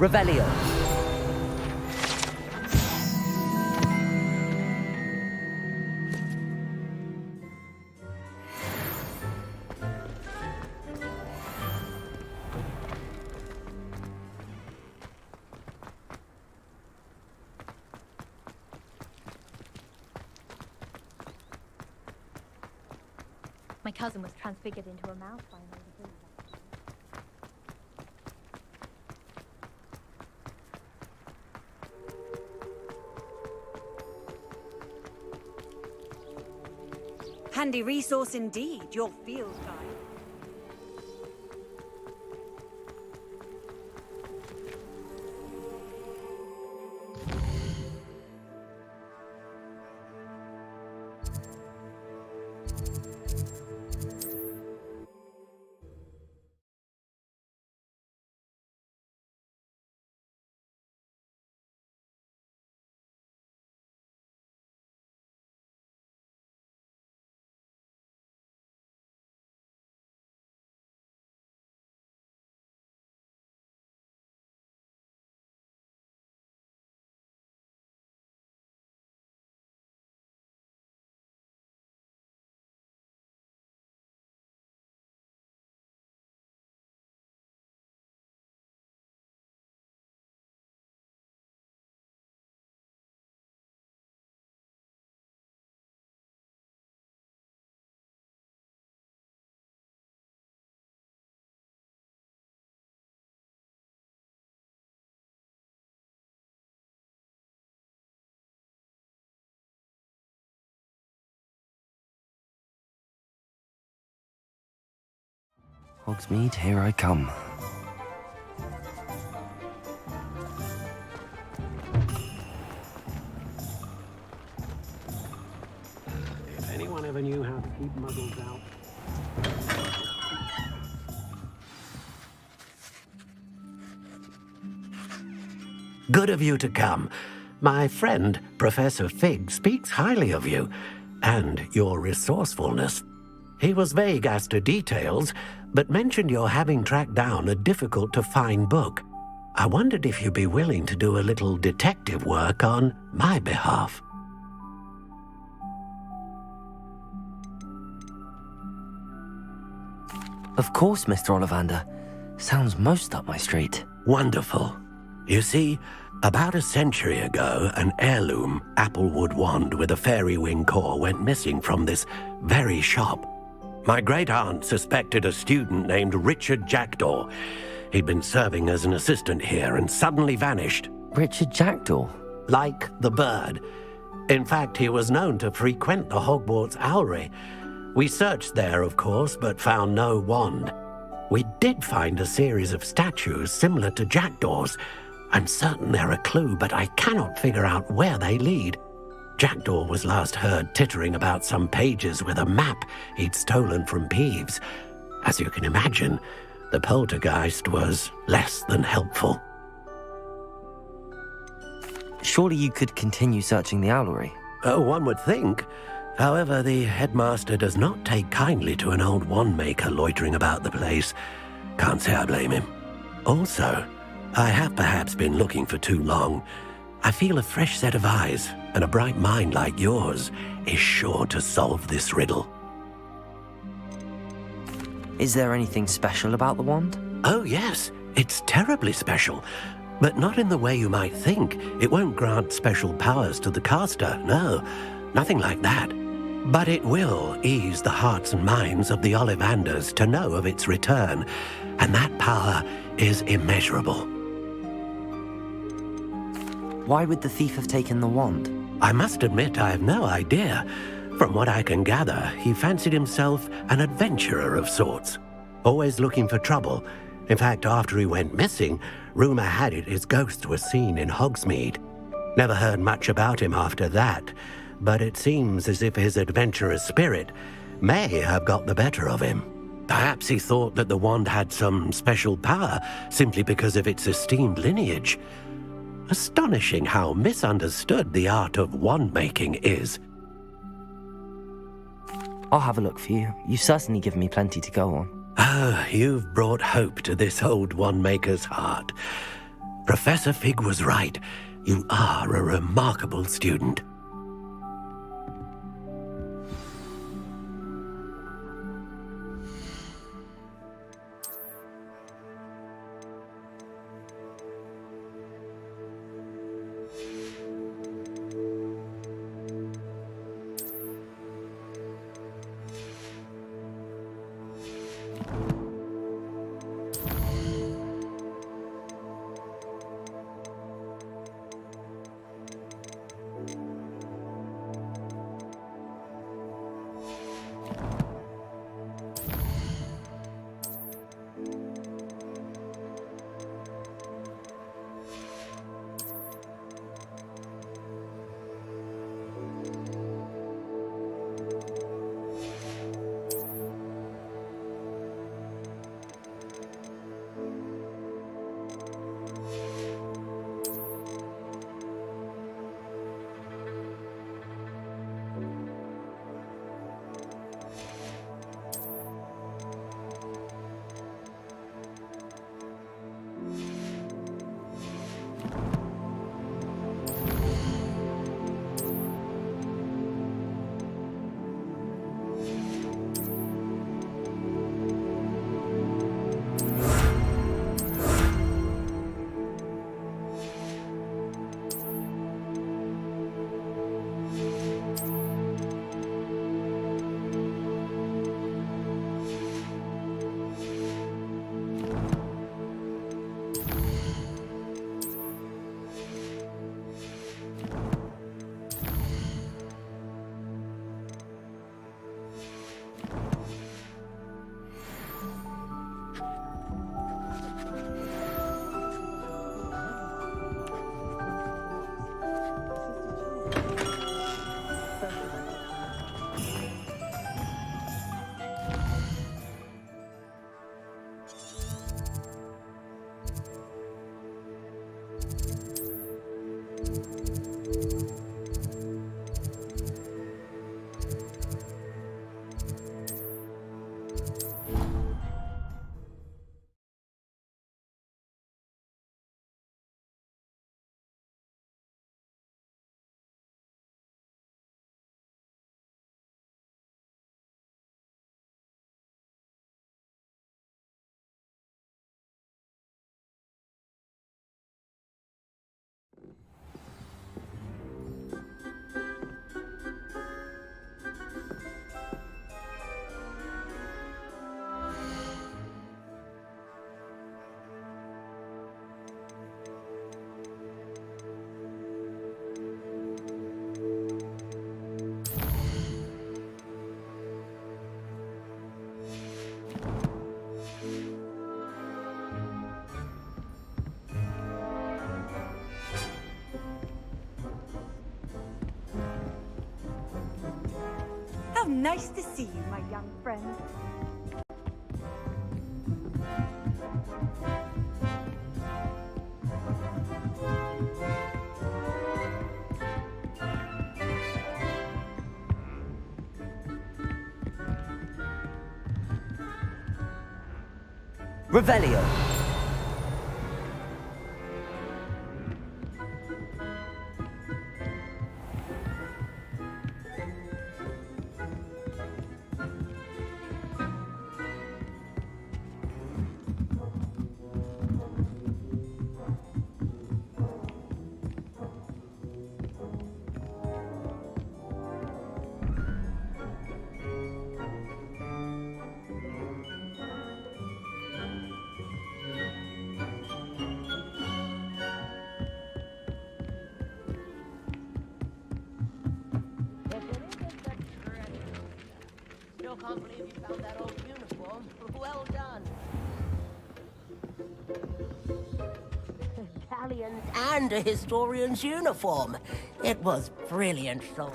Revelio. My cousin was transfigured into a mouse by an older brother. Handy resource indeed, your field guide. Hogsmeade, here I come. If anyone ever knew how to keep muggles out. Good of you to come. My friend, Professor Fig, speaks highly of you and your resourcefulness. He was vague as to details, but mentioned your having tracked down a difficult-to-find book. I wondered if you'd be willing to do a little detective work on my behalf. Of course, Mr. Ollivander. Sounds most up my street. Wonderful. You see, about a century ago, an heirloom applewood wand with a fairy wing core went missing from this very shop. My great-aunt suspected a student named Richard Jackdaw. He'd been serving as an assistant here and suddenly vanished. Richard Jackdaw? Like the bird. In fact, he was known to frequent the Hogwarts Owlery. We searched there, of course, but found no wand. We did find a series of statues similar to Jackdaw's. I'm certain they're a clue, but I cannot figure out where they lead. Jackdaw was last heard tittering about some pages with a map he'd stolen from Peeves. As you can imagine, the poltergeist was less than helpful. Surely you could continue searching the Owlery. Oh, one would think. However, the headmaster does not take kindly to an old wand-maker loitering about the place. Can't say I blame him. Also, I have perhaps been looking for too long. I feel a fresh set of eyes, and a bright mind like yours is sure to solve this riddle. Is there anything special about the wand? Oh, yes. It's terribly special. But not in the way you might think. It won't grant special powers to the caster, no. Nothing like that. But it will ease the hearts and minds of the Ollivanders to know of its return, and that power is immeasurable. Why would the thief have taken the wand? I must admit I have no idea. From what I can gather, he fancied himself an adventurer of sorts, always looking for trouble. In fact, after he went missing, rumor had it his ghost was seen in Hogsmeade. Never heard much about him after that, but it seems as if his adventurous spirit may have got the better of him. Perhaps he thought that the wand had some special power simply because of its esteemed lineage. Astonishing how misunderstood the art of wand-making is. I'll have a look for you. You've certainly given me plenty to go on. Ah, you've brought hope to this old wand-maker's heart. Professor Fig was right. You are a remarkable student. Nice to see you, my young friend. Revelio. Still can't believe you found that old uniform. Well done. Italians and a historian's uniform. It was brilliant, so.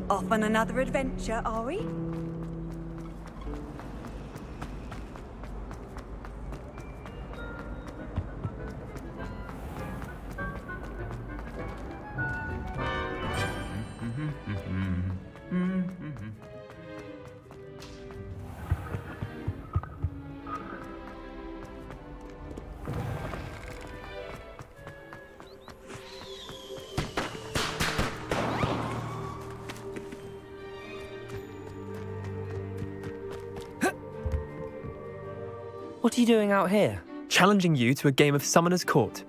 Off on another adventure, are we? What are you doing out here? Challenging you to a game of Summoner's Court.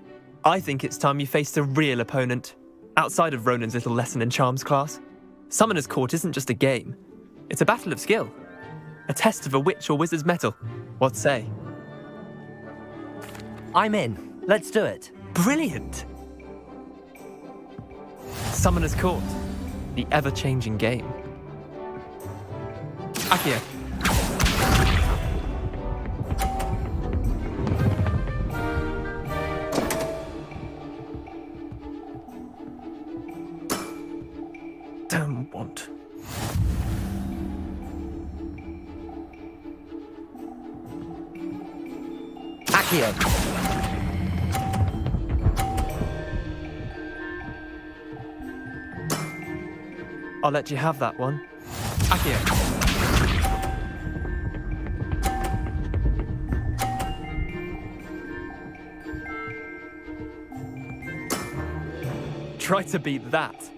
I think it's time you faced a real opponent, outside of Ronan's little lesson in charms class. Summoner's Court isn't just a game. It's a battle of skill. A test of a witch or wizard's mettle. What say? I'm in. Let's do it. Brilliant! Summoner's Court. The ever-changing game. Accio. Don't want. Accio. I'll let you have that one. Accio. Try to beat that.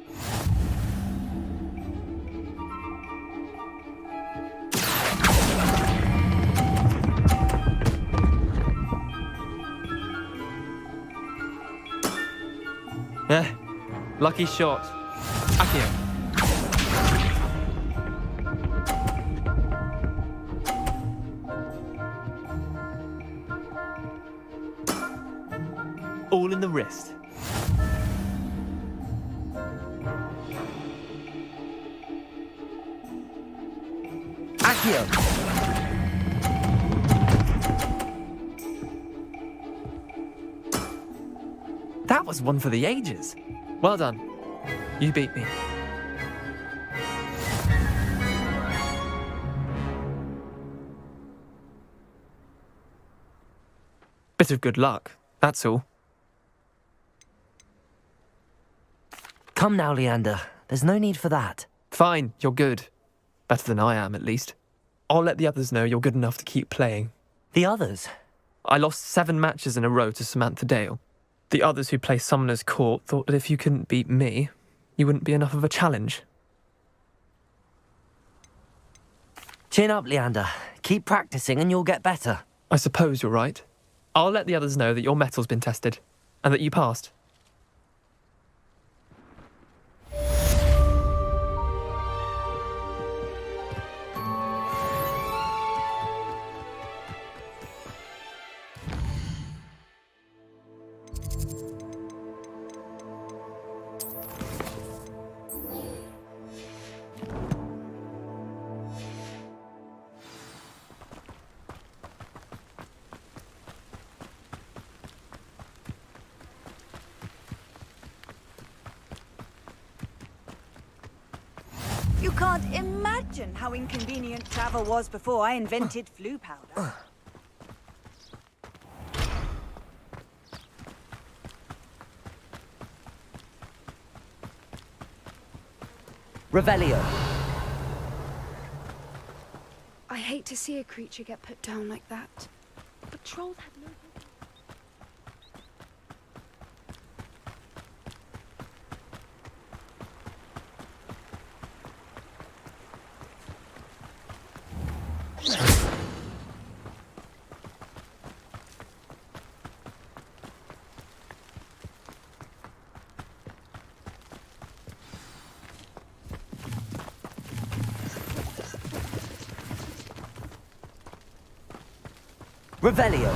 Lucky shot. Accio. All in the wrist. Accio. That was one for the ages. Well done. You beat me. Bit of good luck, that's all. Come now, Leander. There's no need for that. Fine, you're good. Better than I am, at least. I'll let the others know you're good enough to keep playing. The others? I lost 7 matches in a row to Samantha Dale. The others who play Summoner's Court thought that if you couldn't beat me, you wouldn't be enough of a challenge. Chin up, Leander. Keep practicing and you'll get better. I suppose you're right. I'll let the others know that your metal's been tested, and that you passed. can't imagine how inconvenient travel was before I invented flu powder. Revelio. I hate to see a creature get put down like that. But trolls have no... Revelio.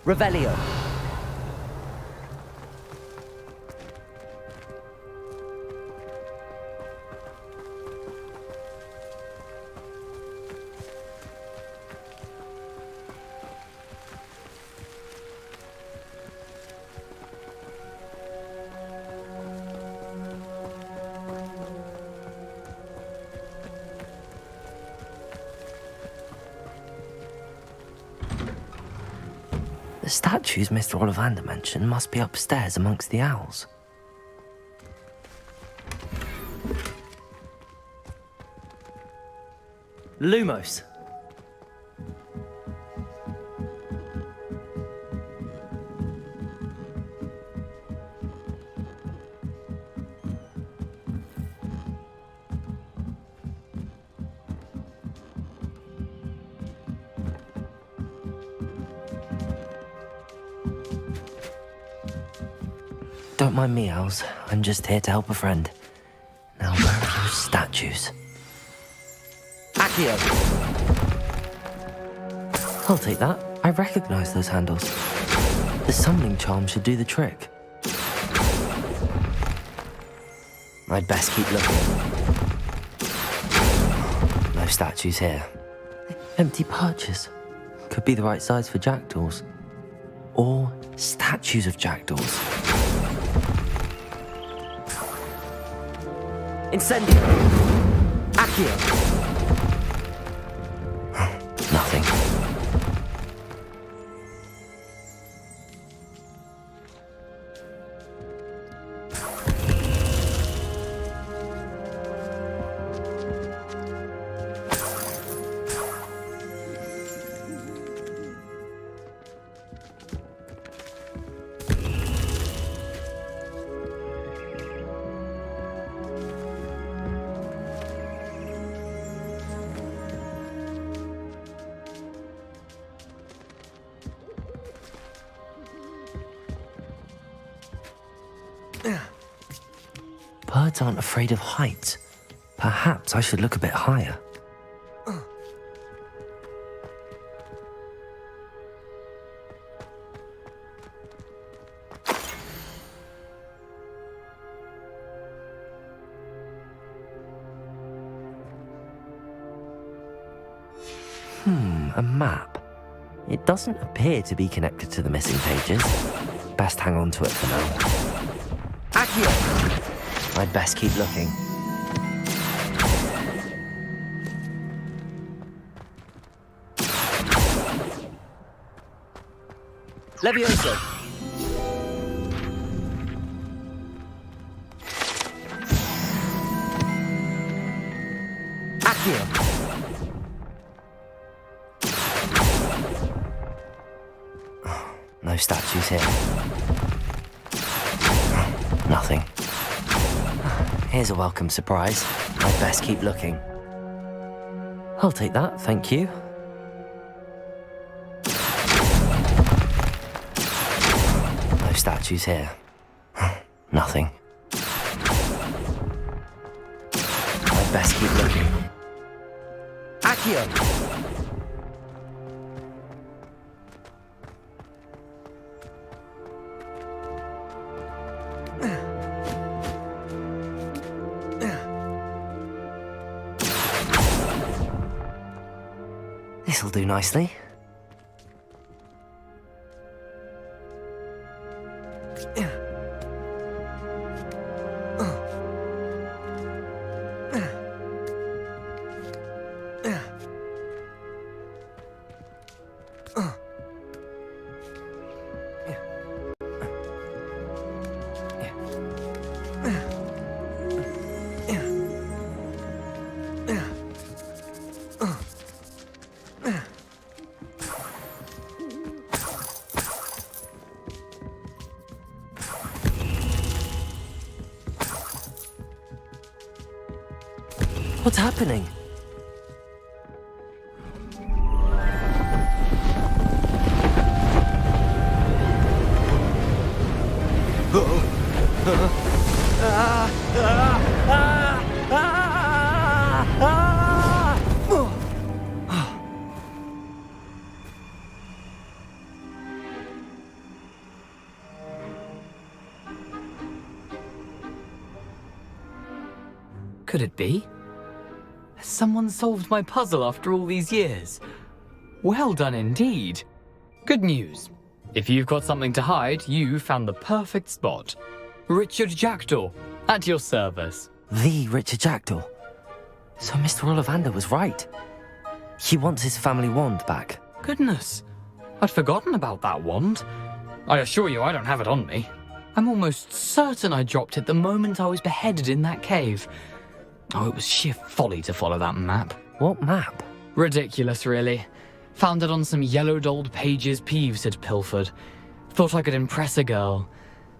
Revelio. The statues Mr. Ollivander mentioned must be upstairs amongst the owls. Lumos. Don't mind me, owls. I'm just here to help a friend. Now, where are those statues? Accio! I'll take that. I recognize those handles. The summoning charm should do the trick. I'd best keep looking. No statues here. Empty perches. Could be the right size for jackdaws. Or statues of jackdaws. Incendio! Accio! Nothing. Birds aren't afraid of heights. Perhaps I should look a bit higher. A map. It doesn't appear to be connected to the missing pages. Best hang on to it for now. Accio! I'd best keep looking. Levioso! Accio! No statues here. Nothing. Here's a welcome surprise. I'd best keep looking. I'll take that, thank you. No statues here. Nothing. I'd best keep looking. Accio! This'll do nicely. What's happening? Could it be? Has someone solved my puzzle after all these years? Well done indeed. Good news. If you've got something to hide, you found the perfect spot. Richard Jackdaw, at your service. The Richard Jackdaw. So Mr. Ollivander was right. He wants his family wand back. Goodness, I'd forgotten about that wand. I assure you I don't have it on me. I'm almost certain I dropped it the moment I was beheaded in that cave. Oh, it was sheer folly to follow that map. What map? Ridiculous, really. Found it on some yellowed old pages Peeves had pilfered. Thought I could impress a girl.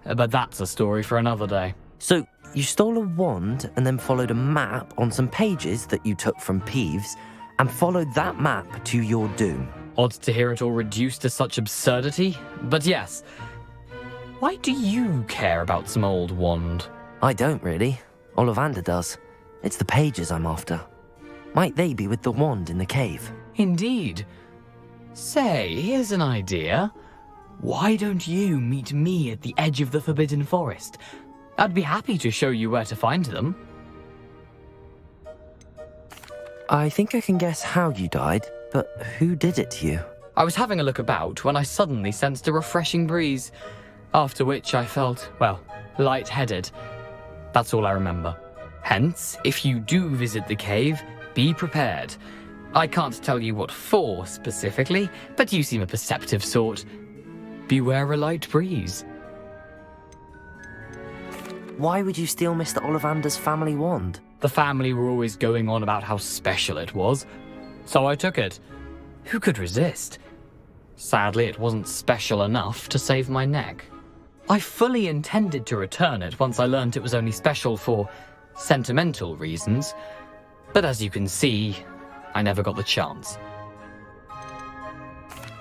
But that's a story for another day. So, you stole a wand and then followed a map on some pages that you took from Peeves and followed that map to your doom. Odd to hear it all reduced to such absurdity, but yes. Why do you care about some old wand? I don't really. Ollivander does. It's the pages I'm after. Might they be with the wand in the cave? Indeed. Say, here's an idea. Why don't you meet me at the edge of the Forbidden Forest? I'd be happy to show you where to find them. I think I can guess how you died, but who did it to you? I was having a look about when I suddenly sensed a refreshing breeze, after which I felt, well, lightheaded. That's all I remember. Hence, if you do visit the cave, be prepared. I can't tell you what for specifically, but you seem a perceptive sort. Beware a light breeze. Why would you steal Mr. Ollivander's family wand? The family were always going on about how special it was, so I took it. Who could resist? Sadly, it wasn't special enough to save my neck. I fully intended to return it once I learned it was only special for sentimental reasons, but as you can see, I never got the chance.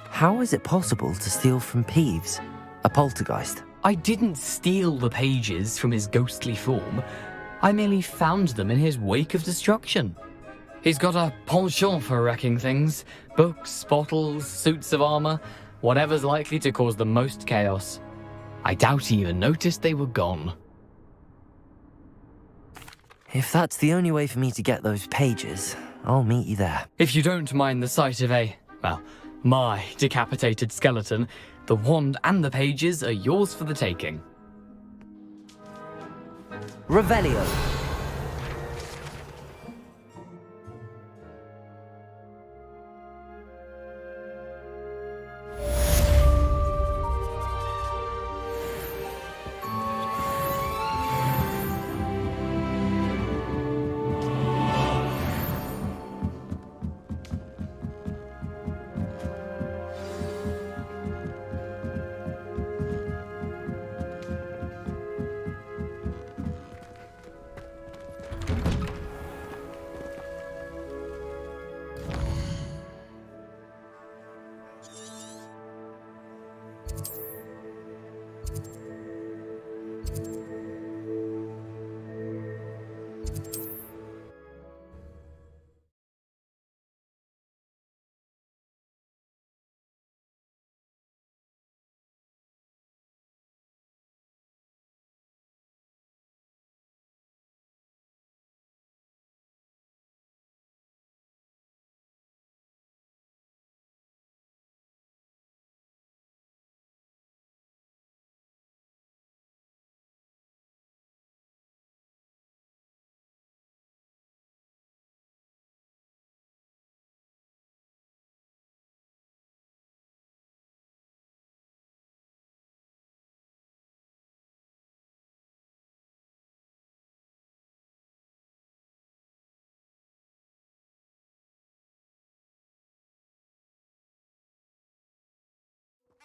How is it possible to steal from Peeves, a poltergeist? I didn't steal the pages from his ghostly form. I merely found them in his wake of destruction. He's got a penchant for wrecking things. Books, bottles, suits of armor, whatever's likely to cause the most chaos. I doubt he even noticed they were gone. If that's the only way for me to get those pages, I'll meet you there. If you don't mind the sight of my decapitated skeleton, the wand and the pages are yours for the taking. Revelio.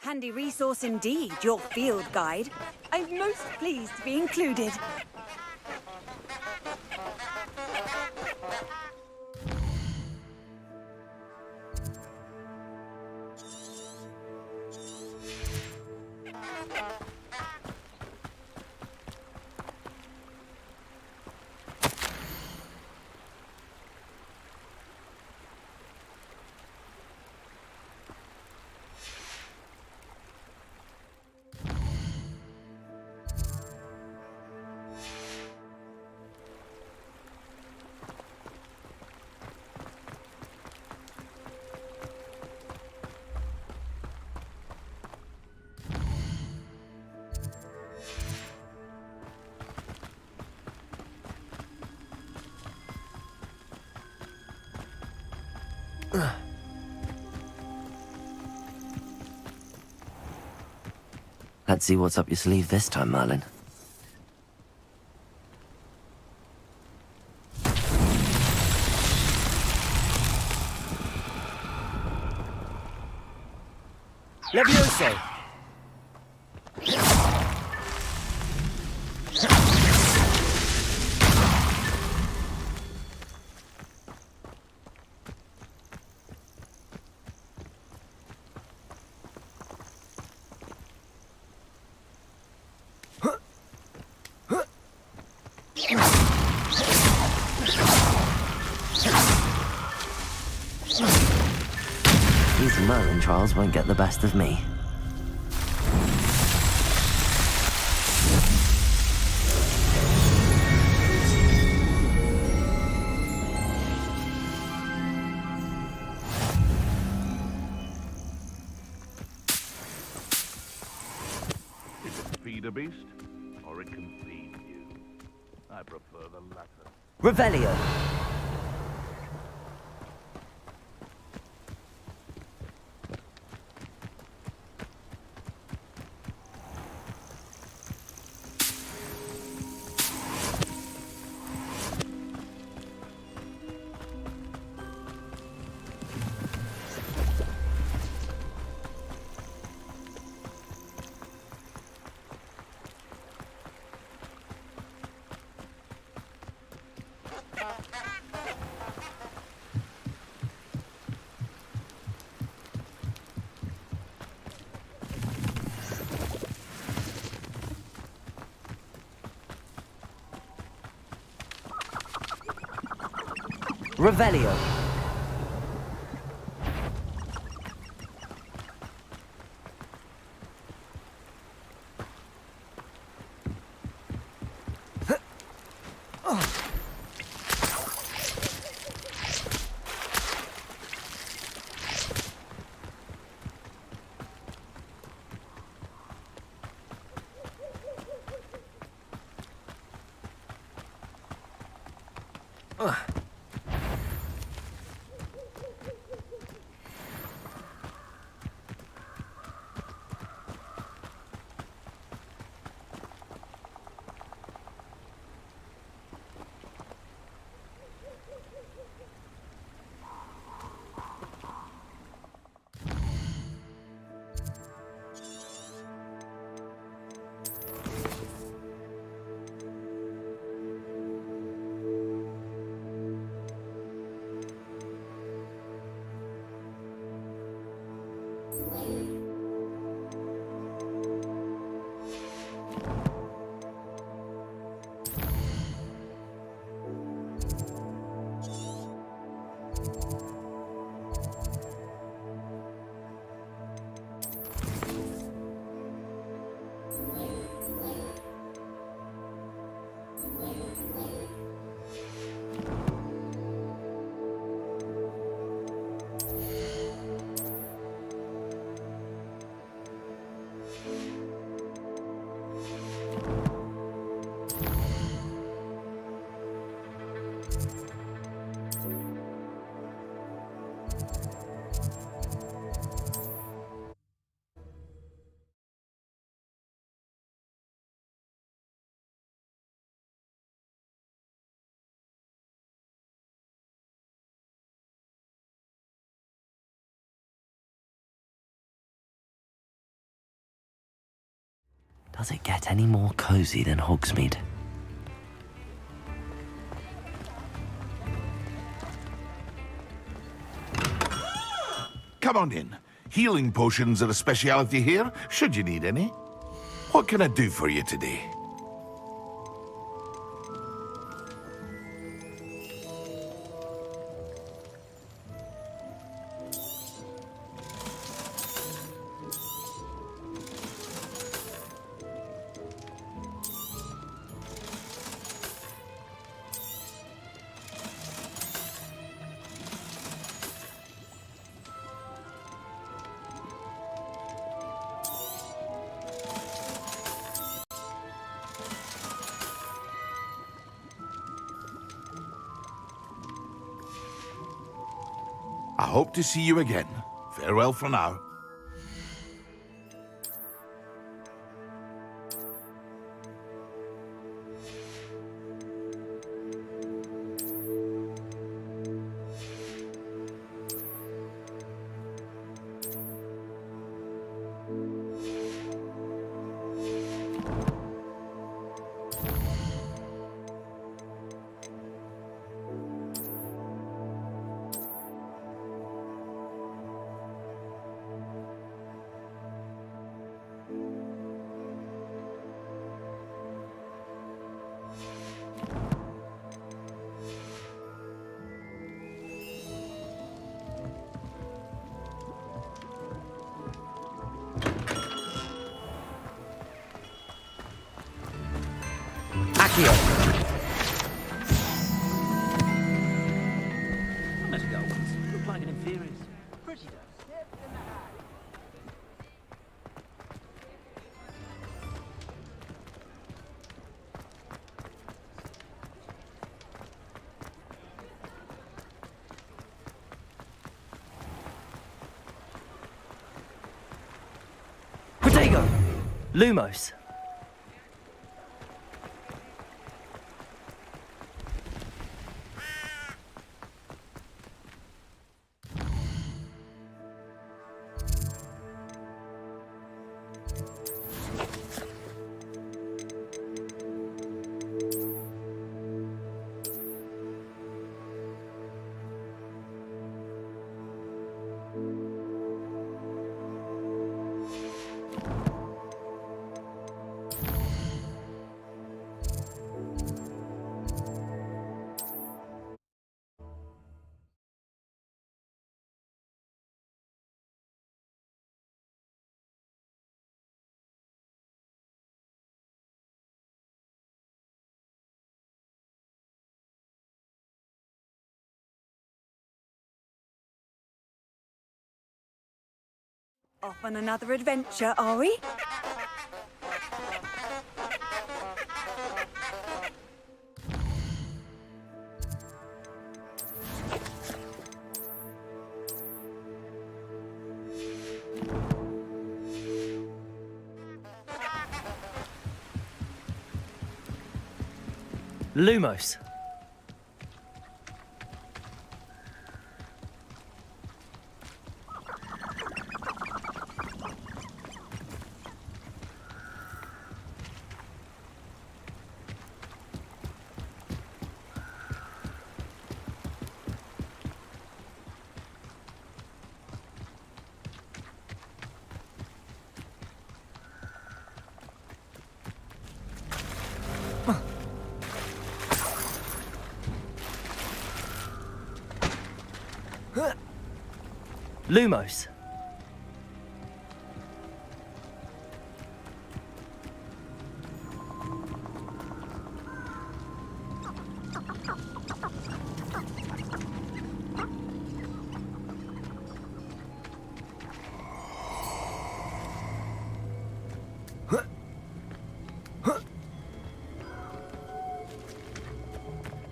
Handy resource indeed, your field guide. I'm most pleased to be included. Let's see what's up your sleeve this time, Merlin. Levioso! These Merlin trials won't get the best of me. It can feed a beast, or it can feed you. I prefer the latter. Revelio! Revelio. Does it get any more cozy than Hogsmeade? Come on in. Healing potions are a speciality here, should you need any. What can I do for you today? I hope to see you again. Farewell for now. Protego! Lumos. Off on another adventure, are we? Lumos. Lumos.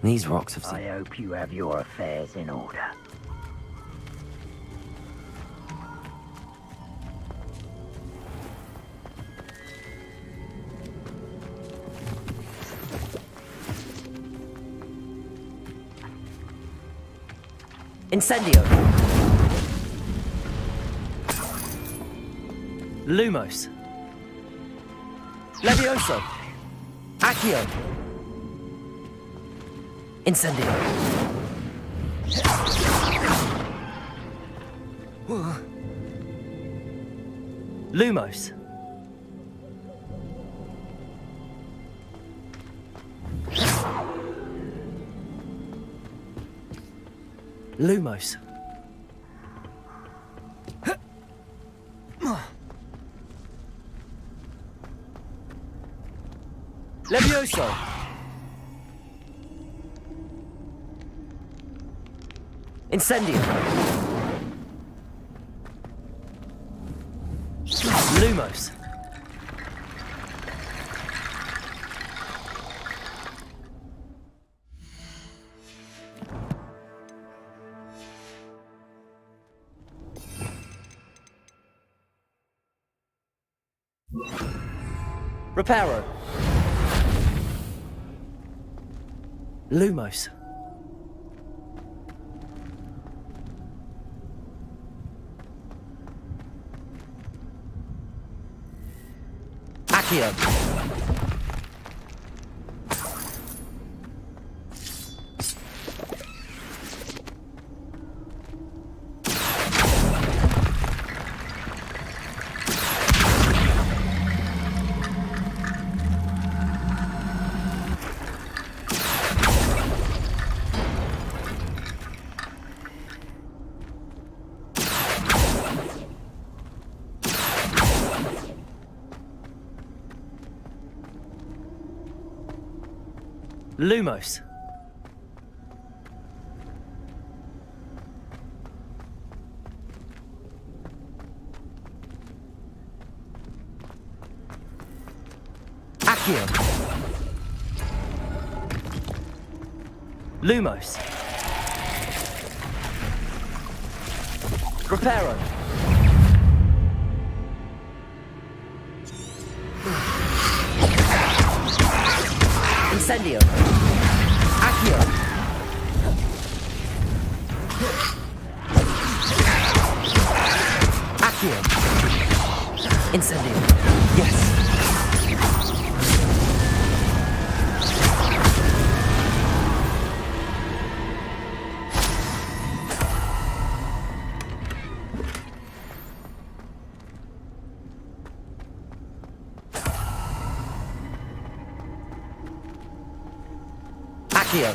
These rocks have seen... I hope you have your affairs in order. Incendio. Lumos. Levioso! Accio! Incendio! Lumos! Lumos! Levioso! Incendio! Lumos! Reparo! Lumos! Accio! Lumos! Accio! Lumos! Reparo! Incendio! Accio! Accio! Incendio! Yes! Accio!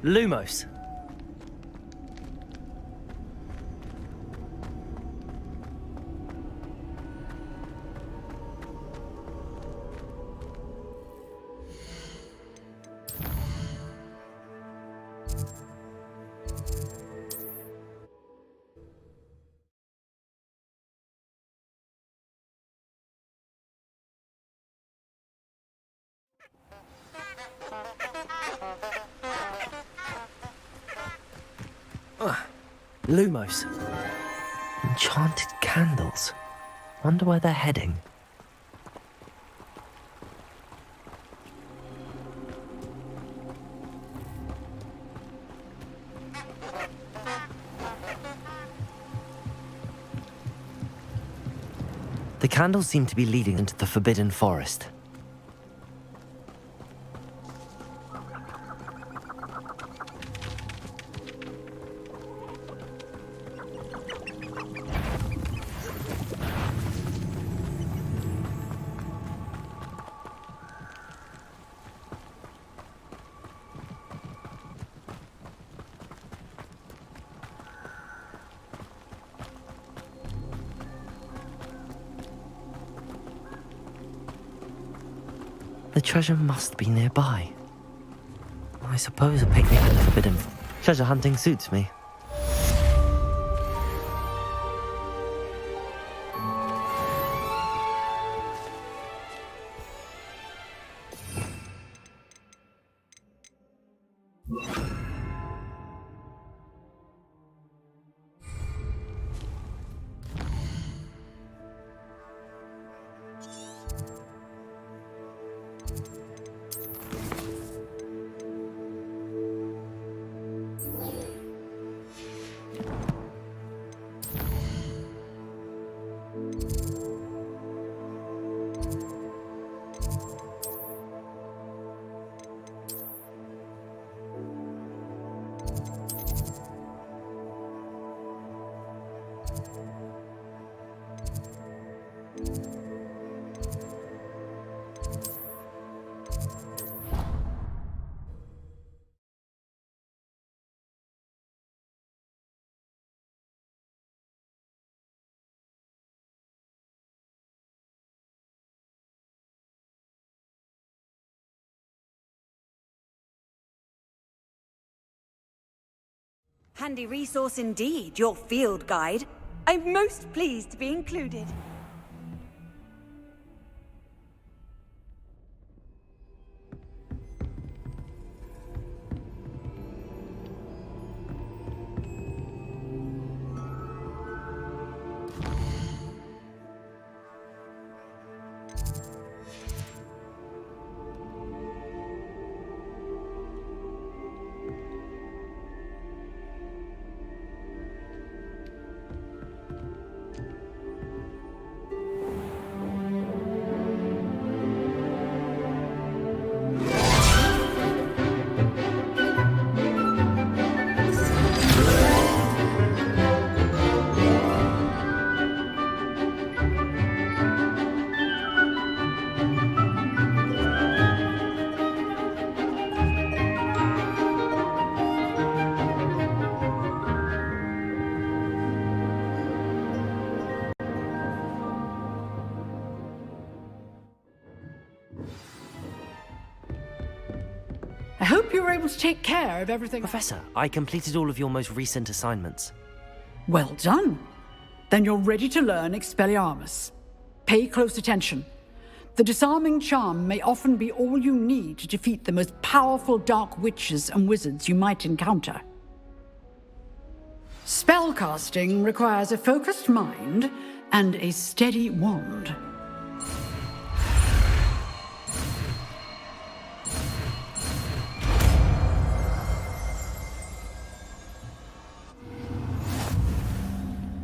Lumos! Lumos. Enchanted candles. Wonder where they're heading. The candles seem to be leading into the Forbidden Forest. The treasure must be nearby. I suppose a picnic in the Forbidden treasure hunting suits me. Handy resource indeed, your field guide. I'm most pleased to be included. I hope you were able to take care of everything. Professor, I completed all of your most recent assignments. Well done. Then you're ready to learn Expelliarmus. Pay close attention. The disarming charm may often be all you need to defeat the most powerful dark witches and wizards you might encounter. Spellcasting requires a focused mind and a steady wand.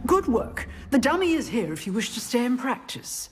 Good work. The dummy is here if you wish to stay and practice.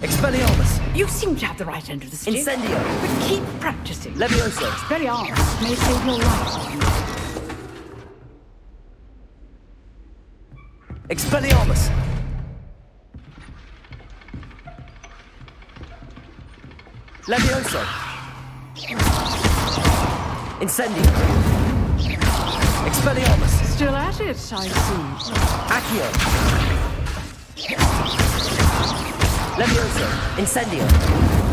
Expelliarmus! You seem to have the right end of the stick. Incendio! But keep practicing. Levioso! Expelliarmus may save your life. Expelliarmus! Levioso! Incendio! Expelliarmus! Still at it, I see. Accio! Levioso! Incendio!